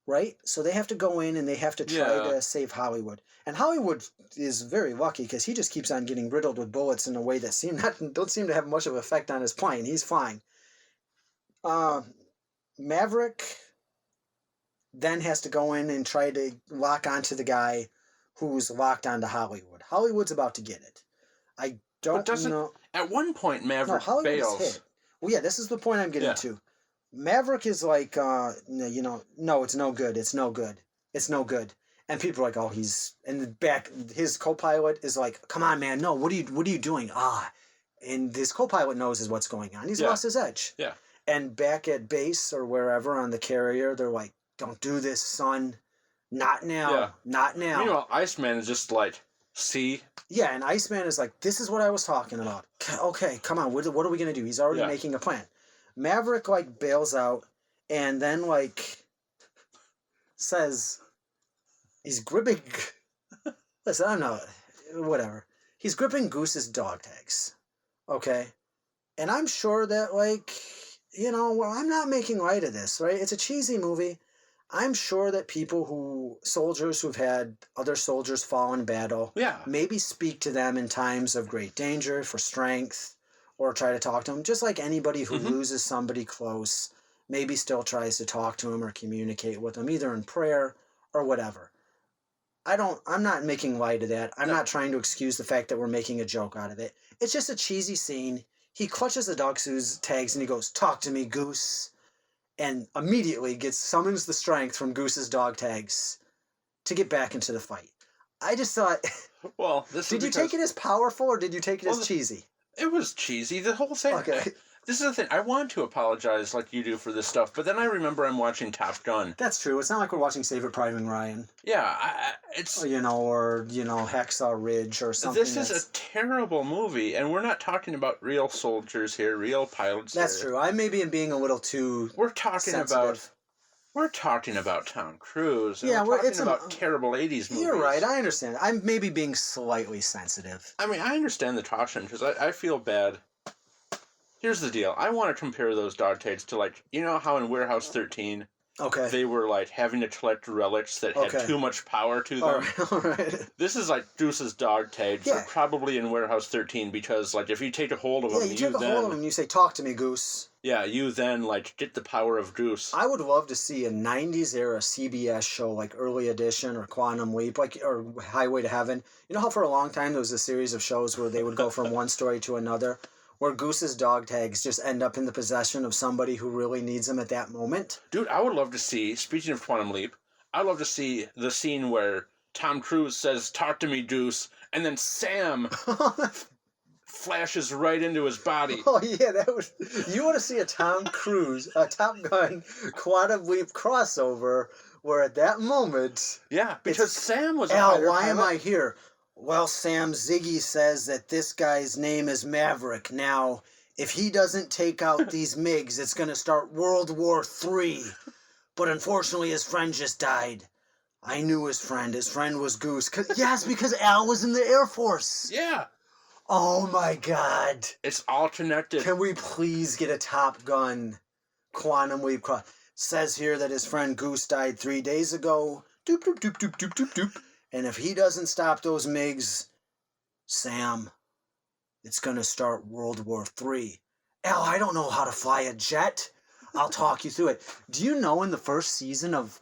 right? So they have to go in and they have to try to save Hollywood. And Hollywood is very lucky because he just keeps on getting riddled with bullets in a way that don't seem to have much of an effect on his plane. He's fine. Maverick then has to go in and try to lock onto the guy who's locked onto Hollywood. Hollywood's about to get it. I don't know. At one point, Maverick Hollywood's bails. hit. Well, yeah, this is the point I'm getting to. Maverick is like, no, it's no good. It's no good. It's no good. And people are like, oh, he's in the back. His co-pilot is like, come on, man. No, what are you doing? And his co-pilot knows what's going on. He's lost his edge. Yeah. And back at base or wherever on the carrier, they're like, don't do this, son. Not now. Yeah. Not now. Meanwhile, Iceman is just like, see? Yeah, and Iceman is like, this is what I was talking about. Okay, come on. What are we going to do? He's already making a plan. Maverick, like, bails out and then, like, says he's gripping... Listen, I don't know. Whatever. He's gripping Goose's dog tags. Okay? And I'm sure that, like, I'm not making light of this, right? It's a cheesy movie. I'm sure that soldiers who've had other soldiers fall in battle, maybe speak to them in times of great danger for strength, or try to talk to them, just like anybody who loses somebody close, maybe still tries to talk to them or communicate with them, either in prayer or whatever. I'm not making light of that. I'm not trying to excuse the fact that we're making a joke out of it. It's just a cheesy scene. He clutches the dog's tags and he goes, talk to me, Goose. And immediately summons the strength from Goose's dog tags to get back into the fight. I just thought... Well, did you take it as powerful or did you take it as cheesy? It was cheesy, the whole thing. Okay. This is the thing. I want to apologize like you do for this stuff, but then I remember I'm watching Top Gun. That's true. It's not like we're watching Saving Private Ryan. Yeah, it's... or Hacksaw Ridge or something. This is a terrible movie, and we're not talking about real soldiers here, real pilots. That's true. I maybe am being a little too sensitive. We're talking about Tom Cruise. And Yeah, we're talking about terrible 80s movies. You're right. I understand. I'm maybe being slightly sensitive. I mean, I understand the caution, because I feel bad. Here's the deal. I want to compare those dog tags to, like, you know how in Warehouse 13, they were, like, having to collect relics that had too much power to them? All right. This is like Goose's dog tags. They're probably in Warehouse 13 because, like, if you take a hold of them, you take a hold of them and you say, talk to me, Goose. Yeah, you then, like, get the power of Goose. I would love to see a 90s era CBS show like Early Edition or Quantum Leap, or Highway to Heaven. You know how for a long time there was a series of shows where they would go from one story to another, where Goose's dog tags just end up in the possession of somebody who really needs them at that moment? Dude, I would love to see, speaking of Quantum Leap, I'd love to see the scene where Tom Cruise says, talk to me, Goose, and then Sam flashes right into his body. Oh, yeah, you want to see a Tom Cruise, a Top Gun Quantum Leap crossover, where at that moment... Yeah, because Sam was Al, why am I here? Well, Sam, Ziggy says that this guy's name is Maverick. Now, if he doesn't take out these MiGs, it's going to start World War III. But unfortunately, his friend just died. I knew his friend. His friend was Goose. Yes, because Al was in the Air Force. Yeah. Oh, my God. It's all connected. Can we please get a Top Gun Quantum Leap cross? Says here that his friend Goose died 3 days ago. Doop, doop, doop, doop, doop, doop, doop. And if he doesn't stop those MiGs, Sam, it's going to start World War III. Al, I don't know how to fly a jet. I'll talk you through it. Do you know in the first season of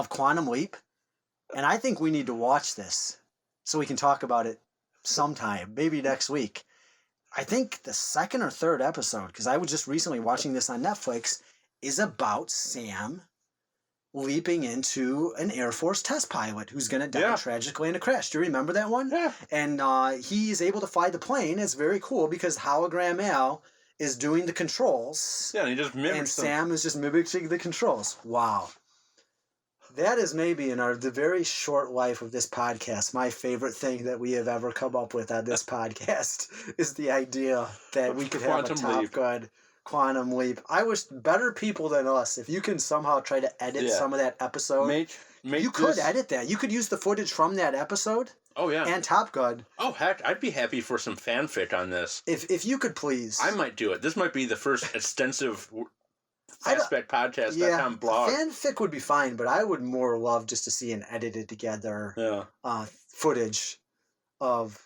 Quantum Leap? And I think we need to watch this so we can talk about it sometime, maybe next week. I think the second or third episode, because I was just recently watching this on Netflix, is about Sam leaping into an Air Force test pilot who's going to die tragically in a crash. Do you remember that one? Yeah. And he's able to fly the plane. It's very cool because Hologram Al is doing the controls. Yeah, and he just mimics And Sam is just mimicking the controls. Wow. That is maybe in the very short life of this podcast, my favorite thing that we have ever come up with on this podcast is the idea that we could have a Top Gun Quantum Leap. I wish better people than us, if you can somehow try to edit some of that episode, you could edit that. You could use the footage from that episode. Oh, yeah. And Top Gun. Oh, heck, I'd be happy for some fanfic on this. If you could please. I might do it. This might be the first extensive fastbackpodcast.com blog. Fanfic would be fine, but I would more love just to see an edited together footage of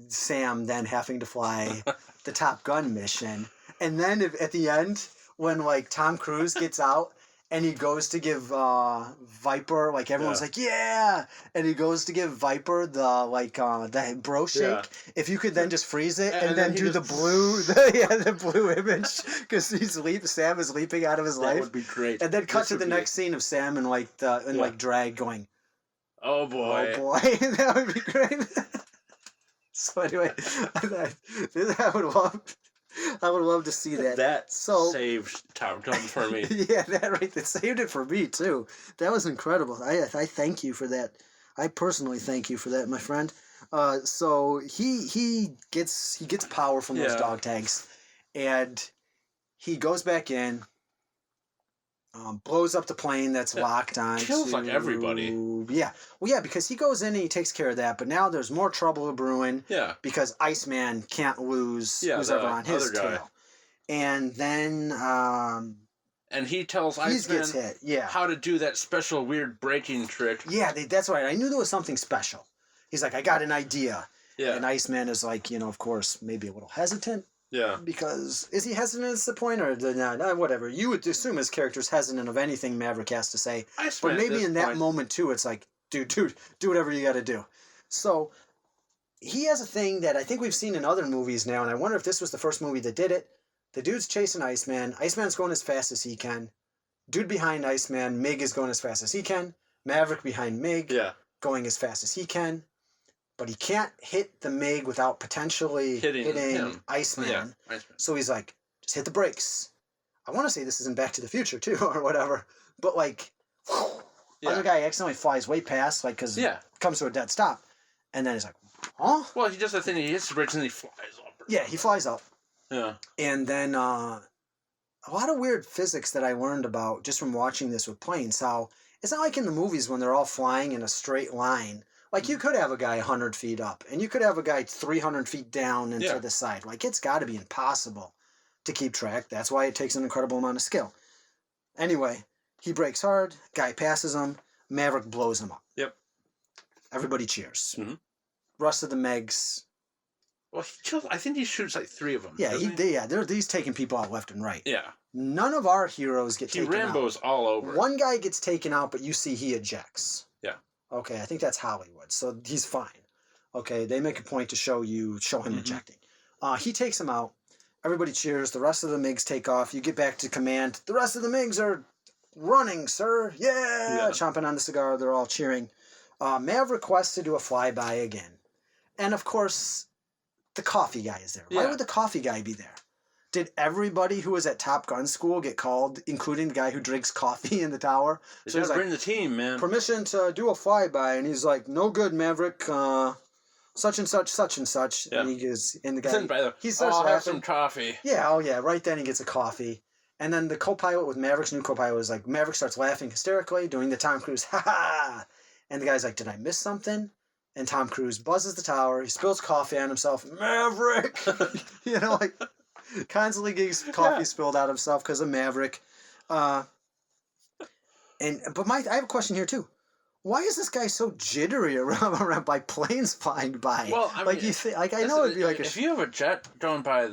Sam then having to fly the Top Gun mission. And then at the end, when like Tom Cruise gets out and he goes to give Viper, like everyone's like, yeah, and he goes to give Viper the bro shake. If you could then just freeze it and then do the blue image, because Sam is leaping out of his life. That would be great. And then cut to the next scene of Sam and like drag going, oh boy, that would be great. So anyway, I would love to see that. That saved Top Gun for me. Yeah, that saved it for me too. That was incredible. I thank you for that. I personally thank you for that, my friend. So he gets power from those dog tags, and he goes back in. Blows up the plane that's locked on. Kills like everybody. Yeah. Well, yeah, because he goes in and he takes care of that, but now there's more trouble brewing. Yeah. Because Iceman can't lose who's ever on his tail. And then... and he tells Iceman gets hit. how to do that special weird braking trick. Yeah, that's right. I knew there was something special. He's like, I got an idea. Yeah. And Iceman is like, of course, maybe a little hesitant. Yeah. Because, is he hesitant at the point, or whatever? You would assume his character's hesitant of anything Maverick has to say. But maybe in that moment, too, it's like, dude, do whatever you got to do. So, he has a thing that I think we've seen in other movies now, and I wonder if this was the first movie that did it. The dude's chasing Iceman. Iceman's going as fast as he can. Dude behind Iceman, Mig is going as fast as he can. Maverick behind Mig, going as fast as he can. But he can't hit the MiG without potentially hitting Iceman. Yeah, Iceman. So he's like, just hit the brakes. I want to say this is in Back to the Future, too, or whatever. But, like, other guy accidentally flies way past, like, because it comes to a dead stop. And then he's like, huh? Well, he does that thing, he hits the brakes and he flies up. Yeah, he flies up. Yeah. And then a lot of weird physics that I learned about just from watching this with planes. How it's not like in the movies when they're all flying in a straight line. Like, you could have a guy 100 feet up, and you could have a guy 300 feet down and to the side. Like, it's got to be impossible to keep track. That's why it takes an incredible amount of skill. Anyway, he brakes hard. Guy passes him. Maverick blows him up. Yep. Everybody cheers. Mm-hmm. Rest of the Megs. Well, I think he shoots like 3 of them. Yeah, he's taking people out left and right. Yeah. None of our heroes get taken out. He Rambos all over. One guy gets taken out, but you see he ejects. Yeah. Okay, I think that's Hollywood, so he's fine. Okay, they make a point to show him ejecting. He takes him out. Everybody cheers. The rest of the MiGs take off. You get back to command. The rest of the MiGs are running, sir. Yeah! Chomping on the cigar. They're all cheering. Mav requests to do a flyby again. And, of course, the coffee guy is there. Why would the coffee guy be there? Did everybody who was at Top Gun school get called, including the guy who drinks coffee in the tower? So he's like, bring the team, man. Permission to do a flyby, and he's like, no good, Maverick. Such and such, such and such. Yeah. And he goes, and the guy, he starts laughing. Have some coffee. Yeah, right then he gets a coffee. And then the co-pilot with Maverick's new co-pilot was like, Maverick starts laughing hysterically, doing the Tom Cruise, ha ha. And the guy's like, did I miss something? And Tom Cruise buzzes the tower. He spills coffee on himself. Maverick! Constantly gets coffee spilled out of himself because of Maverick. I have a question here too. Why is this guy so jittery around by planes flying by? Well, I mean, I know it'd be like if you have a jet going by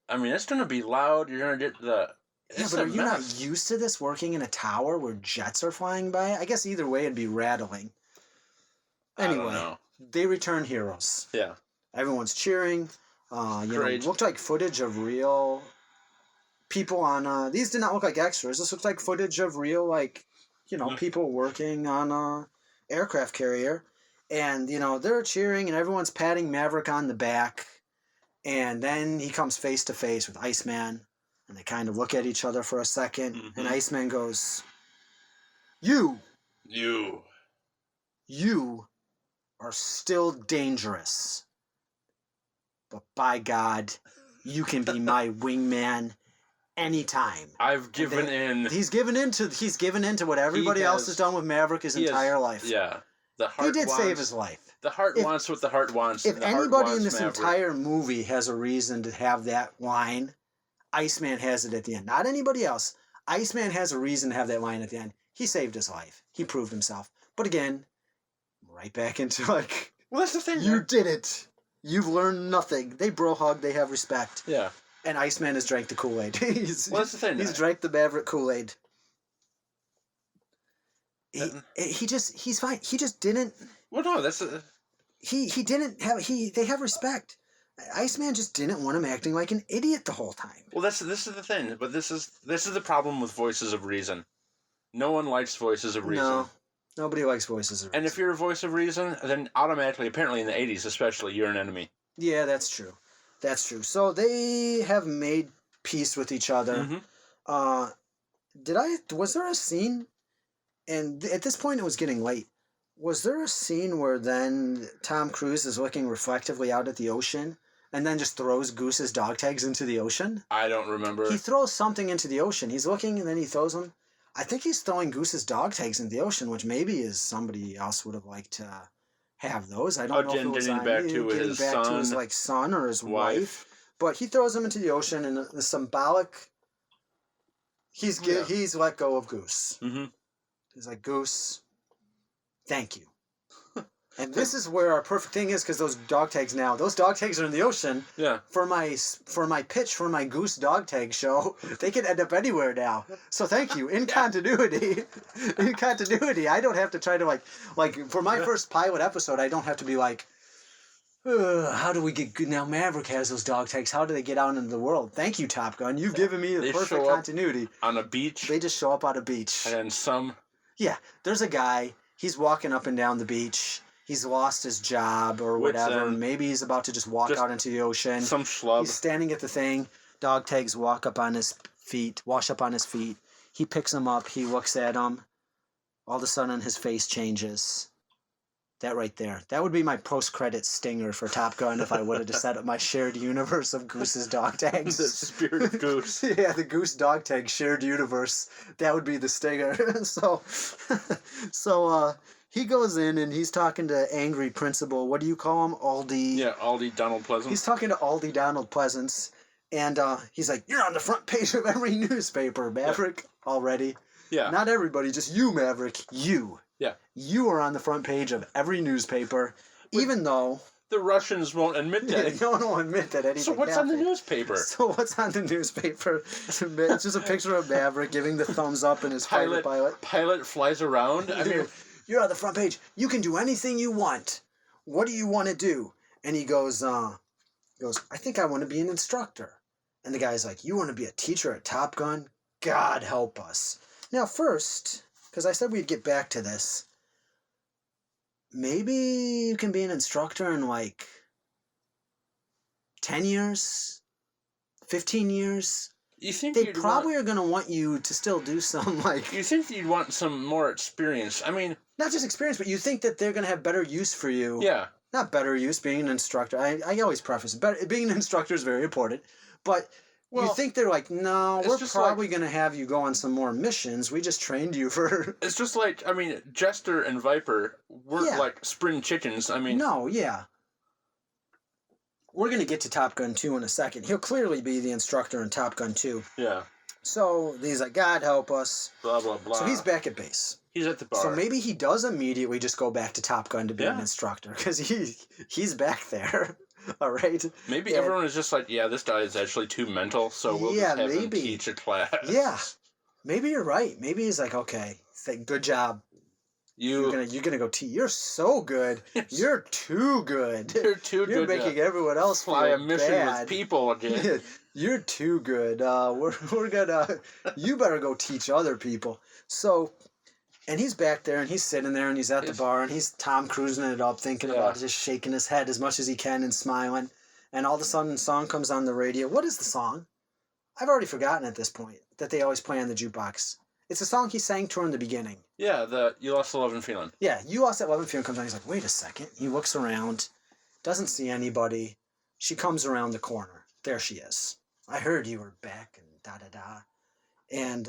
it's going to be loud. You're going to get the. Yeah, but are you not used to this working in a tower where jets are flying by? I guess either way it'd be rattling. Anyway, they return heroes. Yeah. Everyone's cheering. It looked like footage of real people on... these did not look like extras. This looked like footage of real, people working on a aircraft carrier. And, they're cheering and everyone's patting Maverick on the back. And then he comes face to face with Iceman. And they kind of look at each other for a second. Mm-hmm. And Iceman goes, You are still dangerous. But by God, you can be my wingman anytime. I've given in. He's given into what everybody else has done with Maverick his entire life. Yeah. The heart he did save his life. The heart wants what the heart wants. If anybody in this entire movie has a reason to have that line, Iceman has it at the end. Not anybody else. Iceman has a reason to have that line at the end. He saved his life. He proved himself. But again, right back into like... Well, that's the thing. You did it. You've learned nothing. They bro hug. They have respect. Yeah. And Iceman has drank the Kool-Aid. That's the thing. He's drank the Maverick Kool-Aid. He's fine. He just didn't... Well, no, that's... He didn't have... They have respect. Iceman just didn't want him acting like an idiot the whole time. Well, this is the thing. But this is the problem with Voices of Reason. No one likes Voices of Reason. No. Nobody likes Voices of Reason. And if you're a Voice of Reason, then automatically, apparently in the 80s especially, you're an enemy. Yeah, that's true. That's true. So they have made peace with each other. Mm-hmm. Was there a scene, and at this point it was getting late, was there a scene where then Tom Cruise is looking reflectively out at the ocean and then just throws Goose's dog tags into the ocean? I don't remember. He throws something into the ocean. He's looking and then he throws them. I think he's throwing Goose's dog tags into the ocean, which maybe is somebody else would have liked to have those. I don't know if it was getting back to his son or his wife. But he throws them into the ocean, and the symbolic. He's let go of Goose. Mm-hmm. He's like, Goose, thank you. And this is where our perfect thing is, because those dog tags are in the ocean. Yeah. For my pitch for my Goose dog tag show, they can end up anywhere now. So thank you. In continuity, I don't have to try to like for my first pilot episode, I don't have to be like, how do we get good? Now Maverick has those dog tags. How do they get out into the world? Thank you, Top Gun. You've given me the perfect continuity. On a beach. They just show up on a beach. And Yeah, there's a guy. He's walking up and down the beach. He's lost his job or whatever. Maybe he's about to just walk out into the ocean. Some schlub. He's standing at the thing. Dog tags wash up on his feet. He picks them up. He looks at them. All of a sudden, his face changes. That right there. That would be my post-credit stinger for Top Gun if I would have just set up my shared universe of Goose's dog tags. The spirit of Goose. Yeah, the Goose dog tag shared universe. That would be the stinger. So he goes in and he's talking to angry principal. What do you call him? Aldi. Yeah, Aldi Donald Pleasance. He's talking to Aldi Donald Pleasance. And he's like, you're on the front page of every newspaper, Maverick, already. Yeah. Not everybody, just you, Maverick. You. Yeah. You are on the front page of every newspaper, even though... The Russians won't admit that. Yeah, no one will admit that anything So what's happened. on the newspaper? It's just a picture of Maverick giving the thumbs up in his pilot. Pilot flies around. I mean... You're on the front page. You can do anything you want. What do you want to do? And he goes, I think I want to be an instructor. And the guy's like, you want to be a teacher at Top Gun? God help us. Now first, because I said we'd get back to this, maybe you can be an instructor in like 10 years, 15 years. You think they probably are going to want you to still do some like... You think you'd want some more experience. I mean... Not just experience, but you think that they're going to have better use for you. Yeah. Not better use, being an instructor. I always preface it. Being an instructor is very important. But you think they're like, no, we're probably going to have you go on some more missions. We just trained you for... It's just like, I mean, Jester and Viper weren't like spring chickens. I mean... No, yeah. We're going to get to Top Gun 2 in a second. He'll clearly be the instructor in Top Gun 2. Yeah. So he's like, God help us. Blah, blah, blah. So he's back at base. He's at the bar. So maybe he does immediately just go back to Top Gun to be an instructor, because he's back there. All right. Maybe everyone is just like, yeah, this guy is actually too mental, so we'll just have him teach a class. Yeah. Maybe you're right. Maybe he's like, okay, good job. You're gonna go teach. You're so good. You're too good. You're too good. You're making everyone else fly feel a mission bad. with people again. You're too good. We're gonna. You better go teach other people. So, and he's back there and he's sitting there and he's at the bar and he's Tom Cruising it up, thinking about it, just shaking his head as much as he can and smiling. And all of a sudden, a song comes on the radio. What is the song? I've already forgotten at this point that they always play on the jukebox. It's a song he sang to her in the beginning. Yeah, the You Lost the Love and Feeling. Yeah, You Lost That Love and Feeling comes on. He's like, wait a second. He looks around, doesn't see anybody. She comes around the corner. There she is. I heard you were back and da-da-da. And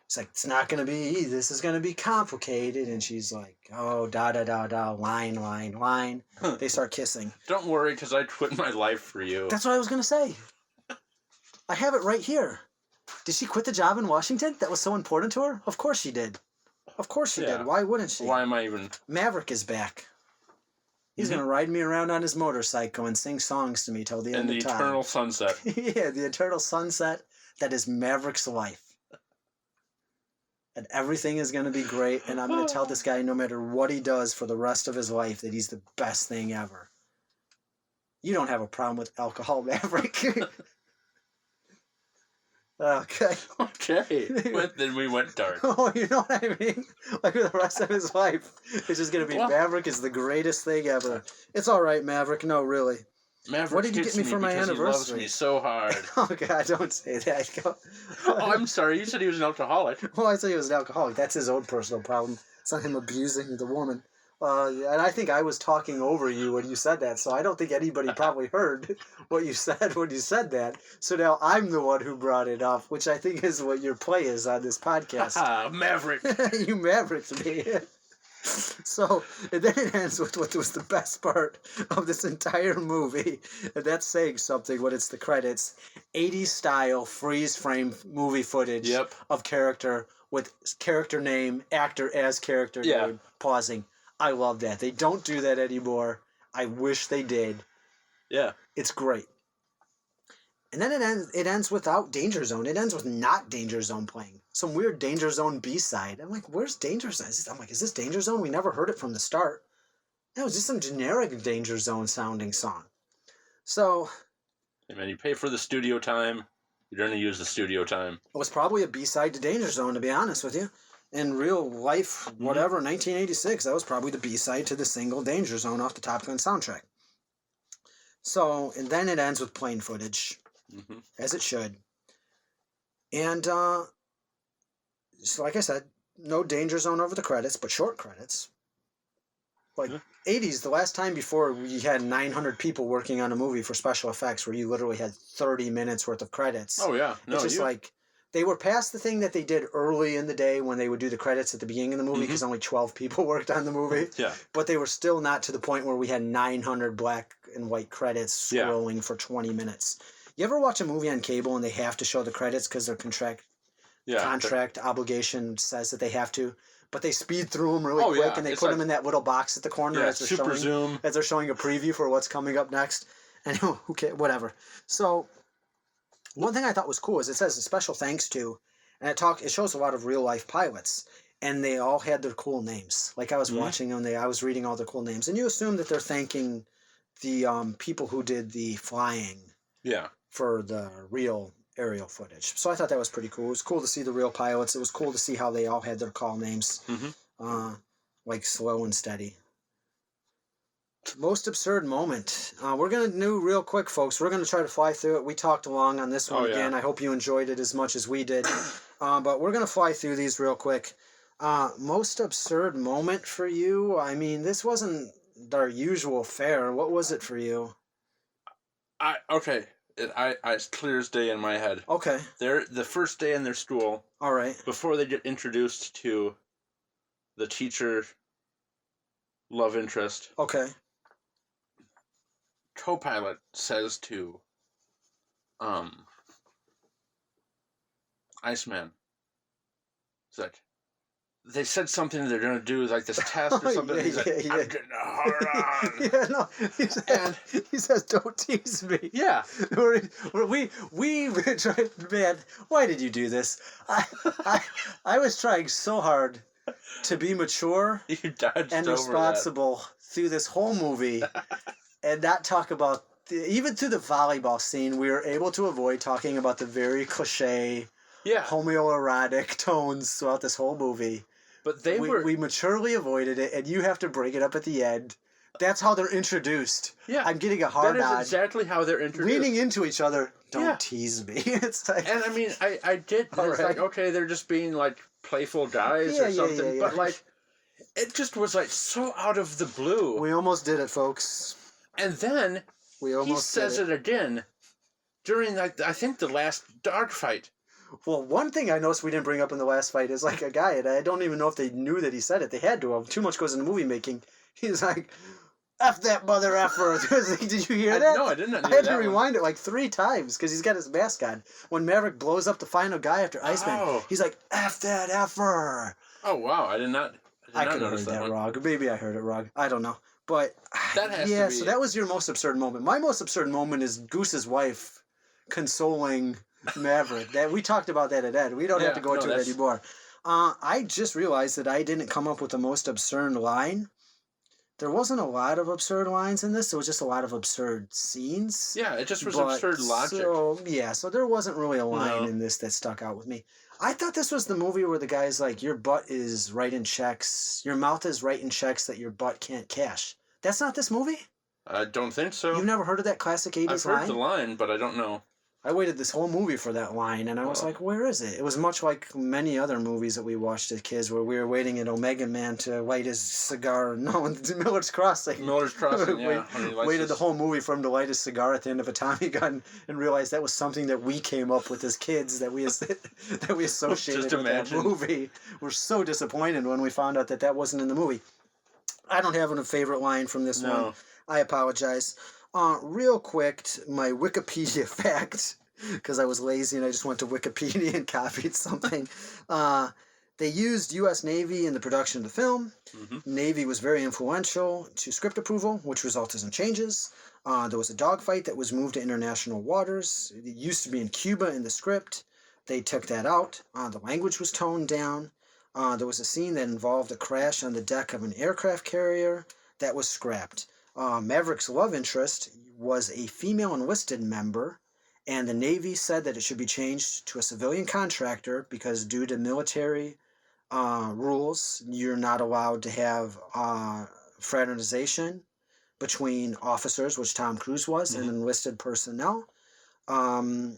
it's like, it's not going to be, this is going to be complicated. And she's like, oh, da-da-da-da, line. They start kissing. Don't worry, because I'd quit my life for you. That's what I was going to say. I have it right here. Did she quit the job in Washington? That was so important to her? Of course she did. Of course she did. Why wouldn't she? Why am I even... Maverick is back. He's going to ride me around on his motorcycle and sing songs to me till the end of time. And the eternal sunset. Yeah, the eternal sunset. That is Maverick's life. And everything is going to be great. And I'm going to tell this guy, no matter what he does for the rest of his life, that he's the best thing ever. You don't have a problem with alcohol, Maverick. Okay. Okay. Then we went dark. Oh, you know what I mean? Like for the rest of his life, it's just going to be Maverick is the greatest thing ever. It's all right, Maverick. No, really. Maverick, what did you get me for my anniversary? He loves me so hard. Oh, God, don't say that. Oh, I'm sorry. You said he was an alcoholic. Well, I said he was an alcoholic. That's his own personal problem. It's not him abusing the woman. And I think I was talking over you when you said that, so I don't think anybody probably heard what you said when you said that. So now I'm the one who brought it up, which I think is what your play is on this podcast. Maverick. You Mavericked me. So, and then it ends with what was the best part of this entire movie, and that's saying something when it's the credits. 80s style freeze frame movie footage of character with character name, actor as character name, pausing. I love that. They don't do that anymore. I wish they did. Yeah. It's great. And then it ends without Danger Zone. It ends with not Danger Zone playing. Some weird Danger Zone B-side. I'm like, where's Danger Zone? I'm like, is this Danger Zone? We never heard it from the start. That was just some generic Danger Zone sounding song. So... Hey man, you pay for the studio time. You're going to use the studio time. It was probably a B-side to Danger Zone, to be honest with you. In real life, whatever, 1986, that was probably the B-side to the single Danger Zone off the Top Gun soundtrack. So, and then it ends with plane footage, as it should. And, so like I said, no Danger Zone over the credits, but short credits. Like, 80s, the last time before we had 900 people working on a movie for special effects where you literally had 30 minutes worth of credits. Oh, yeah. No, it's just like... They were past the thing that they did early in the day when they would do the credits at the beginning of the movie because only 12 people worked on the movie. Yeah. But they were still not to the point where we had 900 black and white credits scrolling for 20 minutes. You ever watch a movie on cable and they have to show the credits because their contract obligation says that they have to? But they speed through them really quick and they put them in that little box at the corner as they're showing a preview for what's coming up next. And who cares? Whatever. So... One thing I thought was cool is it says a special thanks to, and it shows a lot of real life pilots, and they all had their cool names. Like I was watching them, I was reading all their cool names, and you assume that they're thanking the people who did the flying, for the real aerial footage. So I thought that was pretty cool. It was cool to see the real pilots. It was cool to see how they all had their call names, like Slow and Steady. Most absurd moment. We're going to do real quick, folks. We're going to try to fly through it. We talked along on this one again. I hope you enjoyed it as much as we did. But we're going to fly through these real quick. Most absurd moment for you? I mean, this wasn't our usual fare. What was it for you? It's clear as day in my head. Okay. They're the first day in their school. All right. Before they get introduced to the teacher love interest. Okay. Co-pilot says to Iceman, it's like, they said something they're going to do, like this test or something. He's like, I'm getting a hard on. He says, don't tease me. Yeah. We tried, man, why did you do this? I was trying so hard to be mature and responsible through this whole movie and not talk about, even through the volleyball scene, we were able to avoid talking about the very cliche, homoerotic tones throughout this whole movie. But we maturely avoided it, and you have to bring it up at the end. That's how they're introduced. Yeah. I'm getting a hard on. That is exactly how they're introduced. Leaning into each other. Don't tease me. It's like... And I mean, I did. It's like, okay, they're just being like playful guys or something. But like, it just was like so out of the blue. We almost did it, folks. And then he says it again during, like, I think the last dogfight. Well, one thing I noticed we didn't bring up in the last fight is like a guy, and I don't even know if they knew that he said it. They had to have. Too much goes into movie making. He's like, F that mother effer. Did you hear that? No, I didn't. I had to rewind it like 3 times because he's got his mask on. When Maverick blows up the final guy after Iceman, he's like, F that effer. Oh, wow. I could have heard that wrong. Maybe I heard it wrong. I don't know. But, that has yeah, to be... so that was your most absurd moment. My most absurd moment is Goose's wife consoling Maverick. That we talked about that at Ed. We don't have to go into it anymore. I just realized that I didn't come up with the most absurd line. There wasn't a lot of absurd lines in this. It was just a lot of absurd scenes. Yeah, it just was absurd logic. So there wasn't really a line in this that stuck out with me. I thought this was the movie where the guy's like, your butt is writing checks. Your mouth is writing checks that your butt can't cash. That's not this movie? I don't think so. You've never heard of that classic 80s line? I've heard the line, but I don't know. I waited this whole movie for that line, and I was like, where is it? It was much like many other movies that we watched as kids, where we were waiting at Omega Man to light his cigar. No, Miller's Crossing. Miller's Crossing, yeah. Waited the whole movie for him to light his cigar at the end of a Tommy gun, and realized that was something that we came up with as kids, that we associated with that movie. We're so disappointed when we found out that wasn't in the movie. I don't have a favorite line from this one. I apologize. Real quick, my Wikipedia fact, because I was lazy and I just went to Wikipedia and copied something. They used U.S. Navy in the production of the film. Mm-hmm. Navy was very influential to script approval, which resulted in changes. There was a dogfight that was moved to international waters. It used to be in Cuba in the script. They took that out. The language was toned down. There was a scene that involved a crash on the deck of an aircraft carrier that was scrapped. Maverick's love interest was a female enlisted member, and the Navy said that it should be changed to a civilian contractor because due to military rules, you're not allowed to have fraternization between officers, which Tom Cruise was, and enlisted personnel. The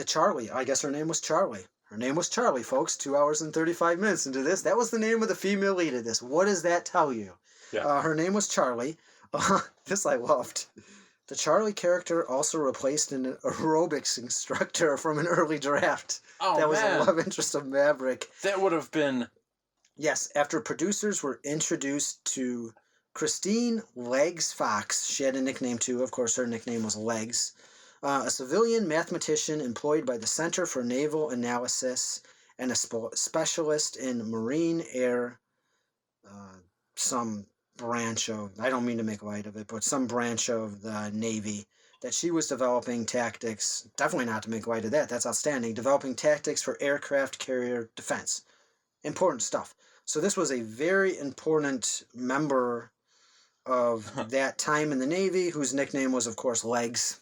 Charlie, I guess her name was Charlie. Her name was Charlie, folks. 2 hours and 35 minutes into this. That was the name of the female lead of this. What does that tell you? Yeah. Her name was Charlie. This I loved. The Charlie character also replaced an aerobics instructor from an early draft. That was a love interest of Maverick. That would have been... Yes, after producers were introduced to Christine Legs Fox. She had a nickname too. Of course, her nickname was Legs. A civilian mathematician employed by the Center for Naval Analysis and a specialist in marine air, some branch of, I don't mean to make light of it, but some branch of the Navy, that she was developing tactics, definitely not to make light of that, that's outstanding, developing tactics for aircraft carrier defense. Important stuff. So this was a very important member of that time in the Navy, whose nickname was, of course, Legs.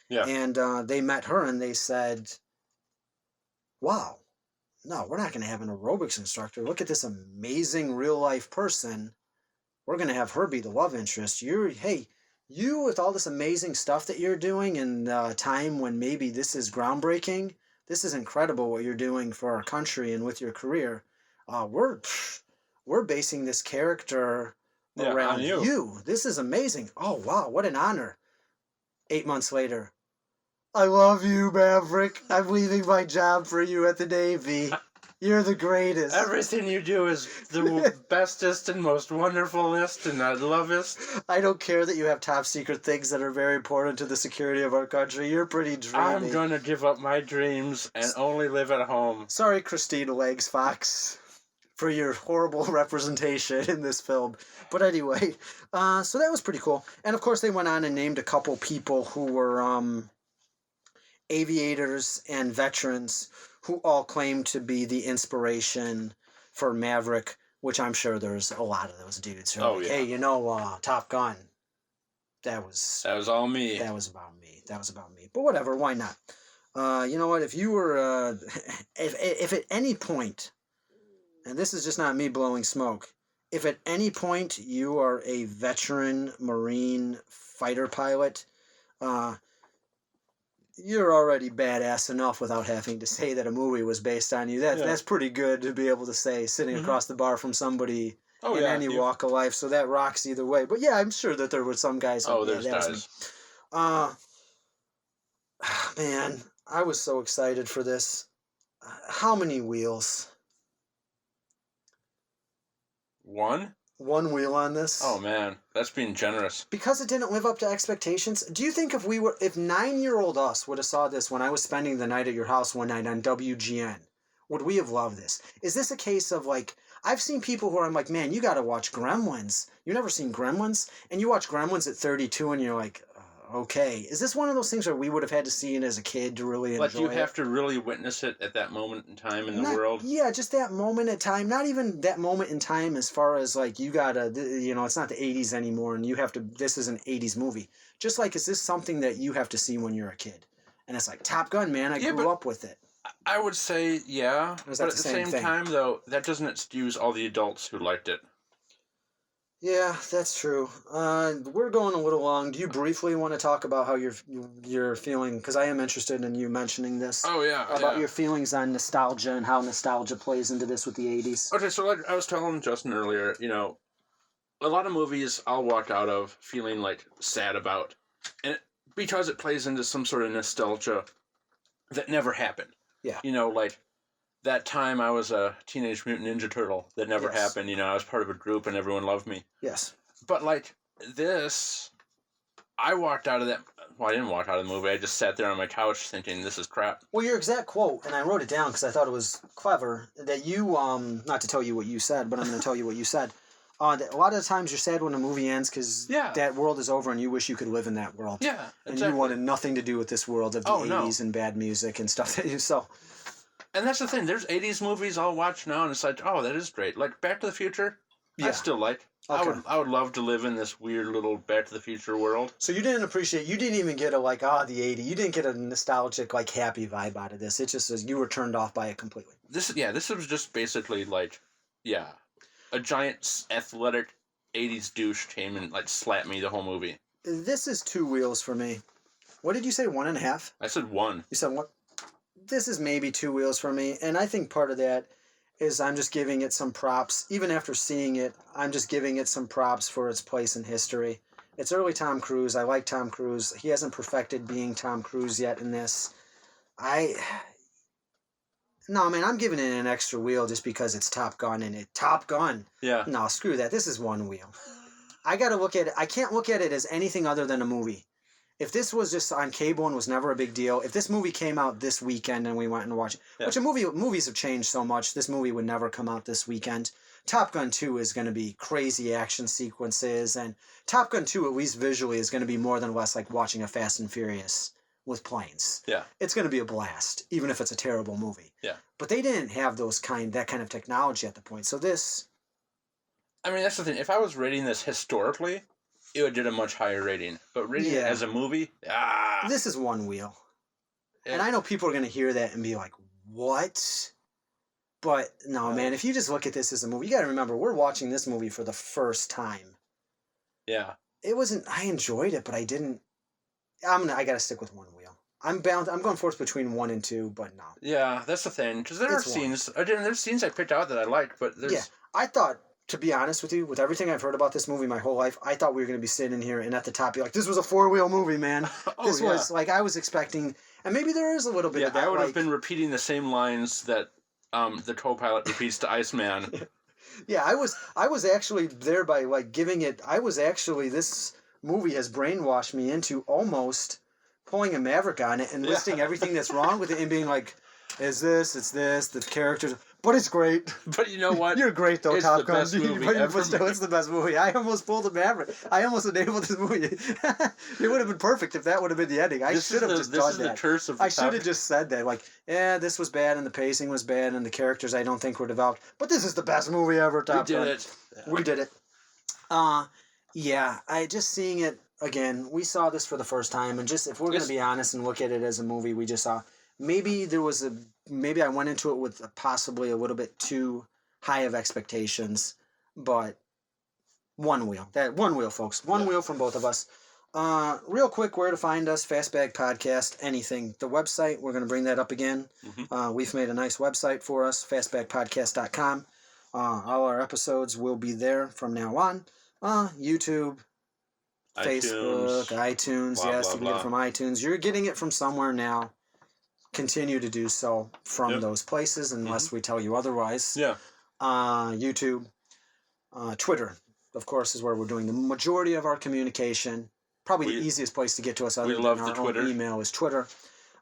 Yeah. And they met her and they said, wow, no, we're not going to have an aerobics instructor. Look at this amazing real-life person. We're going to have her be the love interest. You with all this amazing stuff that you're doing in a time when maybe this is groundbreaking, this is incredible what you're doing for our country and with your career. We're basing this character around you. This is amazing. Oh, wow, what an honor. 8 months later, I love you, Maverick. I'm leaving my job for you at the Navy. You're the greatest. Everything you do is the bestest and most wonderfulest, and I lovest. I don't care that you have top secret things that are very important to the security of our country. You're pretty dreamy. I'm going to give up my dreams and only live at home. Sorry, Christina Legs Fox, for your horrible representation in this film. But anyway, so that was pretty cool. And of course they went on and named a couple people who were aviators and veterans who all claimed to be the inspiration for Maverick, which I'm sure there's a lot of those dudes who are hey, Top Gun, that was all me. That was about me. But whatever, why not? You know what, if you were, if at any point, and this is just not me blowing smoke, if at any point you are a veteran Marine fighter pilot, you're already badass enough without having to say that a movie was based on you. That's pretty good to be able to say sitting across the bar from somebody in any walk of life. So that rocks either way. But yeah, I'm sure that there were some guys who there's that guys. was me. Man, I was so excited for this. How many wheels? One? One wheel on this? Oh man, that's being generous. Because it didn't live up to expectations. Do you think if 9-year-old us would have saw this when I was spending the night at your house one night on WGN, would we have loved this? Is this a case of like, I've seen people who are like, man, you got to watch Gremlins. You never seen Gremlins? And you watch Gremlins at 32 and you're like, okay. Is this one of those things where we would have had to see it as a kid to really enjoy it? Like, you have to really witness it at that moment in time in the world? Yeah, just that moment in time. Not even that moment in time as far as, like, you gotta, it's not the 80s anymore and you have to, this is an 80s movie. Just like, is this something that you have to see when you're a kid? And it's like, Top Gun, man, I grew up with it. I would say, yeah. But at the same time, though, that doesn't excuse all the adults who liked it. Yeah, that's true. We're going a little long. Do you briefly want to talk about how you're feeling? Because I am interested in you mentioning this. Oh, yeah. About your feelings on nostalgia and how nostalgia plays into this with the 80s. Okay, so like I was telling Justin earlier, a lot of movies I'll walk out of feeling, like, sad about. And because it plays into some sort of nostalgia that never happened. Yeah. Like that time I was a Teenage Mutant Ninja Turtle that never happened. I was part of a group and everyone loved me. Yes. But like this, I walked out of that. Well, I didn't walk out of the movie. I just sat there on my couch thinking, this is crap. Well, your exact quote, and I wrote it down because I thought it was clever, that you, not to tell you what you said, but I'm going to tell you what you said. That a lot of the times you're sad when a movie ends because that world is over and you wish you could live in that world. Yeah, exactly. And you wanted nothing to do with this world of the 80s and bad music and stuff that you saw. And that's the thing. There's 80s movies I'll watch now and it's like, oh, that is great. Like Back to the Future, I still like. Okay. I would love to live in this weird little Back to the Future world. So you didn't even get a like, the 80s. You didn't get a nostalgic, like, happy vibe out of this. It just was, you were turned off by it completely. This was just basically like, a giant athletic 80s douche came and like slapped me the whole movie. This is 2 wheels for me. What did you say, 1.5? I said 1. You said 1? This is maybe 2 wheels for me, and I think part of that is I'm just giving it some props. Even after seeing it, I'm just giving it some props for its place in history. It's early Tom Cruise. I like Tom Cruise. He hasn't perfected being Tom Cruise yet in this. No, man, I'm giving it an extra wheel just because it's Top Gun in it. Top Gun. Yeah. No, screw that. This is 1 wheel. I got to look at it. I can't look at it as anything other than a movie. If this was just on cable and was never a big deal, if this movie came out this weekend and we went and watched it, which movies have changed so much, this movie would never come out this weekend. Top Gun 2 is going to be crazy action sequences, and Top Gun 2, at least visually, is going to be more than less like watching a Fast and Furious with planes. Yeah. It's going to be a blast, even if it's a terrible movie. Yeah. But they didn't have that kind of technology at the point. So this... I mean, that's the thing. If I was rating this historically, it would get a much higher rating. But rating it as a movie, This is 1 wheel. And I know people are going to hear that and be like, what? But, no, man, if you just look at this as a movie, you got to remember, we're watching this movie for the first time. Yeah. I enjoyed it, but I didn't... I got to stick with 1 wheel. I'm going forth between 1 and 2, but no. Yeah, that's the thing. Because there are scenes... Again, there's scenes I picked out that I like, but there's... Yeah, I thought... To be honest with you, with everything I've heard about this movie my whole life, I thought we were going to be sitting here and at the top be like, this was a 4-wheel movie, man. This was, like, I was expecting, and maybe there is a little bit of that. I would have been repeating the same lines that the co-pilot repeats to Iceman. Yeah, I was actually there by, like, this movie has brainwashed me into almost pulling a Maverick on it and listing everything that's wrong with it and being like, it's this, the characters... But it's great. But you know what? You're great, though, Top Gun. It's the best movie ever. It's the best movie. I almost pulled a Maverick. I almost enabled this movie. It would have been perfect if that would have been the ending. I should have just done that. This is the curse of the I should have just said that. Like, this was bad, and the pacing was bad, and the characters I don't think were developed. But this is the best movie ever, Top Gun. We did it. I just seeing it, again, we saw this for the first time, and just, if we're going to be honest and look at it as a movie, we just saw... Maybe I went into it with possibly a little bit too high of expectations, but 1 wheel. 1 wheel, folks. 1 wheel from both of us. Real quick, where to find us, Fastbag Podcast, anything. The website, we're going to bring that up again. Mm-hmm. We've made a nice website for us, fastbagpodcast.com. All our episodes will be there from now on. YouTube, Facebook, iTunes. blah, Yes, blah, you can get blah. it from iTunes. You're getting it from somewhere now. Continue to do so from those places unless we tell you otherwise. Yeah. YouTube, Twitter, of course, is where we're doing the majority of our communication. Probably the easiest place to get to us other than our own email is Twitter.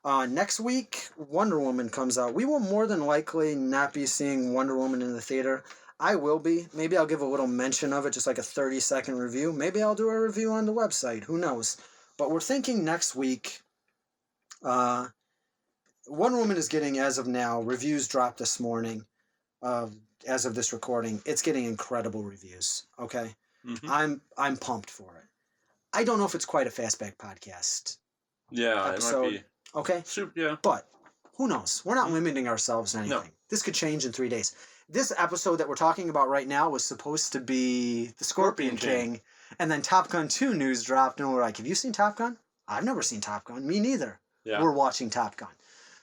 Next week, Wonder Woman comes out. We will more than likely not be seeing Wonder Woman in the theater. I will be. Maybe I'll give a little mention of it, just like a 30-second review. Maybe I'll do a review on the website. Who knows? But we're thinking next week. Wonder Woman is getting, as of now, reviews dropped this morning. As of this recording, it's getting incredible reviews. Okay, I'm pumped for it. I don't know if it's quite a Fastback podcast. Yeah, episode. It might be. Okay. Yeah. But who knows? We're not limiting ourselves to anything. No. This could change in 3 days. This episode that we're talking about right now was supposed to be the Scorpion King, and then Top Gun 2 news dropped, and we're like, have you seen Top Gun? I've never seen Top Gun. Me neither. Yeah. We're watching Top Gun.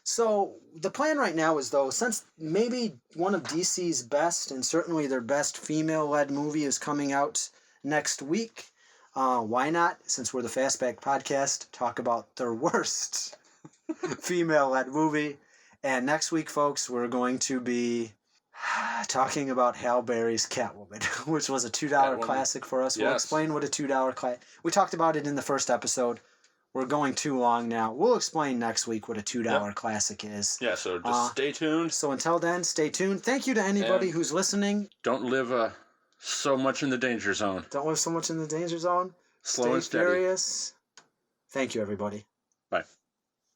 So the plan right now is, though, since maybe one of DC's best, and certainly their best female-led movie is coming out next week, why not, since we're the Fastback podcast, talk about their worst female-led movie. And next week, folks, we're going to be talking about Halle Berry's Catwoman, which was a $2 classic for us. Yes. We'll explain what a $2 classic... We talked about it in the first episode. We're going too long now. We'll explain next week what a $2 classic is. Yeah, so just stay tuned. So until then, stay tuned. Thank you to anybody who's listening. Don't live so much in the danger zone. Don't live so much in the danger zone. Slow and steady. Stay furious. Thank you, everybody. Bye.